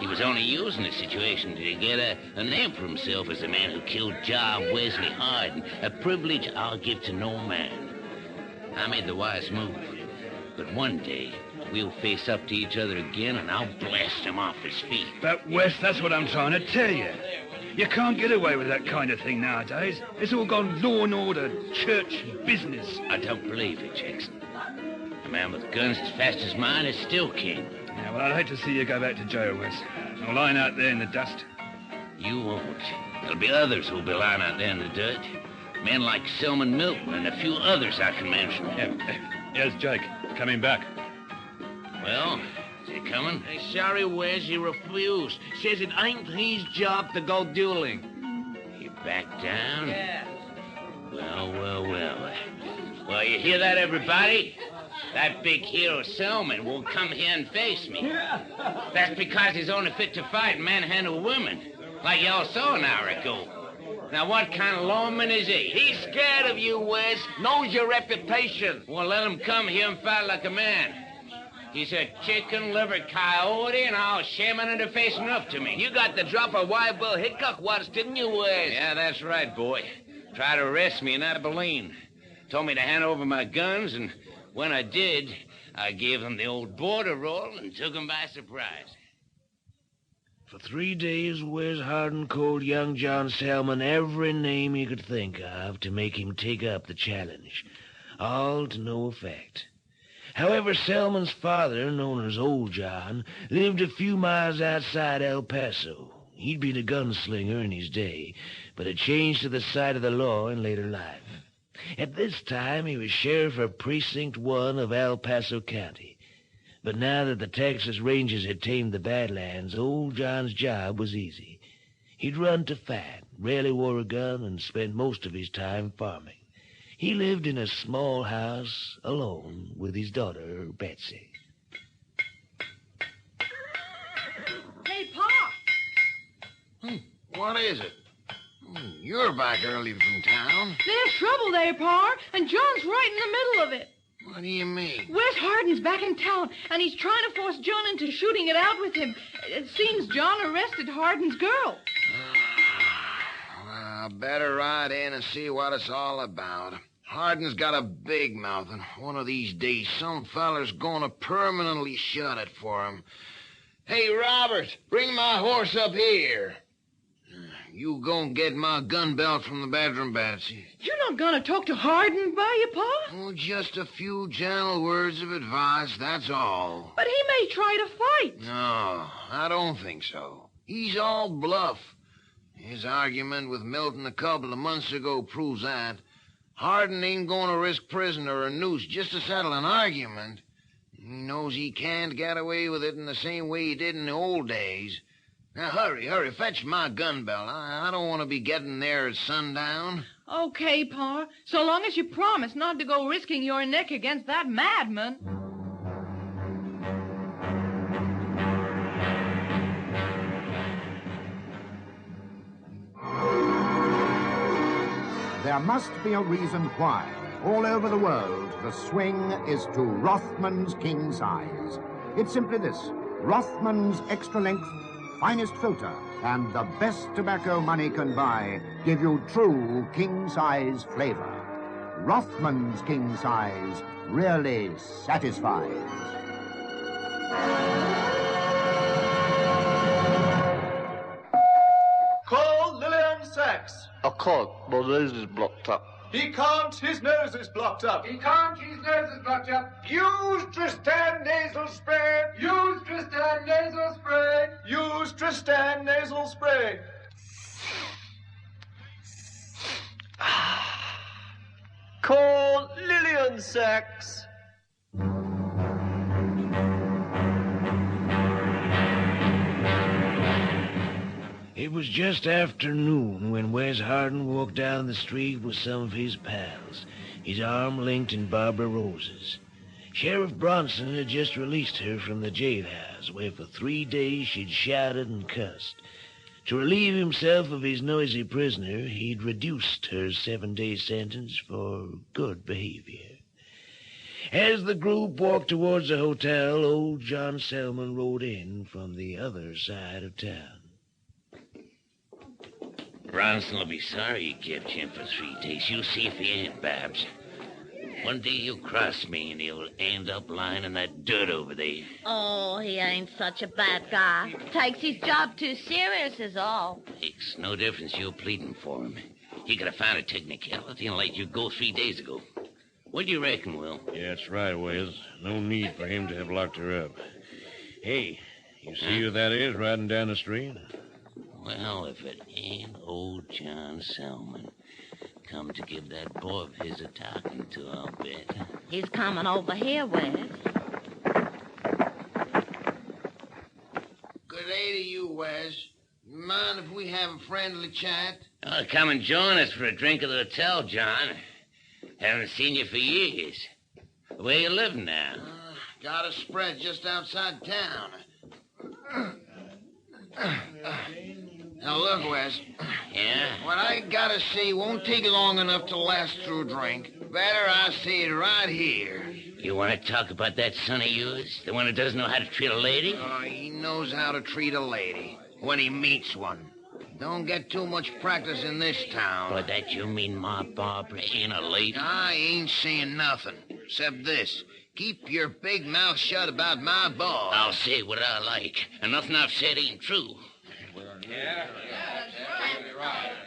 He was only using the situation to get a name for himself as the man who killed Job Wesley Hardin, a privilege I'll give to no man. I made the wise move. But one day, we'll face up to each other again, and I'll blast him off his feet. But, Wes, that's what I'm trying to tell you. You can't get away with that kind of thing nowadays. It's all gone law and order, church, business. I don't believe it, Jackson. A man with guns as fast as mine is still king. Yeah, well, I'd hate to see you go back to jail, Wes. Or lying out there in the dust. You won't. There'll be others who'll be lying out there in the dirt. Men like Selman Milton and a few others I can mention. Yeah, here's Jake, coming back. Well, is he coming? Hey, sorry, Wes, he refused. Says it ain't his job to go dueling. He backed down? Yeah. Well. Well, you hear that, everybody? That big hero Selman won't come here and face me. That's because he's only fit to fight and manhandle women, like y'all saw an hour ago. Now, what kind of lawman is he? He's scared of you, Wes. Knows your reputation. Well, let him come here and fight like a man. He's a chicken-livered coyote, and I'll shame him into facing up to me. You got the drop of Wild Bill Hickok once, didn't you, Wes? Yeah, that's right, boy. Tried to arrest me in Abilene. Told me to hand over my guns, and when I did, I gave him the old border roll and took him by surprise. For 3 days, Wes Hardin called young John Selman every name he could think of to make him take up the challenge, all to no effect. However, Selman's father, known as Old John, lived a few miles outside El Paso. He'd been a gunslinger in his day, but had changed to the side of the law in later life. At this time, he was sheriff of Precinct 1 of El Paso County. But now that the Texas Rangers had tamed the Badlands, Old John's job was easy. He'd run to fight, rarely wore a gun, and spent most of his time farming. He lived in a small house, alone, with his daughter, Betsy. Hey, Pa! What is it? You're back early from town. There's trouble there, Pa, and John's right in the middle of it. What do you mean? Wes Hardin's back in town, and he's trying to force John into shooting it out with him. It seems John arrested Hardin's girl. Well, better ride in and see what it's all about. Hardin's got a big mouth, and one of these days some feller's going to permanently shut it for him. Hey, Robert, bring my horse up here. You go and get my gun belt from the bedroom, Betsy. You're not going to talk to Hardin, are you, Pa? Oh, just a few gentle words of advice, that's all. But he may try to fight. No, I don't think so. He's all bluff. His argument with Milton a couple of months ago proves that. Hardin ain't going to risk prison or a noose just to settle an argument. He knows he can't get away with it in the same way he did in the old days. Now, hurry, fetch my gun belt. I don't want to be getting there at sundown. Okay, Pa, so long as you promise not to go risking your neck against that madman. There must be a reason why, all over the world, the swing is to Rothman's king size. It's simply this: Rothman's extra length, finest filter, and the best tobacco money can buy give you true king-size flavor. Rothman's king size really satisfies. Call Lillian Sachs. I can't. My nose is blocked up. He can't. His nose is blocked up. He can't. His nose is blocked up. Use Tristan nasal spray. Use Tristan nasal spray. Use Tristan nasal spray. Call Lillian Sachs. It was just afternoon when Wes Hardin walked down the street with some of his pals, his arm linked in Barbara Rose's. Sheriff Bronson had just released her from the jailhouse, where for 3 days she'd shouted and cussed. To relieve himself of his noisy prisoner, he'd reduced her 7-day sentence for good behavior. As the group walked towards the hotel, old John Selman rode in from the other side of town. Bronson will be sorry he kept you in for 3 days. You'll see if he ain't, Babs. One day he'll cross me and he'll end up lying in that dirt over there. Oh, he ain't such a bad guy. Takes his job too serious is all. Makes no difference you're pleading for him. He could have found a technicality and let you go 3 days ago. What do you reckon, Will? Yeah, that's right, Wes. No need for him to have locked her up. Hey, you see who that is riding down the street? Well, if it ain't old John Selman. Come to give that boy of his a talking to, I'll bet. He's coming over here, Wes. Good day to you, Wes. Mind if we have a friendly chat? Oh, come and join us for a drink at the hotel, John. Haven't seen you for years. Where you living now? Got a spread just outside town. Now, look, Wes. Yeah? What I gotta say won't take long enough to last through a drink. Better I say it right here. You want to talk about that son of yours? The one who doesn't know how to treat a lady? Oh, he knows how to treat a lady when he meets one. Don't get too much practice in this town. By that you mean Ma Barbara ain't a lady? I ain't saying nothing, except this. Keep your big mouth shut about my boss. I'll say what I like, and nothing I've said ain't true.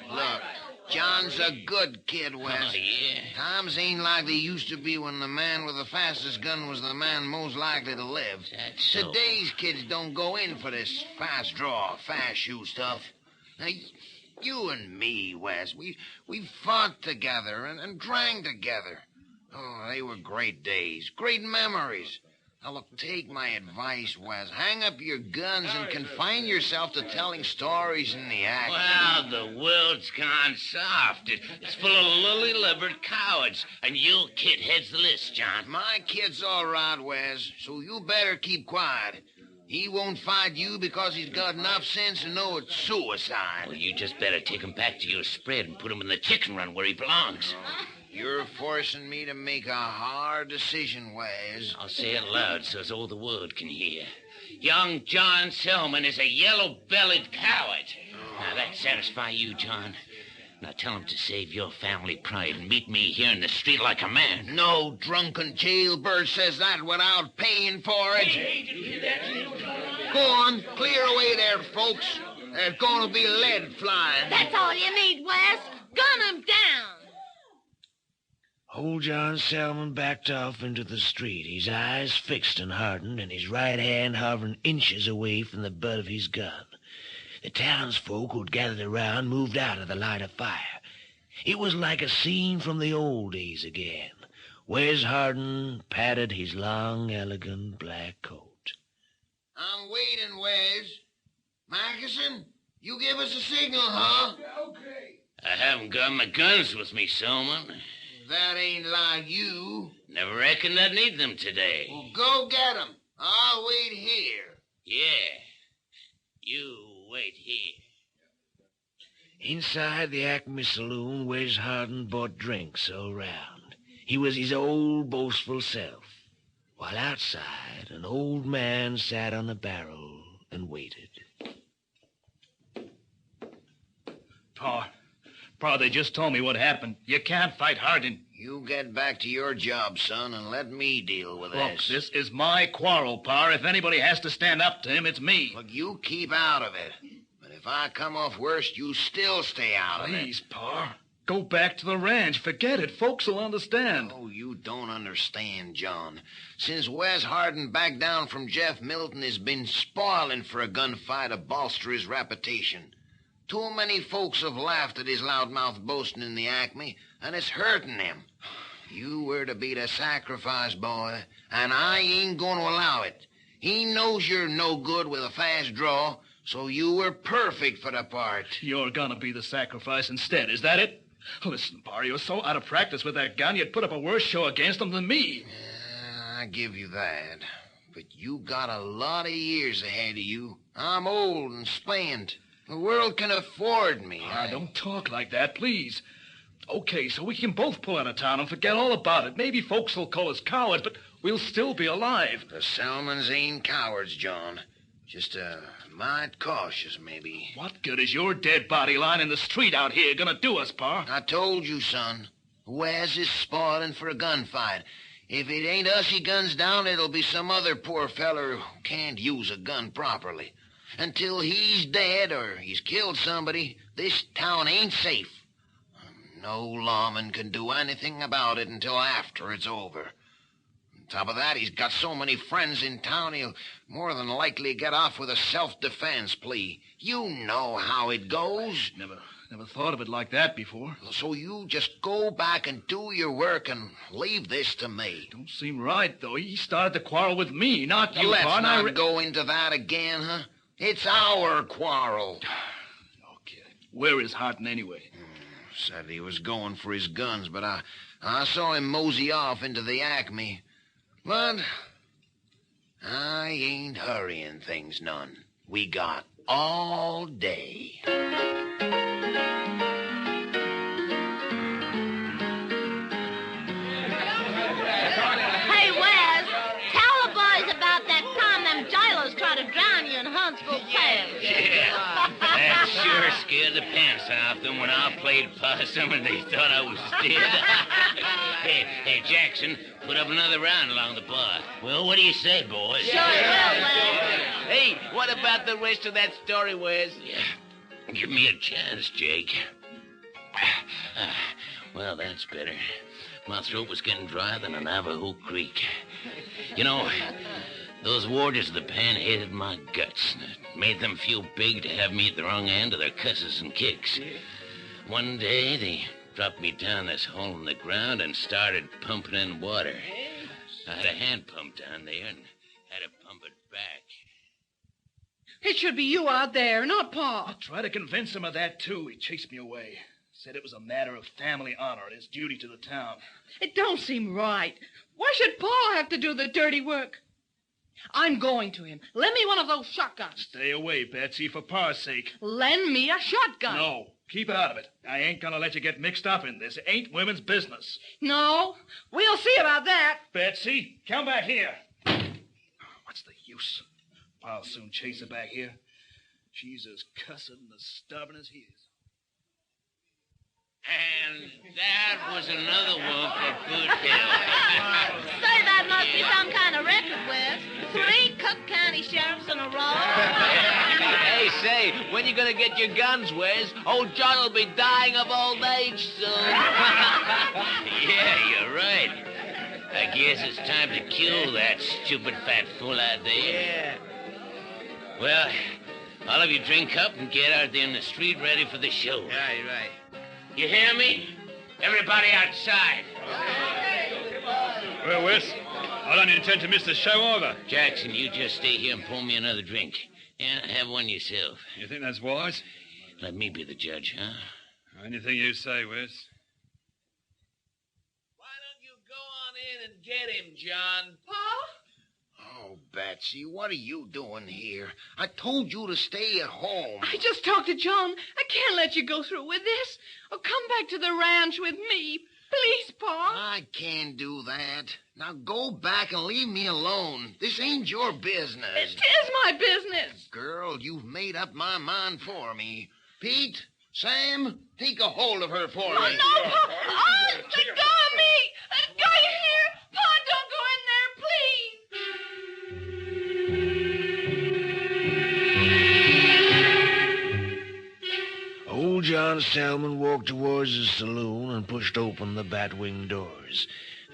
Look, John's a good kid, Wes. Oh, yeah? Times ain't like they used to be when the man with the fastest gun was the man most likely to live. That's so. Today's kids don't go in for this fast draw, fast shoot stuff. Now, you and me, Wes, we fought together and drank together. Oh, they were great days, great memories. Now, look, take my advice, Wes. Hang up your guns and confine yourself to telling stories in the act. Well, the world's gone soft. It's full of lily-livered cowards, and your kid heads the list, John. My kid's all right, Wes, so you better keep quiet. He won't fight you because he's got enough sense to know it's suicide. Well, you just better take him back to your spread and put him in the chicken run where he belongs. You're forcing me to make a hard decision, Wes. I'll say it loud so as all the world can hear. Young John Selman is a yellow-bellied coward. Now, that satisfy you, John? Now, tell him to save your family pride and meet me here in the street like a man. No drunken jailbird says that without paying for it. Hey, did you hear that? Go on, clear away there, folks. There's going to be lead flying. That's all you need, Wes. Gun him down. Old John Selman backed off into the street, his eyes fixed and hardened, and his right hand hovering inches away from the butt of his gun. The townsfolk who'd gathered around moved out of the light of fire. It was like a scene from the old days again. Wes Hardin patted his long, elegant black coat. I'm waiting, Wes. Markison, you give us a signal, huh? Okay. I haven't got my guns with me, Selman. That ain't like you. Never reckoned I'd need them today. Well, go get 'em. I'll wait here. Yeah. You wait here. Inside the Acme Saloon, Wes Hardin bought drinks all round. He was his old boastful self. While outside, an old man sat on a barrel and waited. Pa, they just told me what happened. You can't fight Hardin. You get back to your job, son, and let me deal with Look, this. this is my quarrel, Pa. If anybody has to stand up to him, it's me. Look, you keep out of it. But if I come off worst, you still stay out of it. Please, Pa. Go back to the ranch. Forget it. Folks will understand. Oh, you don't understand, John. Since Wes Hardin backed down from Jeff Milton, has been spoiling for a gunfight to bolster his reputation. Too many folks have laughed at his loudmouth boasting in the Acme, and it's hurting him. You were to be the sacrifice, boy, and I ain't going to allow it. He knows you're no good with a fast draw, so you were perfect for the part. You're gonna be the sacrifice instead, is that it? Listen, Pa, you're so out of practice with that gun, you'd put up a worse show against him than me. I give you that. But you got a lot of years ahead of you. I'm old and spent. The world can afford me. Don't talk like that, please. Okay, so we can both pull out of town and forget all about it. Maybe folks will call us cowards, but we'll still be alive. The Salmons ain't cowards, John. Just mite cautious, maybe. What good is your dead body lying in the street out here gonna do us, Pa? I told you, son. Wes is spoiling for a gunfight. If it ain't us he guns down, it'll be some other poor feller who can't use a gun properly. Until he's dead or he's killed somebody, this town ain't safe. No lawman can do anything about it until after it's over. On top of that, he's got so many friends in town, he'll more than likely get off with a self-defense plea. You know how it goes. Never thought of it like that before. So you just go back and do your work and leave this to me. Don't seem right, though. He started the quarrel with me, not you, Let's Pa. not go into that again, huh? It's our quarrel. Okay. Where is Harton anyway? Said he was going for his guns, but I saw him mosey off into the Acme. But I ain't hurrying things none. We got all day. Hey, Wes, tell the boys about that time them Gilos tried to drown you in Huntsville Pass. Yeah, that sure scared the pants off them when I played possum and they thought I was dead. Hey, Jackson, put up another round along the bar. Well, what do you say, boys? Sure will, Wes. Hey, what about the rest of that story, Wes? Yeah. Give me a chance, Jake. Well, that's better. My throat was getting drier than a Navajo Creek. You know, those warders of the pen hated my guts. It made them feel big to have me at the wrong end of their cusses and kicks. One day, they dropped me down this hole in the ground and started pumping in water. I had a hand pump down there and had to pump it back. It should be you out there, not Pa. I tried to convince him of that, too. He chased me away. Said it was a matter of family honor and his duty to the town. It don't seem right. Why should Pa have to do the dirty work? I'm going to him. Lend me one of those shotguns. Stay away, Betsy, for Pa's sake. Lend me a shotgun. No, keep out of it. I ain't gonna let you get mixed up in this. It ain't women's business. No, we'll see about that. Betsy, come back here. What's the use? Pa'll soon chase her back here. She's as cussed and as stubborn as he is. And that was another one for good health. Say, that must be some kind of record, Wes. 3 Cook County sheriffs in a row. Hey, say, when you gonna get your guns, Wes? Old John will be dying of old age soon. Yeah, you're right. I guess it's time to kill that stupid fat fool out there. Yeah. Well, all of you drink up and get out there in the street ready for the show. Right. You hear me? Everybody outside. Well, Wes, I don't intend to miss the show either. Jackson, you just stay here and pour me another drink. And have one yourself. You think that's wise? Let me be the judge, huh? Anything you say, Wes. Why don't you go on in and get him, John? Pa? Oh, Betsy, what are you doing here? I told you to stay at home. I just talked to John. I can't let you go through with this. Oh, come back to the ranch with me. Please, Pa. I can't do that. Now go back and leave me alone. This ain't your business. It is my business. Girl, you've made up my mind for me. Pete, Sam, take a hold of her for me. Oh, no, Pa. Oh, let go of me. Let go of here. Pa, don't go in there, please. Old John Salmon walked towards the saloon and pushed open the bat-wing doors.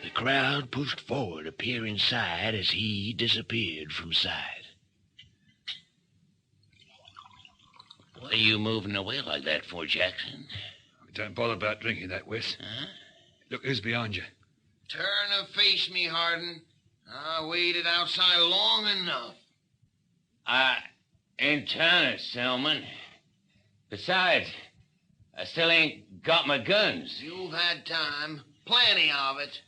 The crowd pushed forward to peer inside as he disappeared from sight. What are you moving away like that for, Jackson? Don't bother about drinking that, Wes. Huh? Look who's behind you. Turn and face me, Hardin. I waited outside long enough. I ain't turning, Selman. Besides, I still ain't got my guns. You've had time. Plenty of it.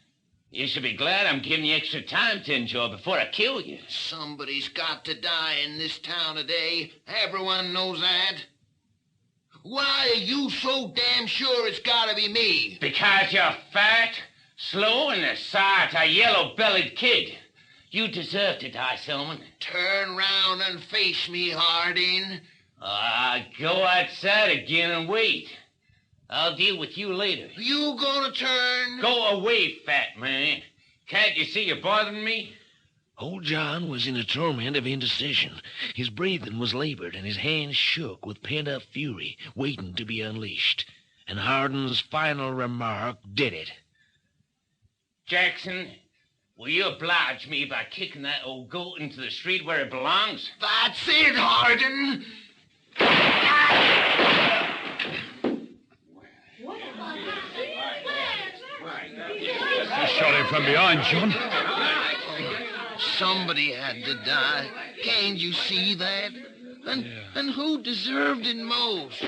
You should be glad I'm giving you extra time to enjoy before I kill you. Somebody's got to die in this town today. Everyone knows that. Why are you so damn sure it's gotta be me? Because you're fat, slow, and the size of a yellow-bellied kid. You deserve to die, Selman. Turn round and face me, Hardin. Go outside again and wait. I'll deal with you later. You gonna turn? Go away, fat man. Can't you see you're bothering me? Old John was in a torment of indecision. His breathing was labored, and his hands shook with pent-up fury, waiting to be unleashed. And Hardin's final remark did it. Jackson, will you oblige me by kicking that old goat into the street where it belongs? That's it, Hardin. You shot him from behind, John. Somebody had to die. Can't you see that? And who deserved it most?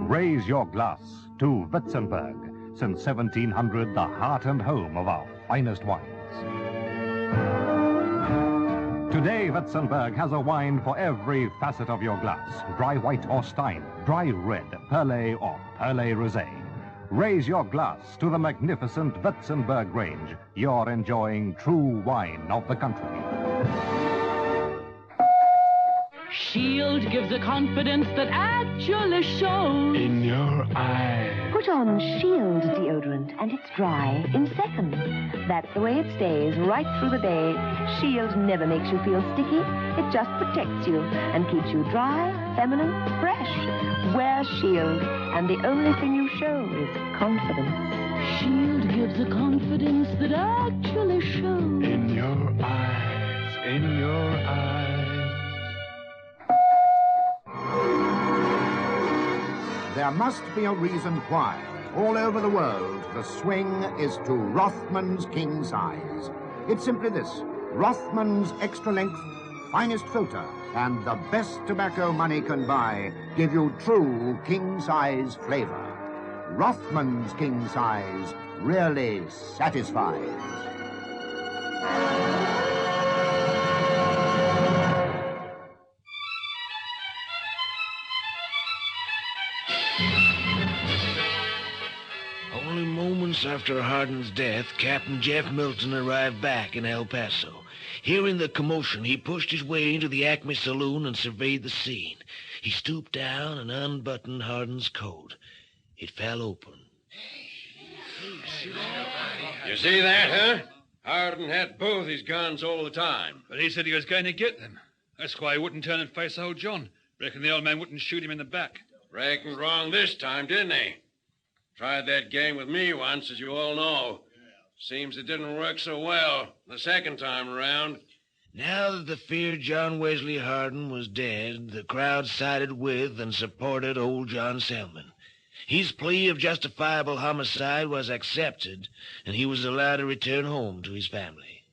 Raise your glass to Witzenberg, since 1700 the heart and home of our finest wines. Today, Witzenberg has a wine for every facet of your glass. Dry white or Stein, dry red, Perle or Perle Rosé. Raise your glass to the magnificent Witzenberg range. You're enjoying true wine of the country. Shield gives a confidence that actually shows. In your eyes. Put on Shield deodorant and it's dry in seconds. That's the way it stays right through the day. Shield never makes you feel sticky. It just protects you and keeps you dry, feminine, fresh. Wear Shield and the only thing you show is confidence. Shield gives a confidence that actually shows. In your eyes. In your eyes. There must be a reason why, all over the world, the swing is to Rothman's king size. It's simply this: Rothman's extra length, finest filter, and the best tobacco money can buy give you true king size flavor. Rothman's king size really satisfies. Only moments after Hardin's death, Captain Jeff Milton arrived back in El Paso. Hearing the commotion, he pushed his way into the Acme saloon and surveyed the scene. He stooped down and unbuttoned Hardin's coat. It fell open. You see that, huh? Hardin had both his guns all the time. But he said he was going to get them. That's why he wouldn't turn and face old John. Reckon the old man wouldn't shoot him in the back. Reckoned wrong this time, didn't he? Tried that game with me once, as you all know. Seems it didn't work so well the second time around. Now that the feared John Wesley Hardin was dead, the crowd sided with and supported old John Selman. His plea of justifiable homicide was accepted, and he was allowed to return home to his family.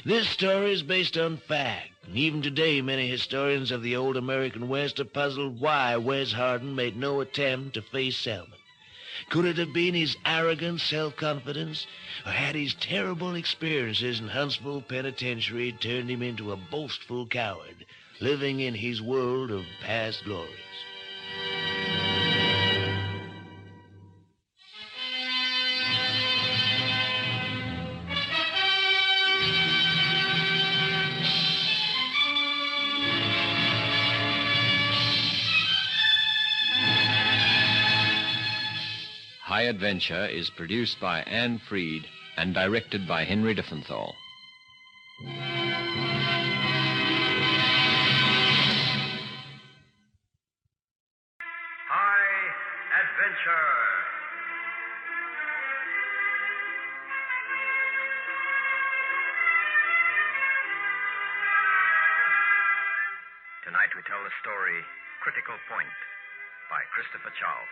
This story is based on fact, and even today many historians of the old American West are puzzled why Wes Hardin made no attempt to face Selman. Could it have been his arrogant self-confidence, or had his terrible experiences in Huntsville Penitentiary turned him into a boastful coward, living in his world of past glories? High Adventure is produced by Anne Freed and directed by Henry Diffenthal. Adventure. Tonight we tell the story Critical Point by Christopher Charles.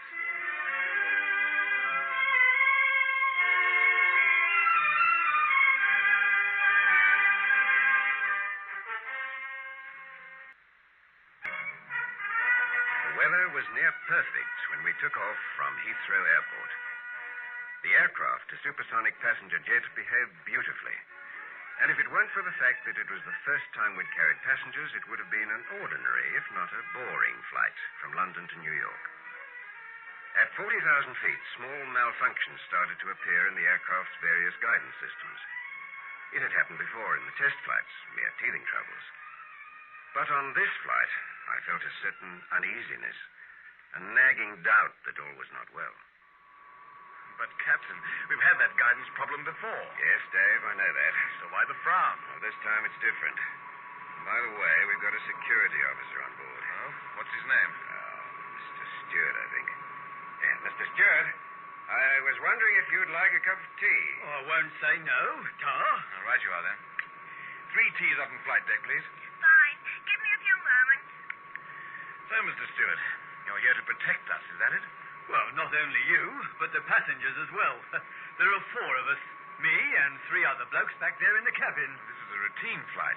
The weather was near perfect when we took off from Heathrow Airport. The aircraft, a supersonic passenger jet, behaved beautifully. And if it weren't for the fact that it was the first time we'd carried passengers, it would have been an ordinary, if not a boring, flight from London to New York. At 40,000 feet, small malfunctions started to appear in the aircraft's various guidance systems. It had happened before in the test flights, mere teething troubles. But on this flight, I felt a certain uneasiness, a nagging doubt that all was not well. But, Captain, we've had that guidance problem before. Yes, Dave, I know that. So why the frown? Well, this time it's different. By the way, we've got a security officer on board. Oh? What's his name? Mr. Stewart, I think. Yeah, Mr. Stewart, I was wondering if you'd like a cup of tea. Oh, I won't say no, Tar. All right, you are then. 3 teas up on flight deck, please. Fine. Give me a few moments. So, Mr. Stewart, you're here to protect us, is that it? Well, not only you, but the passengers as well. There are 4 of us. Me and 3 other blokes back there in the cabin. This is a routine flight.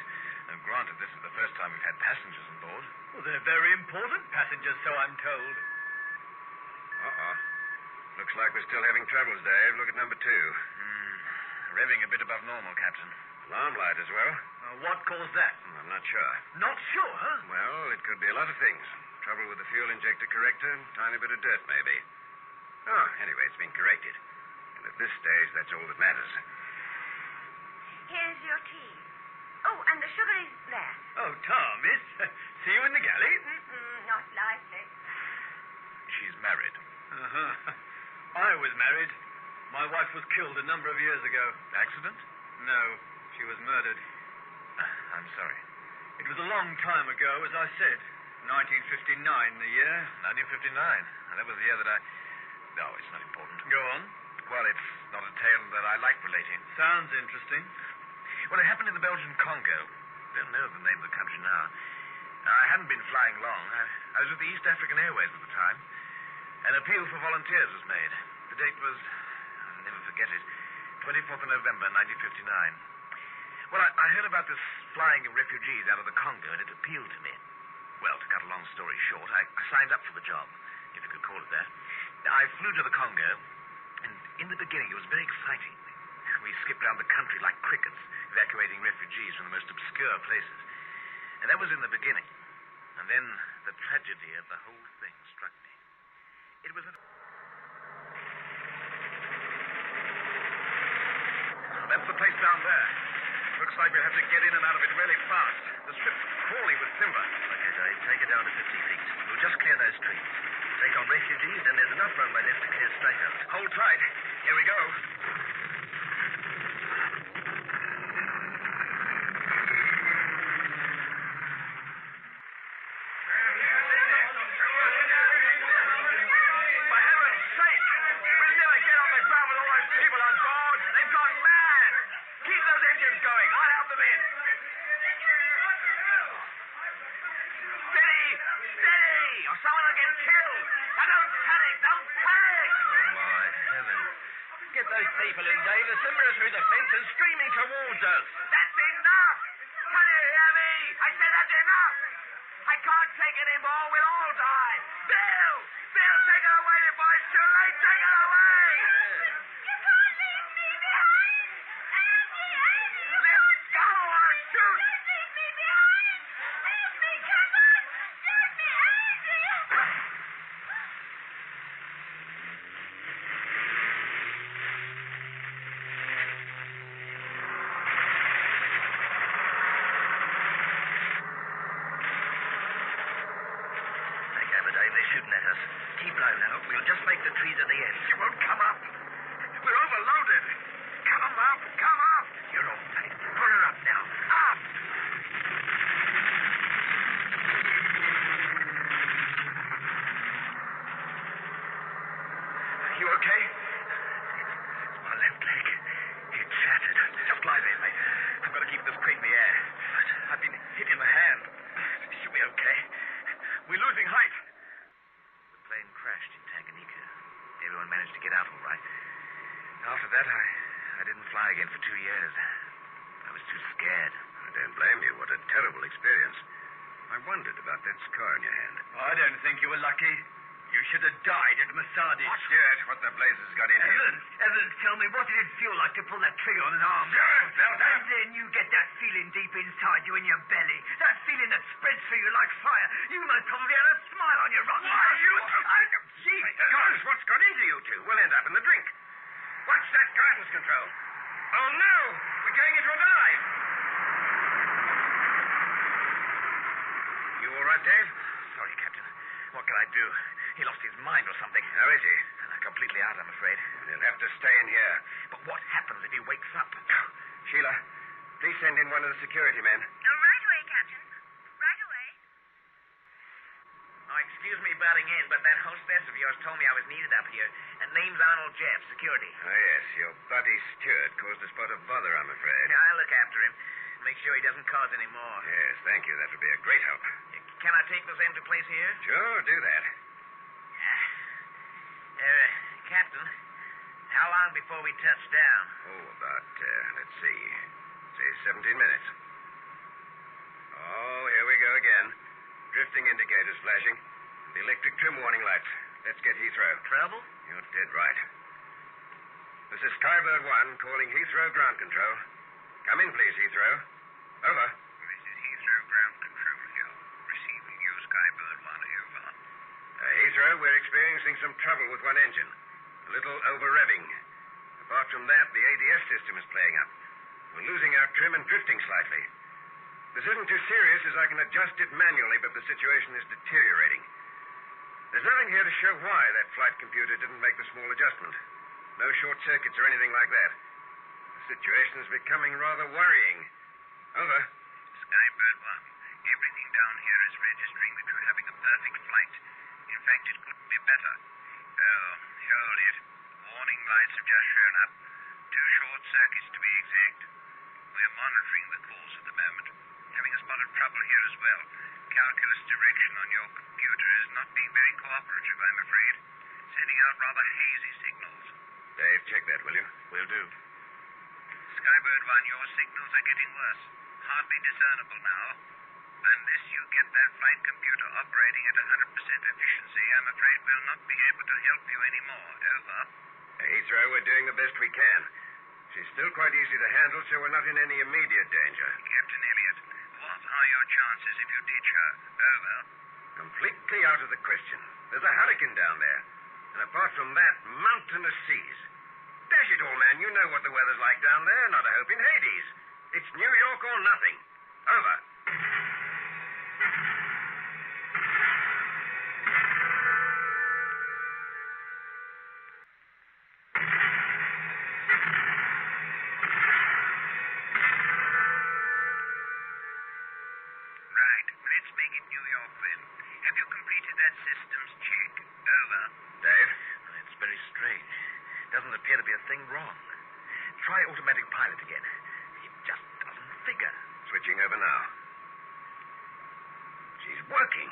And granted, this is the first time we've had passengers on board. Well, they're very important passengers, so I'm told. Uh-oh. Looks like we're still having troubles, Dave. Look at number 2. Revving a bit above normal, Captain. Alarm light as well. What caused that? I'm not sure. Not sure, huh? Well, it could be a lot of things. Trouble with the fuel injector corrector, tiny bit of dirt, maybe. Oh, anyway, it's been corrected. And at this stage, that's all that matters. Here's your tea. Oh, and the sugar is there. Oh, Tom, miss. See you in the galley? Not likely. She's married. Uh-huh. I was married. My wife was killed a number of years ago. Accident? No, she was murdered. I'm sorry. It was a long time ago, as I said. 1959, the year. 1959. And that was the year that I... No, it's not important. Go on. Well, it's not a tale that I like relating. Sounds interesting. Well, it happened in the Belgian Congo. Don't know the name of the country now. I hadn't been flying long. I was with the East African Airways at the time. An appeal for volunteers was made. The date was... I'll never forget it. 24th of November, 1959. Well, I heard about this flying of refugees out of the Congo, and it appealed to me. Well, to cut a long story short, I signed up for the job, if you could call it that. I flew to the Congo, and in the beginning it was very exciting. We skipped around the country like crickets, evacuating refugees from the most obscure places. And that was in the beginning. And then the tragedy of the whole thing struck me. It was That's the place down there. Looks like we'll have to get in and out of it really fast. The strip's crawling with timber. Okay, Dave, take it down to 50 feet. We'll just clear those trees. Take on refugees, and there's enough runway left to clear straight out. Hold tight. Here we go. For heaven's sake! We'll never get on the ground with all those people on board. They've gone mad. Keep those engines going. I'll help them in. Steady! Steady! Or someone will get killed. Now don't panic! Don't panic! Oh, my heavens. Get those people in, Dave. The timber is through the fence and streaming towards us. That's enough! Can you hear me? I said that's enough! I can't take any more. We'll all die. Bill! Bill, take it away before it's too late. Take it away! You can't leave me behind! Andy! Let go or shoot! Don't leave me behind! Help me! Come on! Shoot me, Andy! Dave, they're shooting at us. Keep low now. We'll just make the trees at the end. You won't come up. We're overloaded. Come up. Come up. You're all right. Pull her up now. Up! We're losing height. The plane crashed in Tanganyika. Everyone managed to get out all right. After that, I didn't fly again for 2 years. I was too scared. I don't blame you. What a terrible experience. I wondered about that scar on your hand. I don't think you were lucky. You should have died at Masadi. Stuart, what the blazes got into you? Evans, tell me, what did it feel like to pull that trigger on an arm? Stuart, Belter! And then you get that feeling deep inside you in your belly. That feeling that spreads through you like fire. You most probably had a smile on your rotten Why, you... Gee, Gosh, what's got into you two? We'll end up in the drink. Watch that guidance control. Oh, no! We're going into a dive. You all right, Dave? Sorry, Captain. What can I do? He lost his mind or something. How is he? Completely out, I'm afraid. He'll have to stay in here. But what happens if he wakes up? Sheila, please send in one of the security men. Right away, Captain. Right away. Oh, excuse me butting in, but that hostess of yours told me I was needed up here. And name's Arnold Jeff, security. Oh, yes, your buddy Stuart caused a spot of bother, I'm afraid. Yeah, I'll look after him. Make sure he doesn't cause any more. Yes, thank you. That would be a great help. Can I take this empty place here? Sure, do that. Captain, how long before we touch down? Oh, about, let's see, say 17 minutes. Oh, here we go again. Drifting indicators flashing. The electric trim warning lights. Let's get Heathrow. Trouble? You're dead right. This is Skybird 1 calling Heathrow ground control. Come in, please, Heathrow. Over. This is Heathrow ground control here. Receiving you, Skybird 1, over. Heathrow, we're experiencing some trouble with one engine. A little over-revving. Apart from that, the ADS system is playing up. We're losing our trim and drifting slightly. This isn't too serious as I can adjust it manually, but the situation is deteriorating. There's nothing here to show why that flight computer didn't make the small adjustment. No short circuits or anything like that. The situation is becoming rather worrying. Over. Skybird 1, everything down here is registering that you're having a perfect flight. In fact, it couldn't be better. Oh, hold it. Warning lights have just shown up. 2 short circuits to be exact. We're monitoring the course at the moment. Having a spot of trouble here as well. Calculus direction on your computer is not being very cooperative, I'm afraid. Sending out rather hazy signals. Dave, check that, will you? Will do. Skybird 1, your signals are getting worse. Hardly discernible now. Unless you get that flight computer operating at 100% efficiency, I'm afraid we'll not be able to help you anymore. Over. Heathrow, we're doing the best we can. She's still quite easy to handle, so we're not in any immediate danger. Captain Elliot, what are your chances if you ditch her? Over. Completely out of the question. There's a hurricane down there. And apart from that, mountainous seas. Dash it all, man, you know what the weather's like down there. Not a hope in Hades. It's New York or nothing. Over. Right, let's make it New York then. Have you completed that systems check? Over. Dave? It's very strange. Doesn't appear to be a thing wrong. Try automatic pilot again. It just doesn't figure. Switching over now. She's working.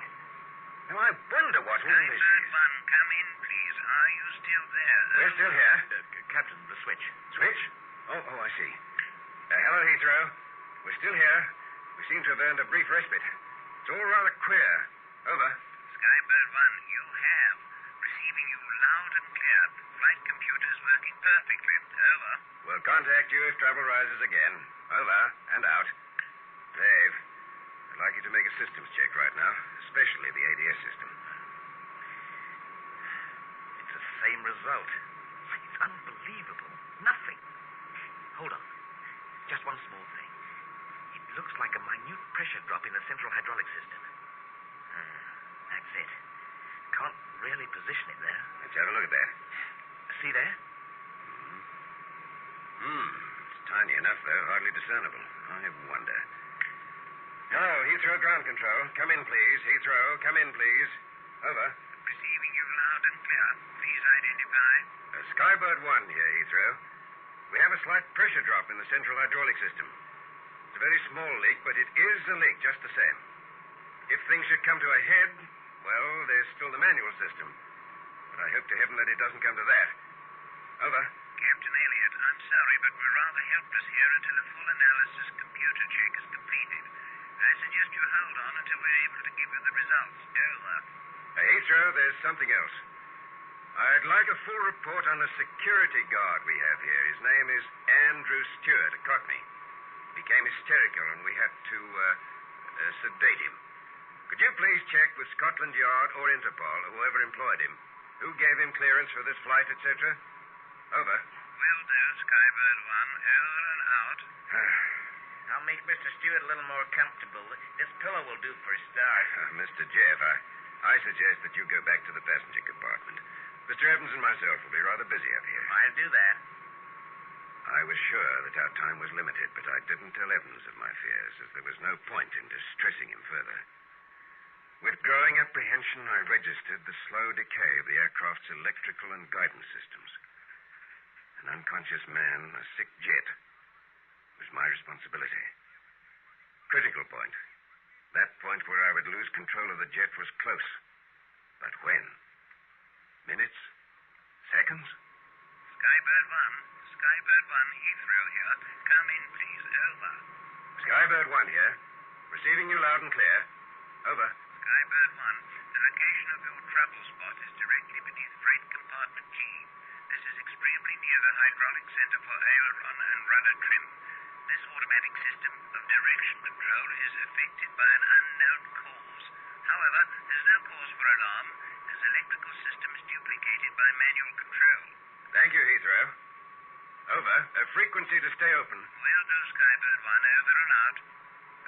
Now, I wonder what all this Skybird is. 1, come in, please. Are you still there? We're still here. Captain, the switch. Switch? Oh, I see. Hello, Heathrow. We're still here. We seem to have earned a brief respite. It's all rather queer. Over. Skybird 1, you have. Receiving you loud and clear. Flight computer's working perfectly. Over. We'll contact you if trouble rises again. Over and out. Dave, I'd like you to make a systems check right now, especially the ADS system. It's the same result. It's unbelievable. Nothing. Hold on. Just one small thing. It looks like a minute pressure drop in the central hydraulic system. That's it. Can't really position it there. Let's have a look at that. See there? It's tiny enough, though, hardly discernible. I wonder. Hello, Heathrow ground control. Come in, please. Heathrow, come in, please. Over. Receiving you loud and clear. Please identify. Skybird 1 here, Heathrow. We have a slight pressure drop in the central hydraulic system. It's a very small leak, but it is a leak just the same. If things should come to a head, Well, there's still the manual system. But I hope to heaven that it doesn't come to that. Over. Captain Elliot, I'm sorry, but we're rather helpless here until a full analysis computer check is completed. I suggest you hold on until we're able to give you the results. Over. Heathrow, there's something else. I'd like a full report on the security guard we have here. His name is Andrew Stewart, a Cockney. Became hysterical and we had to sedate him. Could you please check with Scotland Yard or Interpol, whoever employed him? Who gave him clearance for this flight, etc.? Over. Will do, Skybird 1. Over and out. I'll make Mr. Stewart a little more comfortable. This pillow will do for a start. Mr. Jeff, I suggest that you go back to the passenger compartment. Mr. Evans and myself will be rather busy up here. I'll do that. I was sure that our time was limited, but I didn't tell Evans of my fears, as there was no point in distressing him further. With growing apprehension, I registered the slow decay of the aircraft's electrical and guidance systems. An unconscious man, a sick jet, was my responsibility. Critical point. That point where I would lose control of the jet was close. But when? Minutes? Seconds? Skybird 1. Skybird 1, Heathrow here. Come in, please. Over. Skybird 1 here. Receiving you loud and clear. Over. Skybird 1. The location of your trouble spot is directly beneath freight compartment G. This is extremely near the hydraulic center for aileron and rudder trim. This automatic system of direction control is affected by an unknown cause. However, there's no cause for alarm, as electrical system is duplicated by manual control. Thank you, Heathrow. Over. A frequency to stay open. Will do, Skybird 1. Over and out.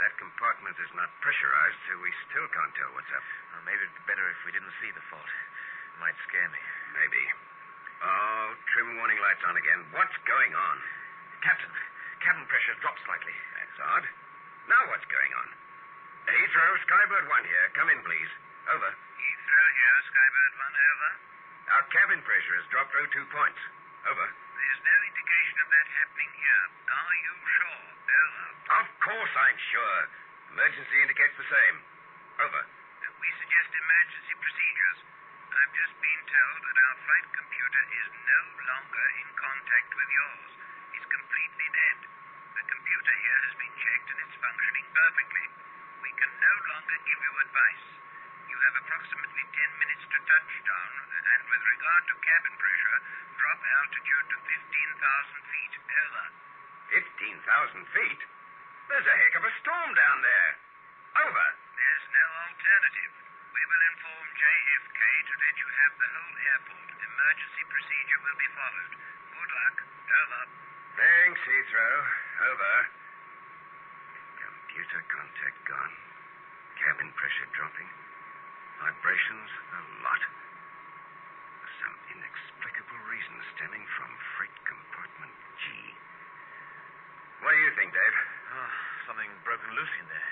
That compartment is not pressurized, so we still can't tell what's up. Well, maybe it'd be better if we didn't see the fault. It might scare me. Maybe. Oh, trim warning lights on again. What's going on? Captain, cabin pressure dropped slightly. That's odd. Now what's going on? Heathrow, Skybird 1 here. Come in, please. Over. Heathrow here, Skybird 1. Over. Our cabin pressure has dropped 02 points. Over. There's no indication of that happening here. Are you sure? Over. Of course I'm sure. Emergency indicates the same. Over. We suggest emergency procedures. I've just been told that our flight computer is no longer in contact with yours. It's completely dead. The computer here has been checked and it's functioning perfectly. We can no longer give you advice. You have approximately 10 minutes to touchdown, and with regard to cabin pressure, drop altitude to 15,000 feet. Over. 15,000 feet? There's a heck of a storm down there. Over. There's no alternative. We will inform JFK to let you have the whole airport. Emergency procedure will be followed. Good luck. Over. Thanks, Heathrow. Over. Computer contact gone. Cabin pressure dropping. Vibrations a lot. For some inexplicable reason stemming from freight compartment G. What do you think, Dave? Oh, something broken loose in there.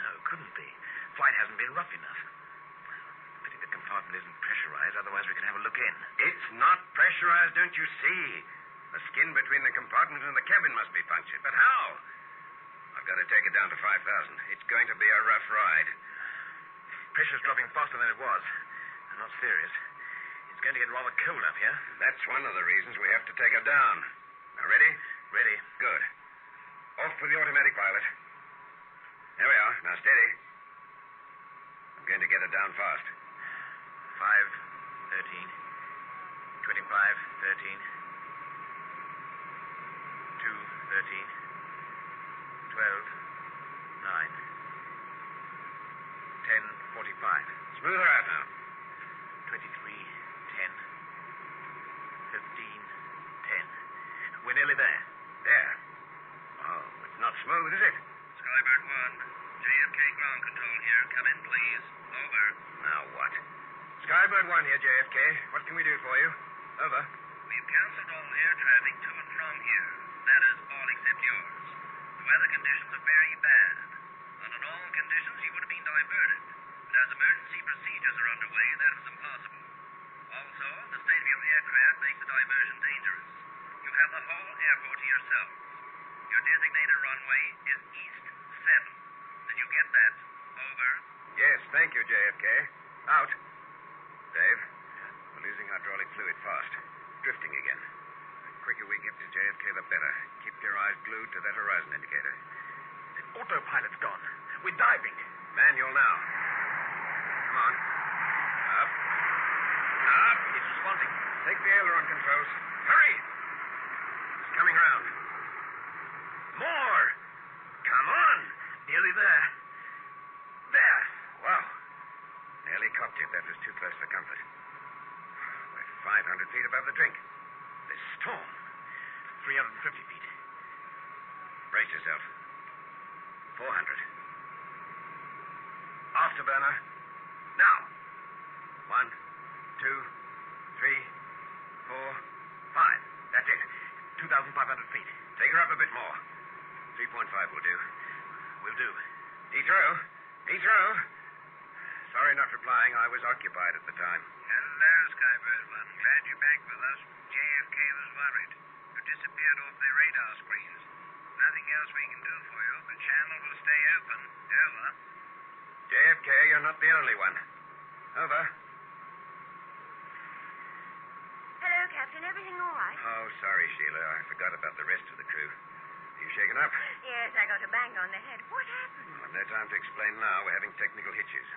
No, it couldn't be. Flight hasn't been rough enough. Pity the compartment isn't pressurized, otherwise we can have a look in. It's not pressurized, don't you see? The skin between the compartment and the cabin must be punctured. But how? I've got to take it down to 5,000. It's going to be a rough ride. Pressure's dropping faster than it was. I'm not serious. It's going to get rather cold up here. That's one of the reasons we have to take her down. Now, ready? Ready. Good. Off with the automatic pilot. There we are. Now, steady. I'm going to get her down fast. 5, 13, 25, 13, 2, 13, 12, 9, 10, 45. Smooth her out now. 23, 10, 15, 10. We're nearly there. There. Oh, it's not smooth, is it? Skybird 1. JFK ground control here. Come in, please. Over. Now what? Skybird 1 here, JFK. What can we do for you? Over. We've cancelled all air traffic to and from here. That is, all except yours. The weather conditions are very bad. Under normal conditions, you would have been diverted. But as emergency procedures are underway, that is impossible. Also, the state of your aircraft makes the diversion dangerous. You have the whole airport to yourselves. Your designated runway is East 7. Did you get that? Over. Yes, thank you, JFK. Out. Dave, we're losing hydraulic fluid fast. Drifting again. The quicker we get to JFK, the better. Keep your eyes glued to that horizon indicator. The autopilot's gone. We're diving. Manual now. Come on. Up. Up. It's responding. Take the aileron controls. Hurry! It's coming round. More! Come on! Nearly there. There. Wow. Nearly cocked it. That was too close for comfort. We're 500 feet above the drink. This storm. 350 feet. Brace yourself. 400. Afterburner. Now. 1, 2, 3, 4, 5. That's it. 2,500 feet. Take her up a bit more. 3.5 will do. Will do. Heathrow. Heathrow. Sorry not replying. I was occupied at the time. Hello, Skybird 1. Glad you're back with us. JFK was worried. You disappeared off their radar screens. Nothing else we can do for you. The channel will stay open. Over. JFK, you're not the only one. Over. Hello, Captain. Everything all right? Oh, sorry, Sheila. I forgot about the rest of the crew. You shaken up? Yes, I got a bang on the head. What happened? Well, no time to explain now. We're having technical hitches.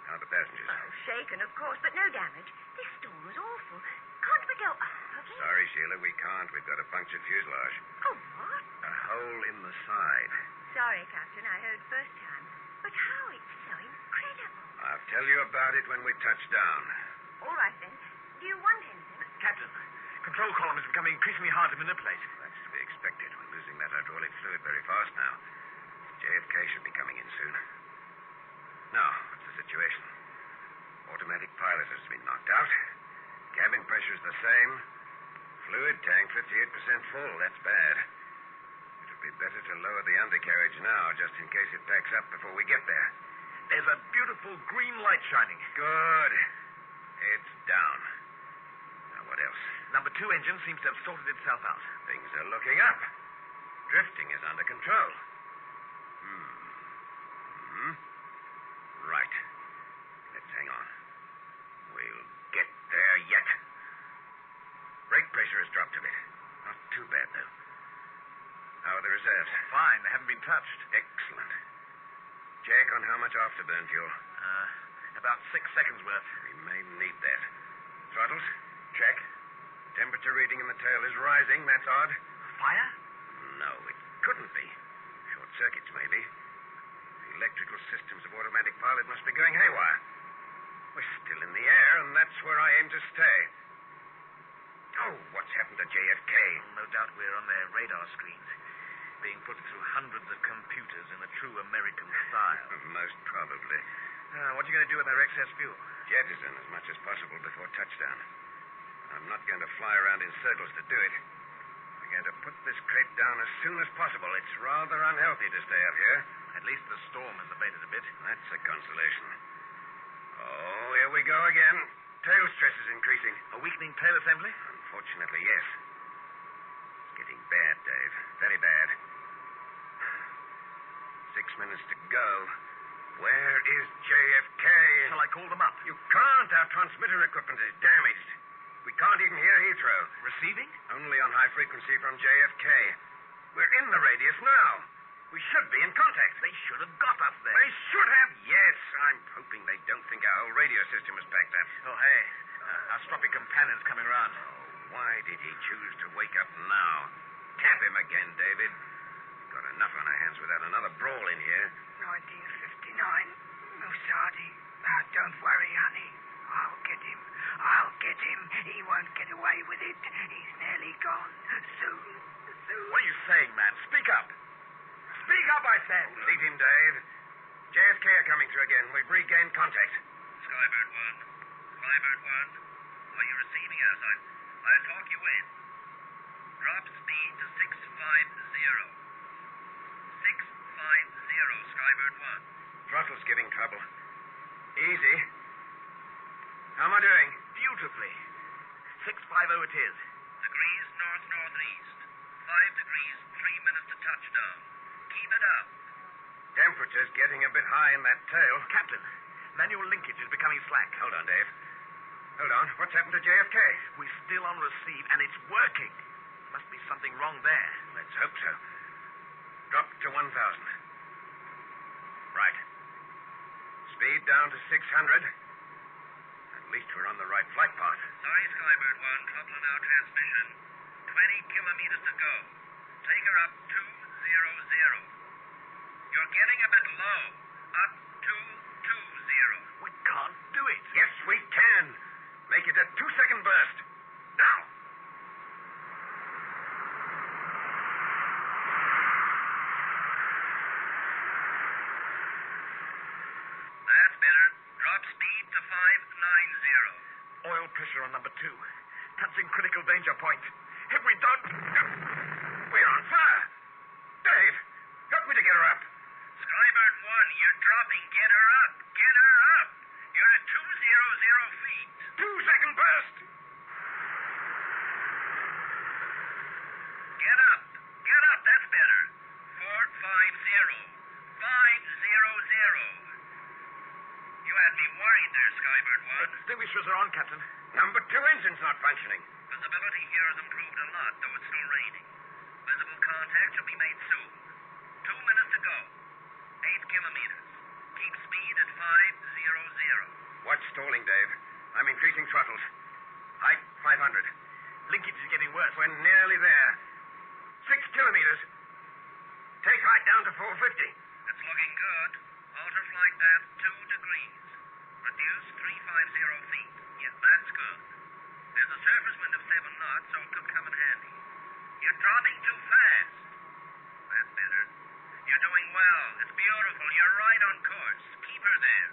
How are the passengers? Oh, shaken, of course, but no damage. This storm was awful. Can't we go up again? Sorry, Sheila, we can't. We've got a punctured fuselage. Oh, what? A hole in the side. Sorry, Captain. I heard first time. But how? It's so incredible. I'll tell you about it when we touch down. All right, then. Do you want anything? Captain, control column is becoming increasingly hard to manipulate. That's to be expected. We're losing that hydraulic fluid very fast now. JFK should be coming in soon. Now, what's the situation? Automatic pilot has been knocked out. Cabin pressure is the same. Fluid tank 58% full. That's bad. It'll be better to lower the undercarriage now, just in case it packs up before we get there. There's a beautiful green light shining. Good. It's down. Now, what else? Number 2 engine seems to have sorted itself out. Things are looking up. Drifting is under control. Right. Let's hang on. We'll get there yet. Brake pressure has dropped a bit. Not too bad, though. How are the reserves? Fine. They haven't been touched. Excellent. Check on how much afterburn fuel. About 6 seconds worth. We may need that. Throttles? Check. Temperature reading in the tail is rising. That's odd. Fire? No, it couldn't be. Short circuits, maybe. The electrical systems of automatic pilot must be going haywire. We're still in the air, and that's where I aim to stay. Oh, what's happened to JFK? No doubt we're on their radar screens, being put through hundreds of computers in a true American style. Most probably. What are you going to do with our excess fuel? Jettison as much as possible before touchdown. I'm not going to fly around in circles to do it. We're going to put this crate down as soon as possible. It's rather unhealthy to stay up here. At least the storm has abated a bit. That's a consolation. Oh, here we go again. Tail stress is increasing. A weakening tail assembly? Unfortunately, yes. It's getting bad, Dave. Very bad. 6 minutes to go. Where is JFK? Shall I call them up? You can't. Our transmitter equipment is damaged. We can't even hear Heathrow. Receiving? Only on high frequency from JFK. We're in the radius now. We should be in contact. They should have got us there. They should have, yes. I'm hoping they don't think our whole radio system is packed up. Oh, hey. Our stroppy companion's coming around. Oh, why did he choose to wake up now? Tap him again, David. Got enough on our hands without another brawl in here. 1959. Musardi. Now, don't worry, honey. I'll get him. I'll get him. He won't get away with it. He's nearly gone. Soon. What are you saying, man? Speak up. Speak up, I said. Oh, leave him, Dave. JFK are coming through again. We've regained contact. Skybird 1. Skybird 1. Are you receiving us? I'll talk you in. Drop speed to 650. 650, Skybird 1. Throttle's giving trouble. Easy. How am I doing? Beautifully. 650 it is. Degrees north-northeast. 5 degrees, 3 minutes to touchdown. Keep it up. Temperature's getting a bit high in that tail. Captain, Manual linkage is becoming slack. Hold on, Dave. Hold on. What's happened to JFK? We're still on receive, and it's working. Must be something wrong there. Let's hope so. Drop to 1,000. Right. Speed down to 600. At least we're on the right flight path. Sorry, Skybird 1. Trouble in our transmission. 20 kilometers to go. Take her up 200. You're getting a bit low. Up 220. We can't do it. Yes, we can. Make it a 2-second burst. Now. That's better. Drop speed to 590. Oil pressure on number 2. Touching critical danger point. If we don't... We're on fire. Dave, help me to get her up. Skybird 1, you're dropping. Get her up. Get her up. You're at 200 feet. 2-second burst. Get up. Get up. That's better. 450. 500. You had me worried there, Skybird 1. Extinguishers are on, Captain. Number 2 engine's not functioning. Visibility here has improved a lot, though it's still raining. Visible contact should be made soon. 2 minutes to go. 8 kilometers. Keep speed at 500. What's stalling, Dave? I'm increasing throttles. Height 500. Linkage is getting worse. We're nearly there. 6 kilometers. Take height down to 450. It's looking good. Alter flight path 2 degrees. Reduce 350 feet. Yes, that's good. There's a surface wind of 7 knots, so it could come in handy. You're dropping too fast. That's better. You're doing well. It's beautiful. You're right on course. Keep her there.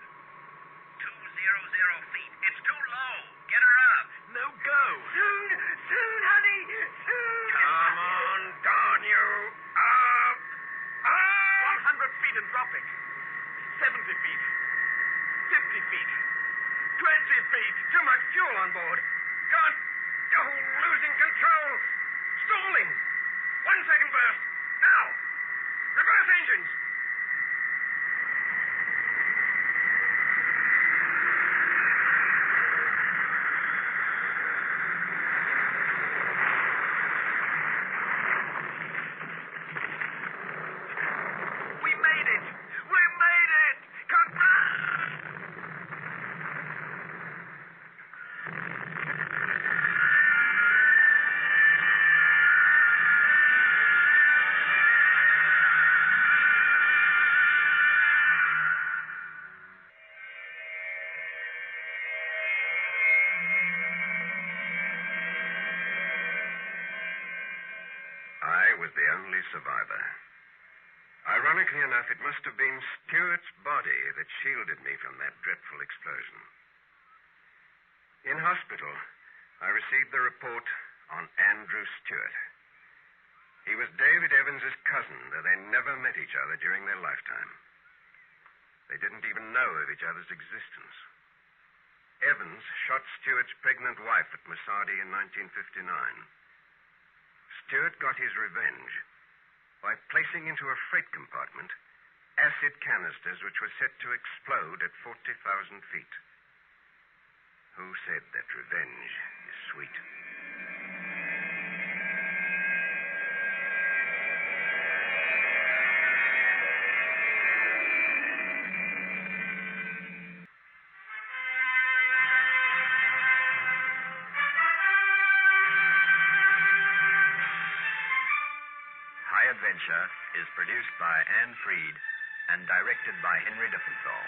200 feet. It's too low. Get her up. No go. Soon, honey. Soon. Come on, darn you. Up. 100 feet and dropping. 70 feet. 50 feet. 20 feet. Too much fuel on board. Can't. Oh, losing control. Stalling. 1-second burst. Now. Reverse engines. We made it. We made it. I was the only survivor. Ironically enough, it must have been Stewart's body that shielded me from that dreadful explosion. In hospital, I received the report on Andrew Stewart. He was David Evans's cousin, though they never met each other during their lifetime. They didn't even know of each other's existence. Evans shot Stewart's pregnant wife at Masadi in 1959. Stewart got his revenge by placing into a freight compartment acid canisters which were set to explode at 40,000 feet. Who said that revenge is sweet? High Adventure is produced by Anne Freed and directed by Henry Diffenthal.